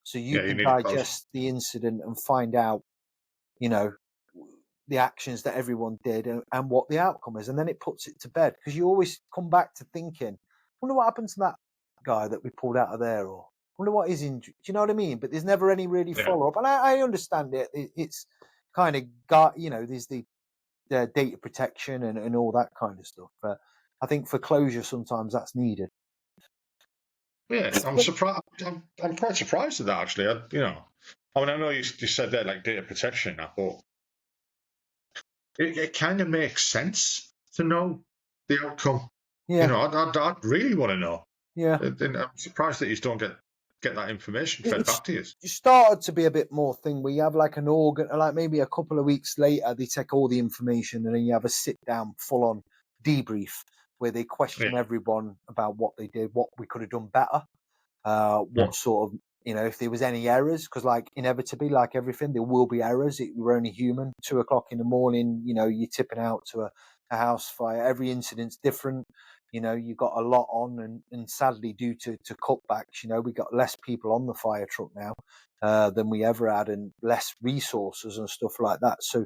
So you can digest the incident and find out, the actions that everyone did and what the outcome is. And then it puts it to bed because you always come back to thinking, wonder what happened to that guy that we pulled out of there, or wonder what is injured. Do you know what I mean? But there's never any really follow up. And I understand it. It's kind of there's the data protection and all that kind of stuff. But I think for closure, sometimes that's needed. Yeah, I'm surprised. I'm quite surprised at that, actually. I know you said that like data protection, but it kind of makes sense to know the outcome. Yeah, I'd really want to know. Yeah, and I'm surprised that you don't get that information fed back to you. It started to be a bit more thing where you have like an organ, like maybe a couple of weeks later, they take all the information and then you have a sit down, full on debrief where they question everyone about what they did, what we could have done better, what sort of, if there was any errors, because like inevitably, like everything, there will be errors. We're only human. 2:00 in the morning, you're tipping out to a house fire. Every incident's different. You've got a lot on, and sadly, due to cutbacks, we got less people on the fire truck now than we ever had, and less resources and stuff like that. So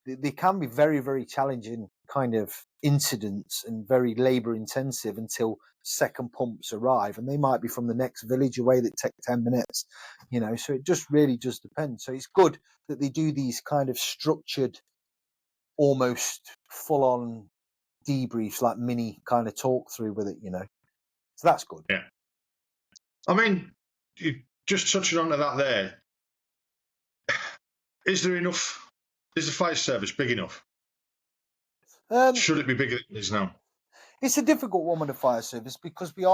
they can be very, very challenging kind of incidents and very labour intensive until second pumps arrive, and they might be from the next village away that take 10 minutes, so it just really just depends. So it's good that they do these kind of structured, almost full on debriefs, like mini kind of talk through with it, so that's good. Yeah, I mean, you just touching on to that there, is the fire service big enough? Should it be bigger than it is now? It's a difficult one with the fire service because we're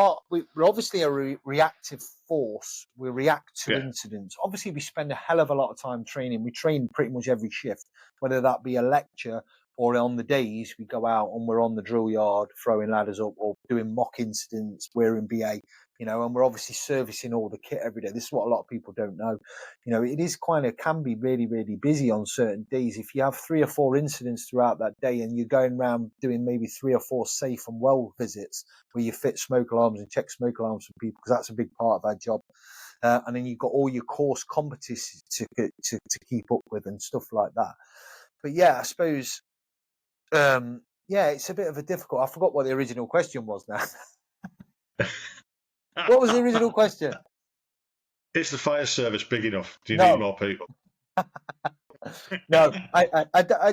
obviously a reactive force. We react to incidents. Obviously, we spend a hell of a lot of time training. We train pretty much every shift, whether that be a lecture or on the days we go out and we're on the drill yard throwing ladders up or doing mock incidents. We're in BA, and we're obviously servicing all the kit every day. This is what a lot of people don't know. It is can be really, really busy on certain days. If you have 3 or 4 incidents throughout that day and you're going around doing maybe 3 or 4 safe and well visits where you fit smoke alarms and check smoke alarms for people, because that's a big part of our job. And then you've got all your course competencies to keep up with and stuff like that. But yeah, I suppose, it's a bit of a difficult. I forgot what the original question was now. What was the original question? Is the fire service big enough? Do you need more people? No, I,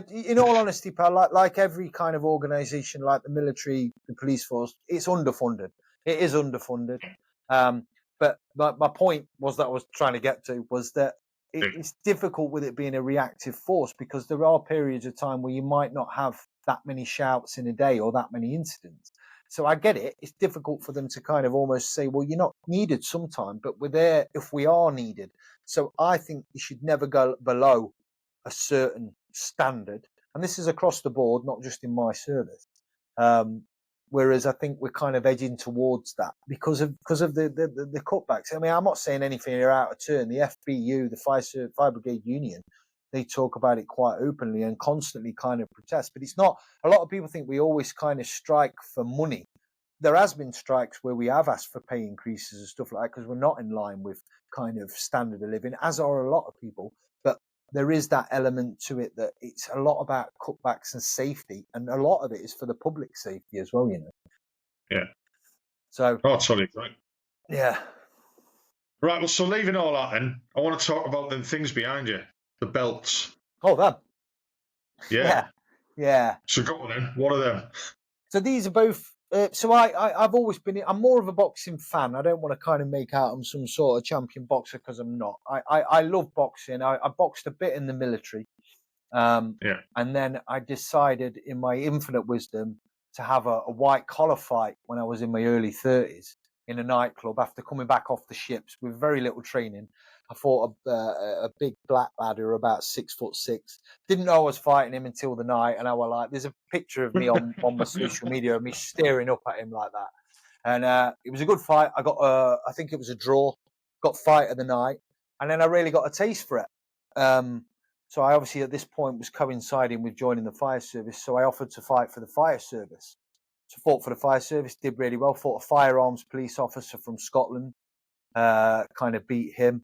in all honesty, pal, like every kind of organisation, like the military, the police force, it's underfunded. It is underfunded. But my point was that I was trying to get to was that it's difficult with it being a reactive force because there are periods of time where you might not have that many shouts in a day or that many incidents. So I get it. It's difficult for them to kind of almost say, well, you're not needed sometime, but we're there if we are needed. So I think you should never go below a certain standard. And this is across the board, not just in my service. Whereas I think we're kind of edging towards that because of the cutbacks. I mean, I'm not saying anything here out of turn. The FBU, the Fire Brigade Union, they talk about it quite openly and constantly kind of protest. But it's not, a lot of people think we always kind of strike for money. There has been strikes where we have asked for pay increases and stuff like that because we're not in line with kind of standard of living, as are a lot of people. But there is that element to it that it's a lot about cutbacks and safety, and a lot of it is for the public safety as well, Yeah. So. Oh, totally right. Yeah. Right, well, so leaving all that then, I want to talk about the things behind you, the belts. Oh, them. Yeah. Yeah. So go on then, what are them? So these are both. So I've always been. I'm more of a boxing fan. I don't want to kind of make out I'm some sort of champion boxer because I'm not. I love boxing. I boxed a bit in the military, and then I decided, in my infinite wisdom, to have a white collar fight when I was in my early 30s in a nightclub after coming back off the ships with very little training. I fought a big black lad who was about 6'6". Didn't know I was fighting him until the night, and I was like, "There's a picture of me on my social media of me staring up at him like that." And it was a good fight. I got, I think it was a draw. Got fight of the night, and then I really got a taste for it. So I obviously at this point was coinciding with joining the fire service. So I offered to fight for the fire service. So fought for the fire service, did really well. Fought a firearms police officer from Scotland, kind of beat him.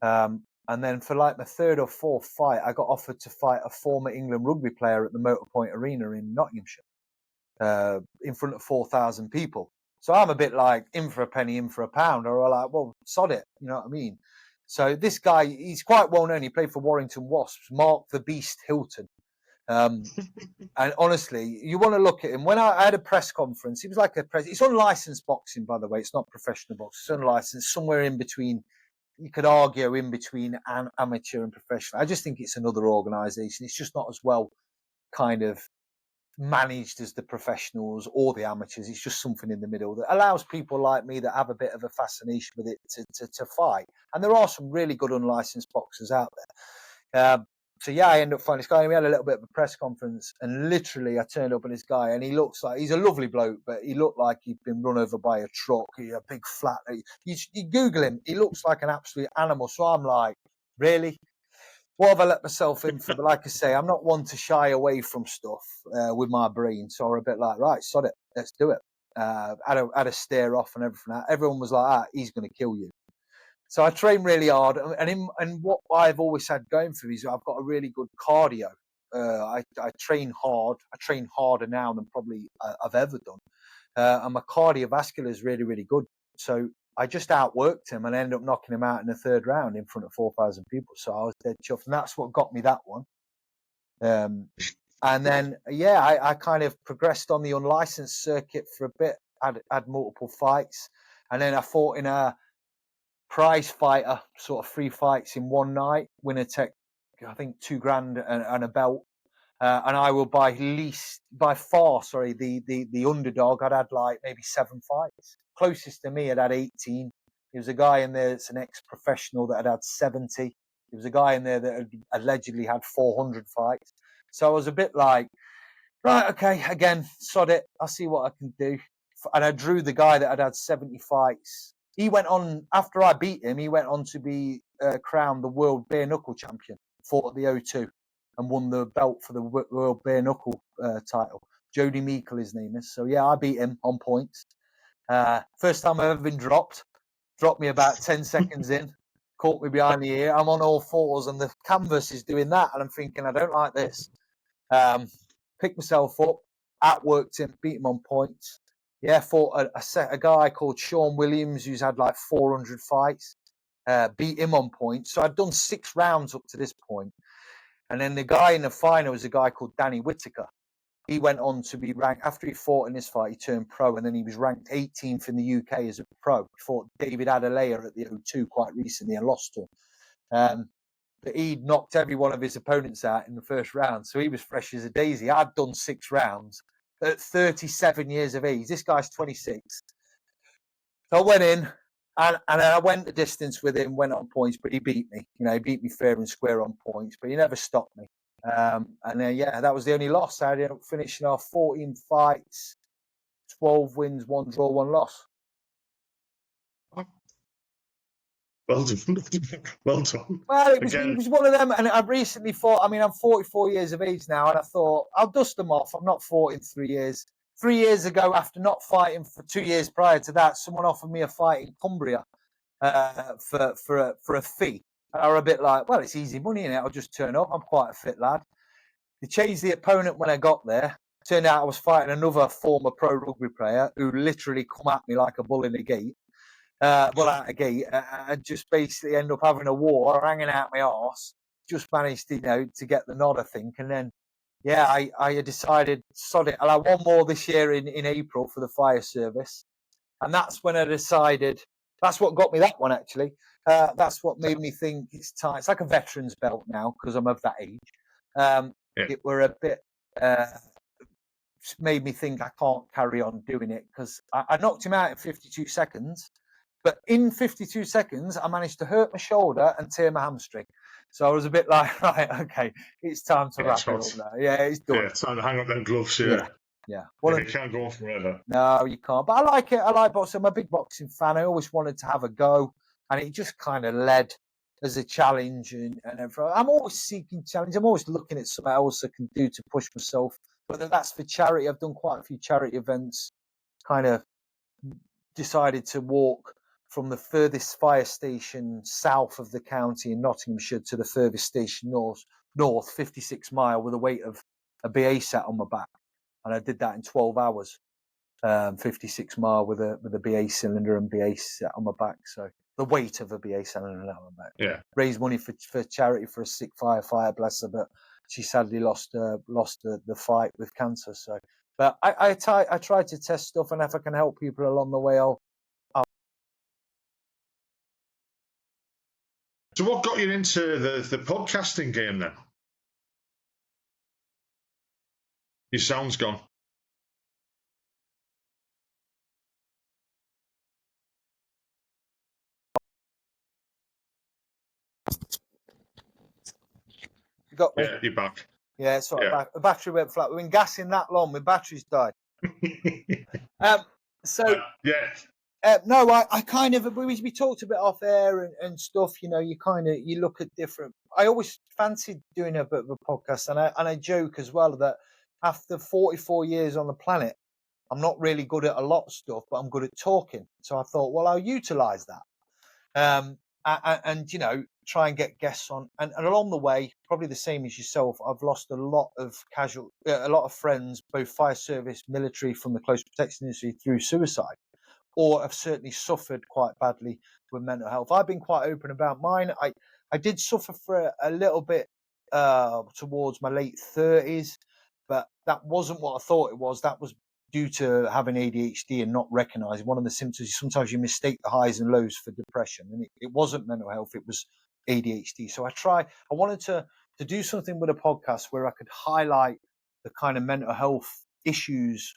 And then for like my 3rd or 4th fight, I got offered to fight a former England rugby player at the Motorpoint Arena in Nottinghamshire, in front of 4,000 people. So I'm a bit like, in for a penny, in for a pound. Or I'm like, well, sod it. You know what I mean? So this guy, he's quite well known. He played for Warrington Wasps, Mark the Beast Hilton. And honestly, you want to look at him. When I had a press conference, it was like a press. It's unlicensed boxing, by the way. It's not professional boxing. It's unlicensed, somewhere in between. You could argue in between amateur and professional. I just think it's another organisation. It's just not as well kind of managed as the professionals or the amateurs. It's just something in the middle that allows people like me that have a bit of a fascination with it to fight. And there are some really good unlicensed boxers out there. So yeah, I ended up finding this guy, and we had a little bit of a press conference, and literally I turned up on this guy, and he looks like, he's a lovely bloke, but he looked like he'd been run over by a truck. He had a big flat. You Google him, he looks like an absolute animal. So I'm like, really? What have I let myself in for? But like I say, I'm not one to shy away from stuff with my brain. So I'm a bit like, right, sod it, let's do it. Had a stare off and everything. Everyone was like, he's going to kill you. So I train really hard, and what I've always had going for me is I've got a really good cardio. I train hard. I train harder now than probably I've ever done, and my cardiovascular is really, really good. So I just outworked him and ended up knocking him out in the 3rd round in front of 4,000 people. So I was dead chuffed, and that's what got me that one. And then I kind of progressed on the unlicensed circuit for a bit. Had multiple fights, and then I fought in a prize fighter, sort of 3 fights in one night, winner take, I think, $2,000 and a belt. And I will by far, the underdog. I'd had like maybe 7 fights. Closest to me had had 18. There was a guy in there that's an ex-professional that had 70. There was a guy in there that had allegedly had 400 fights. So I was a bit like, right, okay, again, sod it. I'll see what I can do. And I drew the guy that had 70 fights. He went on, after I beat him, he went on to be crowned the world bare knuckle champion, fought at the O2 and won the belt for the world bare knuckle title. Jody Meikle, his name is. So, yeah, I beat him on points. First time I've ever been dropped. Dropped me about 10 seconds in. Caught me behind the ear. I'm on all fours and the canvas is doing that. And I'm thinking, I don't like this. Picked myself up, outworked him, beat him on points. Yeah, fought a guy called Sean Williams who's had like 400 fights. Beat him on points. So I'd done 6 rounds up to this point. And then the guy in the final was a guy called Danny Whitaker. He went on to be ranked, after he fought in this fight, he turned pro, and then he was ranked 18th in the UK as a pro. He fought David Adelea at the O2 quite recently and lost to him. But he'd knocked every one of his opponents out in the first round, so he was fresh as a daisy. I'd done 6 rounds at 37 years of age. This guy's 26. So I went in, and I went the distance with him, went on points, but he beat me. You know, he beat me fair and square on points, but he never stopped me. And then, yeah, that was the only loss. I ended up finishing off 14 fights, 12 wins, 1 draw, 1 loss. Well done. Well done. Well, it was one of them, and I recently thought, I mean, I'm 44 years of age now, and I thought, I'll dust them off. I'm not fought in 3 years. 3 years ago, after not fighting for 2 years prior to that, someone offered me a fight in Cumbria for a fee. And I was a bit like, well, it's easy money, innit? I'll just turn up. I'm quite a fit lad. They changed the opponent when I got there. Turned out I was fighting another former pro rugby player who literally come at me like a bull in a gate. Out a gate, and just basically end up having a war, hanging out my arse. Just managed to get the nod, I think. And then, yeah, I decided, sod it. I'll have one more this year in April for the fire service. And that's when I decided, that's what got me that one, actually. That's what made me think it's time. It's like a veteran's belt now, because I'm of that age. It were a bit, made me think I can't carry on doing it, because I knocked him out in 52 seconds. But in 52 seconds, I managed to hurt my shoulder and tear my hamstring. So I was a bit like, right, okay, it's time to wrap it up now. Yeah, it's done. Yeah, it's time to hang up them gloves, yeah. Well, it can't go on forever. No, you can't. But I like it. I like boxing. I'm a big boxing fan. I always wanted to have a go. And it just kind of led as a challenge. And everything. I'm always seeking challenge. I'm always looking at something else I can do to push myself. Whether that's for charity. I've done quite a few charity events. Kind of decided to walk from the furthest fire station south of the county in Nottinghamshire to the furthest station north 56 mile with a weight of a BA set on my back. And I did that in 12 hours, 56 mile with a BA cylinder and BA set on my back. So the weight of a BA cylinder on my back. Yeah. Raised money for charity for a sick firefighter, bless her, but she sadly lost the fight with cancer. So, but I try to test stuff, and if I can help people along the way, I'll. So what got you into the podcasting game then? Your sound's gone. You got me? Yeah, you're back. Yeah, it's all right. The battery went flat. We've been gassing that long. My battery's died. No, I kind of, we talked a bit off air and stuff, you look at different, I always fancied doing a bit of a podcast, and I joke as well that after 44 years on the planet, I'm not really good at a lot of stuff, but I'm good at talking. So I thought, well, I'll utilize that. And try and get guests on. And along the way, probably the same as yourself, I've lost a lot of friends, both fire service, military, from the close protection industry through suicide. Or have certainly suffered quite badly with mental health. I've been quite open about mine. I did suffer for a little bit towards my late 30s, but that wasn't what I thought it was. That was due to having ADHD and not recognizing one of the symptoms. Sometimes you mistake the highs and lows for depression, and it wasn't mental health, it was ADHD. So I wanted to to do something with a podcast where I could highlight the kind of mental health issues,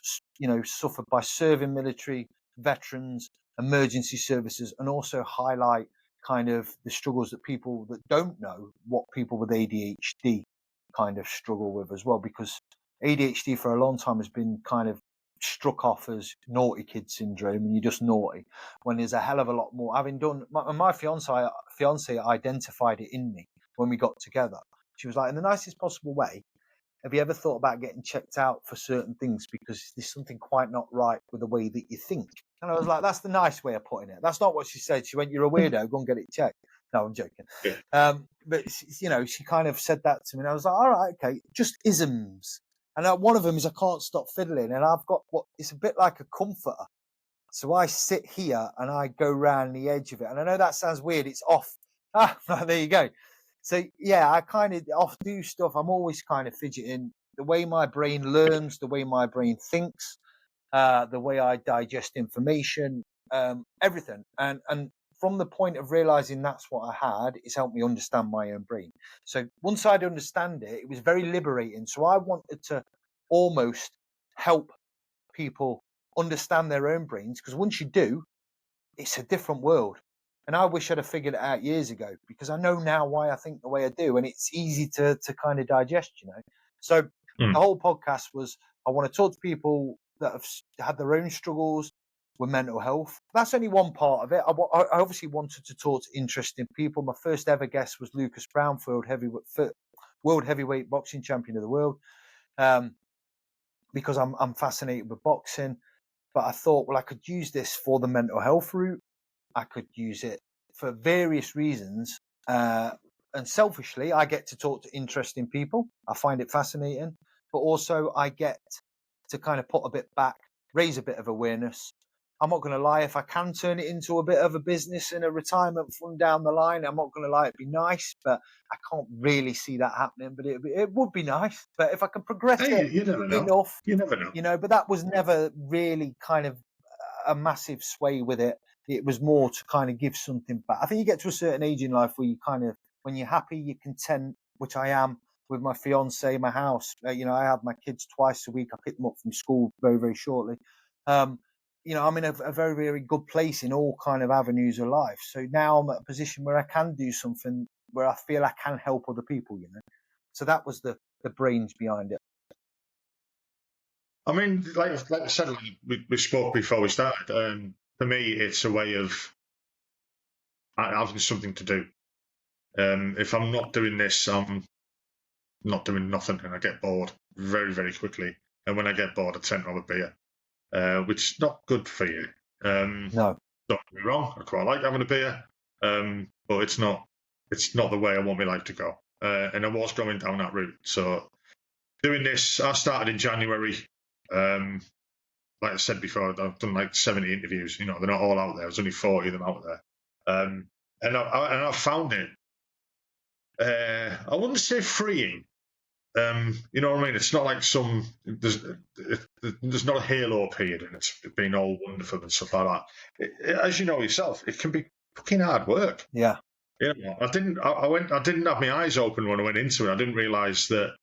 suffered by serving military, veterans, emergency services, and also highlight kind of the struggles that people that don't know what people with ADHD kind of struggle with as well, because ADHD for a long time has been kind of struck off as naughty kid syndrome, and you're just naughty, when there's a hell of a lot more. Having done my fiance identified it in me when we got together. She was like, in the nicest possible way, have you ever thought about getting checked out for certain things because there's something quite not right with the way that you think? And I was like, that's the nice way of putting it. That's not what she said. She went, you're a weirdo, go and get it checked. No, I'm joking. Yeah. But she kind of said that to me, and I was like, all right, okay, just isms. And one of them is I can't stop fiddling, and I've got it's a bit like a comforter. So I sit here and I go round the edge of it. And I know that sounds weird. It's off. There you go. So yeah, I kind of off do stuff. I'm always kind of fidgeting. The way my brain learns, the way my brain thinks, the way I digest information, everything. And from the point of realizing that's what I had, it's helped me understand my own brain. So once I'd understand it, it was very liberating. So I wanted to almost help people understand their own brains, because once you do, it's a different world. And I wish I'd have figured it out years ago, because I know now why I think the way I do, and it's easy to kind of digest, So the whole podcast was, I want to talk to people that have had their own struggles with mental health. That's only one part of it. I obviously wanted to talk to interesting people. My first ever guest was Lucas Brown, world heavyweight boxing champion of the world, because I'm fascinated with boxing. But I thought, well, I could use this for the mental health route. I could use it for various reasons. And selfishly, I get to talk to interesting people. I find it fascinating. But also I get to kind of put a bit back, raise a bit of awareness. I'm not going to lie, if I can turn it into a bit of a business and a retirement fund down the line, I'm not going to lie, it'd be nice, but I can't really see that happening. But it would be nice. But if I can progress it you never know. enough, You never know. But that was never really kind of a massive sway with it. It was more to kind of give something back. I think you get to a certain age in life where you kind of, when you're happy, you're content, which I am with my fiance, my house. I have my kids twice a week. I pick them up from school very, very shortly. I'm in a very, very good place in all kind of avenues of life. So now I'm at a position where I can do something where I feel I can help other people, So that was the brains behind it. I mean, like I said, we spoke before we started. For me, it's a way of having something to do. If I'm not doing this, I'm not doing nothing, and I get bored very, very quickly. And when I get bored, I tend to have a beer, which is not good for you. No. Don't get me wrong, I quite like having a beer, but it's not the way I want my life to go. And I was going down that route. So doing this, I started in January. Like I said before, I've done like 70 interviews. They're not all out there. There's only 40 of them out there. And I found it, I wouldn't say freeing. You know what I mean? It's not like there's not a halo period and it's been all wonderful and stuff like that. As you know yourself, it can be fucking hard work. Yeah. I didn't have my eyes open when I went into it. I didn't realise that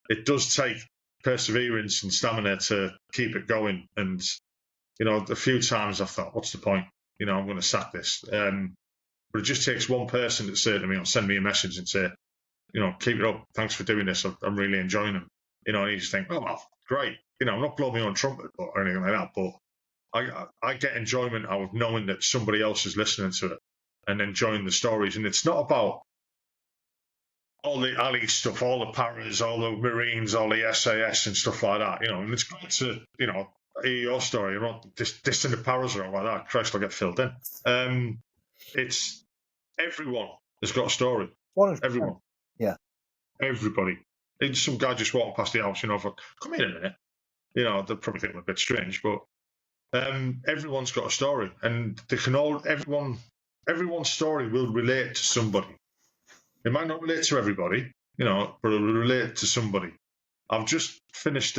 it does take perseverance and stamina to keep it going. And a few times I thought, what's the point? I'm going to sack this. But it just takes one person to say to me or send me a message and say, keep it up. Thanks for doing this. I'm really enjoying them. And you just think, oh, well, great. I'm not blowing my own trumpet or anything like that, but I get enjoyment out of knowing that somebody else is listening to it and enjoying the stories. And it's not about all the alley stuff, all the paras, all the Marines, all the SAS and stuff like that. And it's great to, hear your story. I'm not dissing the paras or like that. Christ, I'll get filled in. It's everyone has got a story. 100%. Everyone. Yeah. Everybody. Some guy just walking past the house, come in a minute. They'll probably think I'm a bit strange, but everyone's got a story, and everyone's story will relate to somebody. It might not relate to everybody, but it'll relate to somebody. I've just finished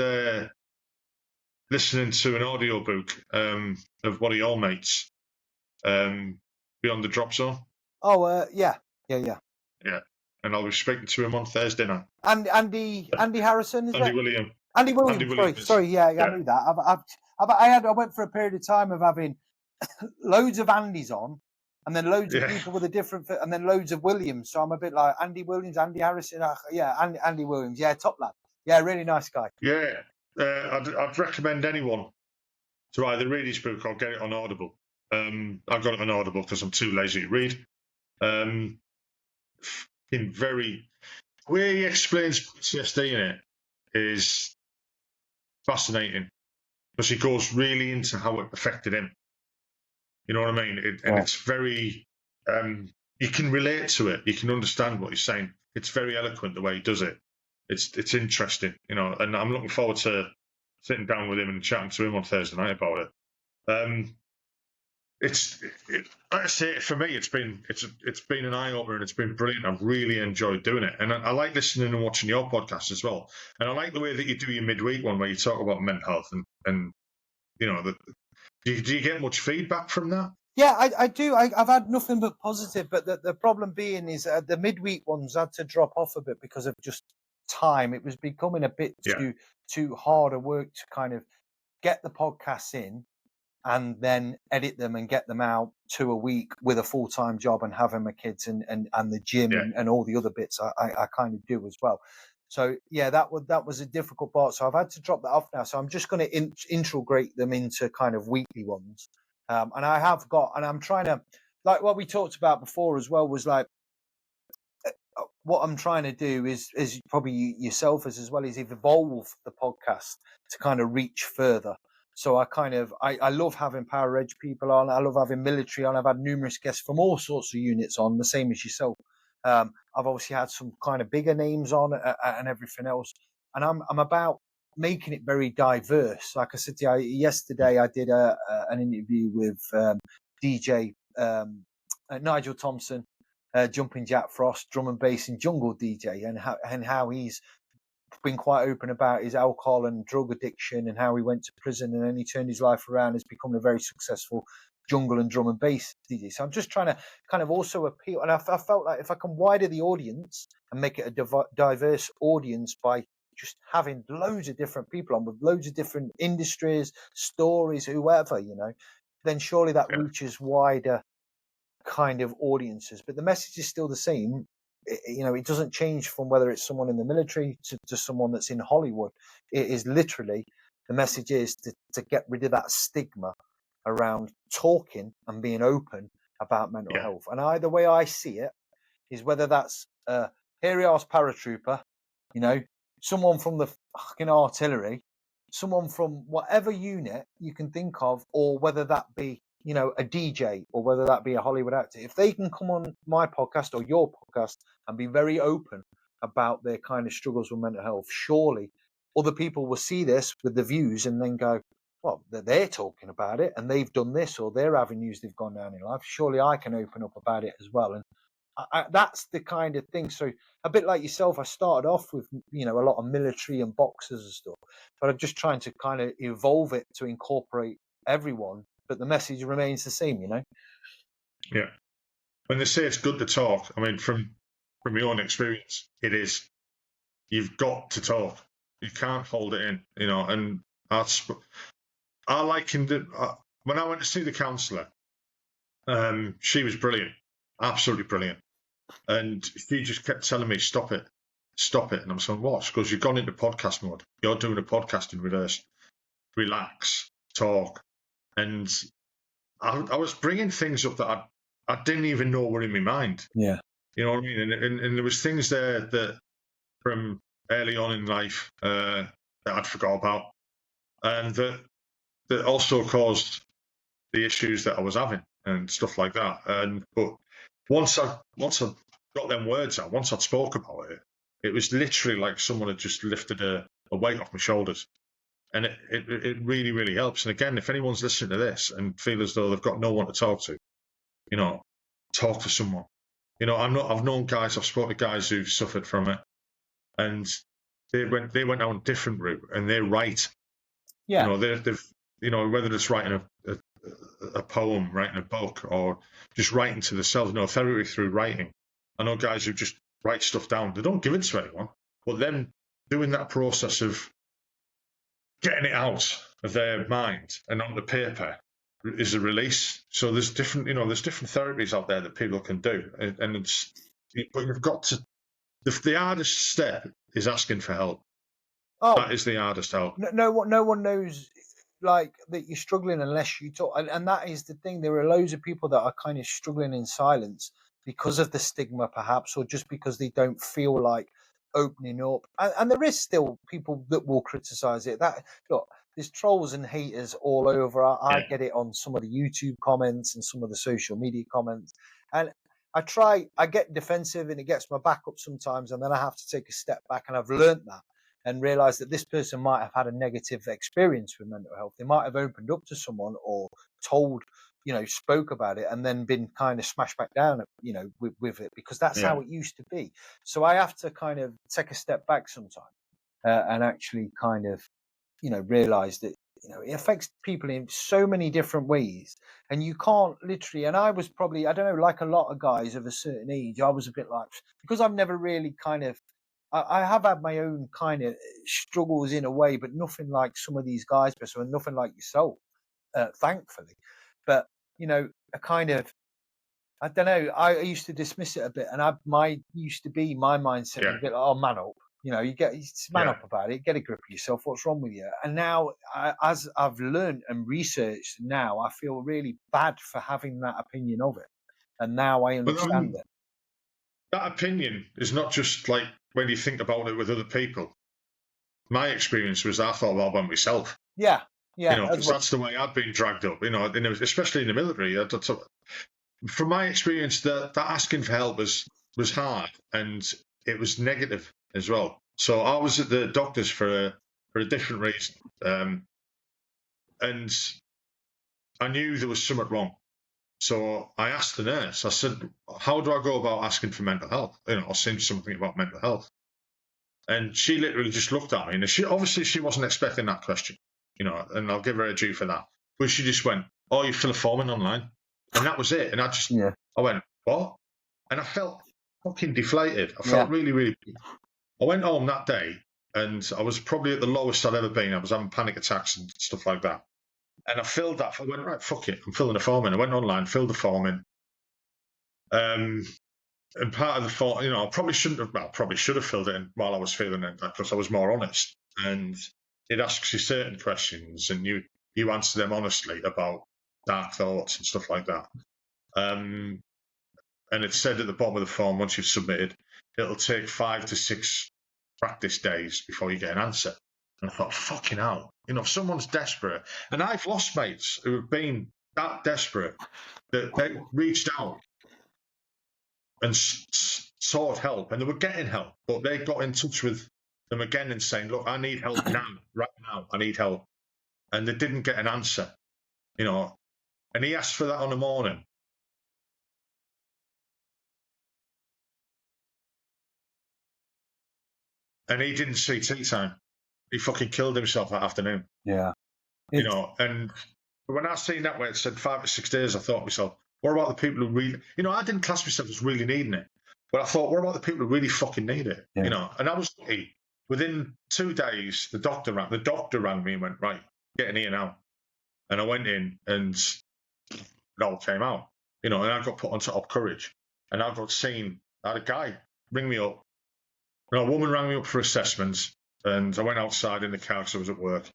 listening to an audiobook of one of your mates, Beyond the Drop Zone. Oh, yeah. Yeah. and I'll be speaking to him on Thursday night. And Andy Harrison, is Andy it? William. Andy Williams. Sorry, yeah, I knew that. I went for a period of time of having loads of Andys on, and then loads of people with a different, and then loads of Williams. So I'm a bit like Andy Williams, Andy Harrison. Andy Williams. Yeah, top lad. Yeah, really nice guy. Yeah, I'd recommend anyone to either read his book or get it on Audible. I've got it on Audible because I'm too lazy to read. The way he explains PTSD in it is fascinating because he goes really into how it affected him. You know what I mean? And it's very, you can relate to it. You can understand what he's saying. It's very eloquent the way he does it. It's interesting, you know, and I'm looking forward to sitting down with him and chatting to him on Thursday night about it. Like I say, for me, it's been an eye opener and it's been brilliant. I've really enjoyed doing it, and I like listening and watching your podcast as well. And I like the way that you do your midweek one where you talk about mental health and you know, do you get much feedback from that? Yeah, I do. I've had nothing but positive, but the problem being is the midweek ones had to drop off a bit because of just time. It was becoming a bit too hard a work to kind of get the podcasts in and then edit them and get them out 2 a week with a full-time job and having my kids and the gym and all the other bits I kind of do as well. So yeah, that was a difficult part. So I've had to drop that off now. So I'm just going to integrate them into kind of weekly ones. And I have got, and I'm trying to, like what we talked about before as well, was like, what I'm trying to do is probably yourself as well, is evolve the podcast to kind of reach further. So I love having Power Edge people on. I love having military on. I've had numerous guests from all sorts of units on, the same as yourself. I've obviously had some kind of bigger names on and everything else. And I'm about making it very diverse. Like I said to you, yesterday I did an interview with DJ Nigel Thompson, Jumping Jack Frost, drum and bass and jungle DJ, and how he's been quite open about his alcohol and drug addiction and how he went to prison and then he turned his life around, has become a very successful jungle and drum and bass DJ. So I'm just trying to kind of also appeal, and I felt like if I can widen the audience and make it a diverse audience by just having loads of different people on with loads of different industries, stories, whoever, you know, then surely that reaches wider kind of audiences. But the message is still the same. You know, it doesn't change from whether it's someone in the military to someone that's in Hollywood. It is literally, the message is to get rid of that stigma around talking and being open about mental health. And either way I see it is whether that's here he is, paratrooper, you know, someone from the fucking artillery, someone from whatever unit you can think of, or whether that be, you know, a DJ, or whether that be a Hollywood actor. If they can come on my podcast or your podcast and be very open about their kind of struggles with mental health, surely other people will see this with the views and then go, well, they're talking about it and they've done this, or their avenues they've gone down in life. Surely I can open up about it as well. And that's the kind of thing. So a bit like yourself, I started off with, you know, a lot of military and boxers and stuff, but I'm just trying to kind of evolve it to incorporate everyone, but the message remains the same, you know? Yeah. When they say it's good to talk, I mean, from your own experience, it is. You've got to talk. You can't hold it in, you know. And I likened it, when I went to see the counsellor, she was brilliant, absolutely brilliant. And she just kept telling me, stop it. And I'm saying, what? She goes, you've gone into podcast mode. You're doing a podcast in reverse. Relax, talk. And I was bringing things up that I didn't even know were in my mind. Yeah. You know what I mean? And there was things there that from early on in life that I'd forgot about, and that also caused the issues that I was having and stuff like that. But once I got them words out, once I'd spoke about it, it was literally like someone had just lifted a weight off my shoulders. And it really, really helps. And again, if anyone's listening to this and feel as though they've got no one to talk to, you know, talk to someone. You know, I've known guys, I've spoken to guys who've suffered from it, and they went down a different route, and they write. Yeah. You know, they've you know, whether it's writing a poem, writing a book, or just writing to themselves. You know, therapy through writing. I know guys who just write stuff down. They don't give it to anyone, but then doing that process of getting it out of their mind and onto paper is a release. So there's different therapies out there that people can do, but you've got to. The hardest step is asking for help. Oh, that is the hardest help. No one knows like that you're struggling unless you talk, and that is the thing. There are loads of people that are kind of struggling in silence because of the stigma, perhaps, or just because they don't feel like opening up. And there is still people that will criticize it. That look, there's trolls and haters all over. I get it on some of the YouTube comments and some of the social media comments, and I get defensive and it gets my back up sometimes, and then I have to take a step back, and I've learned that and realize that this person might have had a negative experience with mental health. They might have opened up to someone or told, spoke about it and then been kind of smashed back down, with it, because that's how it used to be. So I have to kind of take a step back sometimes and actually kind of, realize that, it affects people in so many different ways, and you can't literally. And I was probably, I don't know, like a lot of guys of a certain age, I was a bit like, because I've never really kind of, I have had my own kind of struggles in a way, but nothing like some of these guys, and nothing like yourself, thankfully. But a kind of, I don't know. I used to dismiss it a bit, and my mindset was a bit like, oh, man up. You man up about it. Get a grip of yourself. What's wrong with you? And now, as I've learned and researched, now I feel really bad for having that opinion of it, and now I understand it. That opinion is not just like when you think about it with other people. My experience was I thought about myself. Yeah. Because that's the way I've been dragged up. Especially in the military. From my experience, that asking for help was hard, and it was negative as well. So I was at the doctor's for a different reason, and I knew there was something wrong. So I asked the nurse. I said, "How do I go about asking for mental health? Or saying something about mental health?" And she literally just looked at me, and she wasn't expecting that question, and I'll give her a due for that. But she just went, "Oh, you fill a form in online," and that was it. And I went, "What?" And I felt fucking deflated. I felt really, really. I went home that day, and I was probably at the lowest I'd ever been. I was having panic attacks and stuff like that. And I filled that. I went, right, fuck it. I'm filling the form in. I went online, filled the form in. And part of the form, I probably should have filled it in while I was feeling it, because I was more honest. And it asks you certain questions, and you answer them honestly about dark thoughts and stuff like that. And it said at the bottom of the form, once you've submitted, it'll take 5 to 6 practice days before you get an answer. And I thought, fucking hell, if someone's desperate, and I've lost mates who have been that desperate that they reached out and sought help, and they were getting help, but they got in touch with them again and saying, look, I need help now, right now, I need help. And they didn't get an answer, and he asked for that on the morning. And he didn't see tea time. He fucking killed himself that afternoon. Yeah. And when I seen that where it said 5 to 6 days, I thought to myself, what about the people who really, I didn't class myself as really needing it, but I thought, what about the people who really fucking need it? And I was lucky. Within 2 days, the doctor rang me and went, right, get in here now. And I went in, and it all came out, and I got put on Top Courage, and I got seen. I had a guy ring me up. A woman rang me up for assessments, and I went outside in the car because I was at work.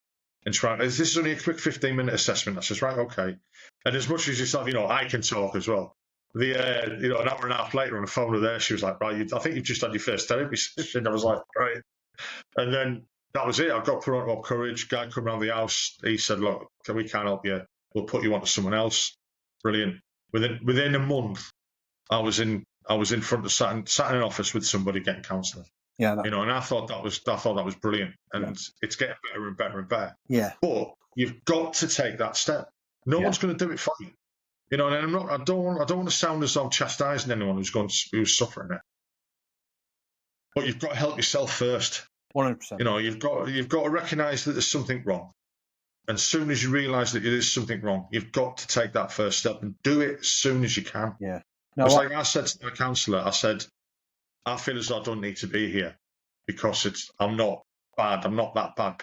And she went, this is only a quick 15-minute assessment. I says, right, okay. And as much as yourself, I can talk as well. An hour and a half later on the phone with her, she was like, right, I think you've just had your first therapy session. I was like, right. And then that was it. I got put on Top Courage. Guy come around the house. He said, look, we can't help you. We'll put you on to someone else. Brilliant. Within a month, I was in front of sat in an office with somebody getting counselling. Yeah, and I thought that was brilliant, and it's getting better and better and better. Yeah, but you've got to take that step. No one's going to do it for you. And I don't want to sound as though I'm chastising anyone who's suffering it. But you've got to help yourself first. 100%. You've got to recognise that there's something wrong, and as soon as you realise that there is something wrong, you've got to take that first step and do it as soon as you can. Yeah. Like I said to my counsellor, I said, I feel as though I don't need to be here because I'm not bad. I'm not that bad.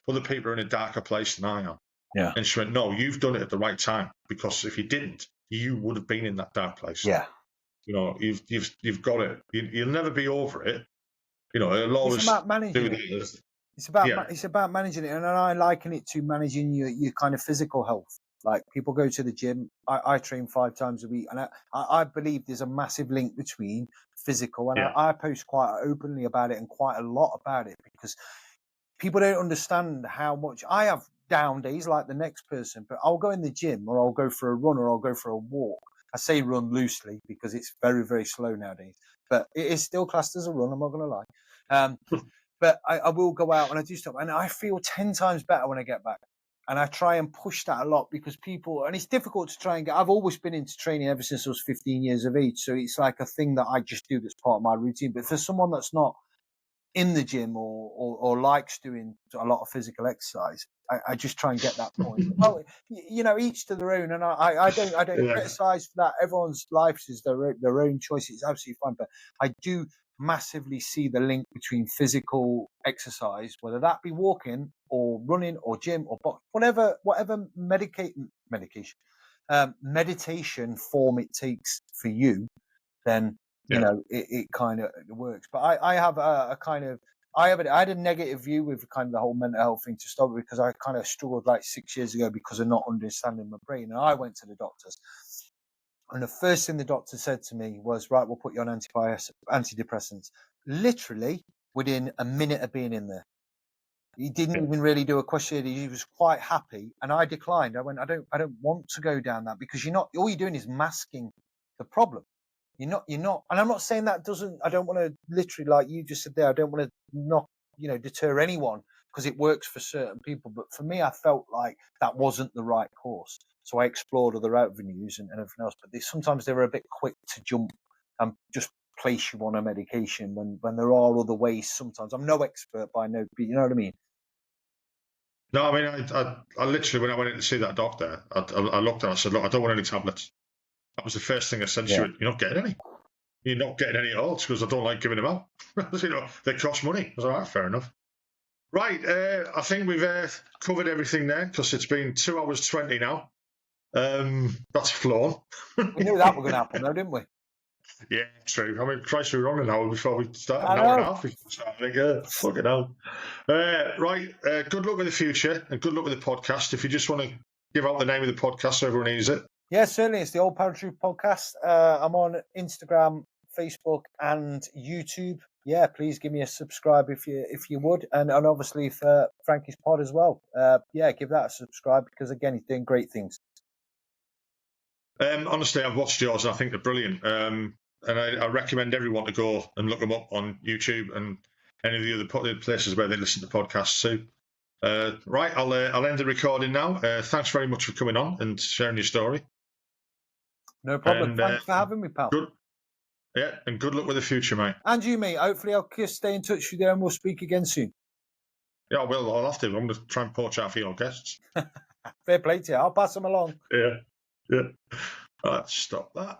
Other people are in a darker place than I am. Yeah. And she went, no, you've done it at the right time, because if you didn't, you would have been in that dark place. Yeah. You know, you've got it. You'll never be over it. You know, it'll always It's about managing it. It's about managing it, and I liken it to managing your kind of physical health. Like, people go to the gym. I train 5 times a week, and I believe there's a massive link between physical, and I post quite openly about it and quite a lot about it, because people don't understand how much I have down days like the next person, but I'll go in the gym, or I'll go for a run, or I'll go for a walk. I say run loosely because it's very, very slow nowadays, but it is still classed as a run. I'm not going to lie. But I will go out and I do stuff, and I feel 10 times better when I get back. And I try and push that a lot, because people, and it's difficult to try and get. I've always been into training ever since I was 15 years of age. So it's like a thing that I just do that's part of my routine. But for someone that's not in the gym or likes doing a lot of physical exercise, I just try and get that point. Well, you know, each to their own, and I don't criticize for that. Everyone's life is their own choice. It's absolutely fine, but I do massively see the link between physical exercise, whether that be walking or running or gym or whatever medication meditation form it takes for you, then you know it kind of works. But I have a kind of I had a negative view with kind of the whole mental health thing to start with, because I kind of struggled like 6 years ago because of not understanding my brain, and I went to the doctors. And the first thing the doctor said to me was, right, we'll put you on antidepressants. Literally within a minute of being in there. He didn't even really do a question. He was quite happy, and I declined. I went, I don't want to go down that, because all you're doing is masking the problem. You're not, and I'm not saying that I don't want to literally, like you just said there, I don't want to not, deter anyone, because it works for certain people. But for me, I felt like that wasn't the right course. So I explored other avenues and everything else. But sometimes they're a bit quick to jump and just place you on a medication when there are other ways. Sometimes I'm no expert by no, but you know what I mean? No, I mean, I literally, when I went in to see that doctor, I looked at her, I said, look, I don't want any tablets. That was the first thing I said. She went, you're not getting any. You're not getting any at all. Because I don't like giving them out. They cost money. I was like, all right, fair enough. Right, I think we've covered everything there, because it's been 2 hours 20 now. That's flown. We knew that was going to happen, though, didn't we? Yeah, true. I mean, Christ, we were on an hour before we started. An hour and a half before starting. Fucking hell. Right, good luck with the future, and good luck with the podcast. If you just want to give out the name of the podcast so everyone hears it. Yeah, certainly. It's the Old Paratrooper Podcast. I'm on Instagram, Facebook, and YouTube. Yeah, please give me a subscribe if you would, and obviously for Frankie's pod as well. Yeah, give that a subscribe, because again, he's doing great things. Honestly, I've watched yours and I think they're brilliant. And I recommend everyone to go and look them up on YouTube and any of the other places where they listen to podcasts too. Right, I'll end the recording now. Thanks very much for coming on and sharing your story. No problem. And, thanks for having me, pal. And good luck with the future, mate. And you, mate. Hopefully I'll stay in touch with you and we'll speak again soon. Yeah, well, I'll have to. I'm going to try and poach out for your guests. Fair play to you. I'll pass them along. Yeah. All right, stop that.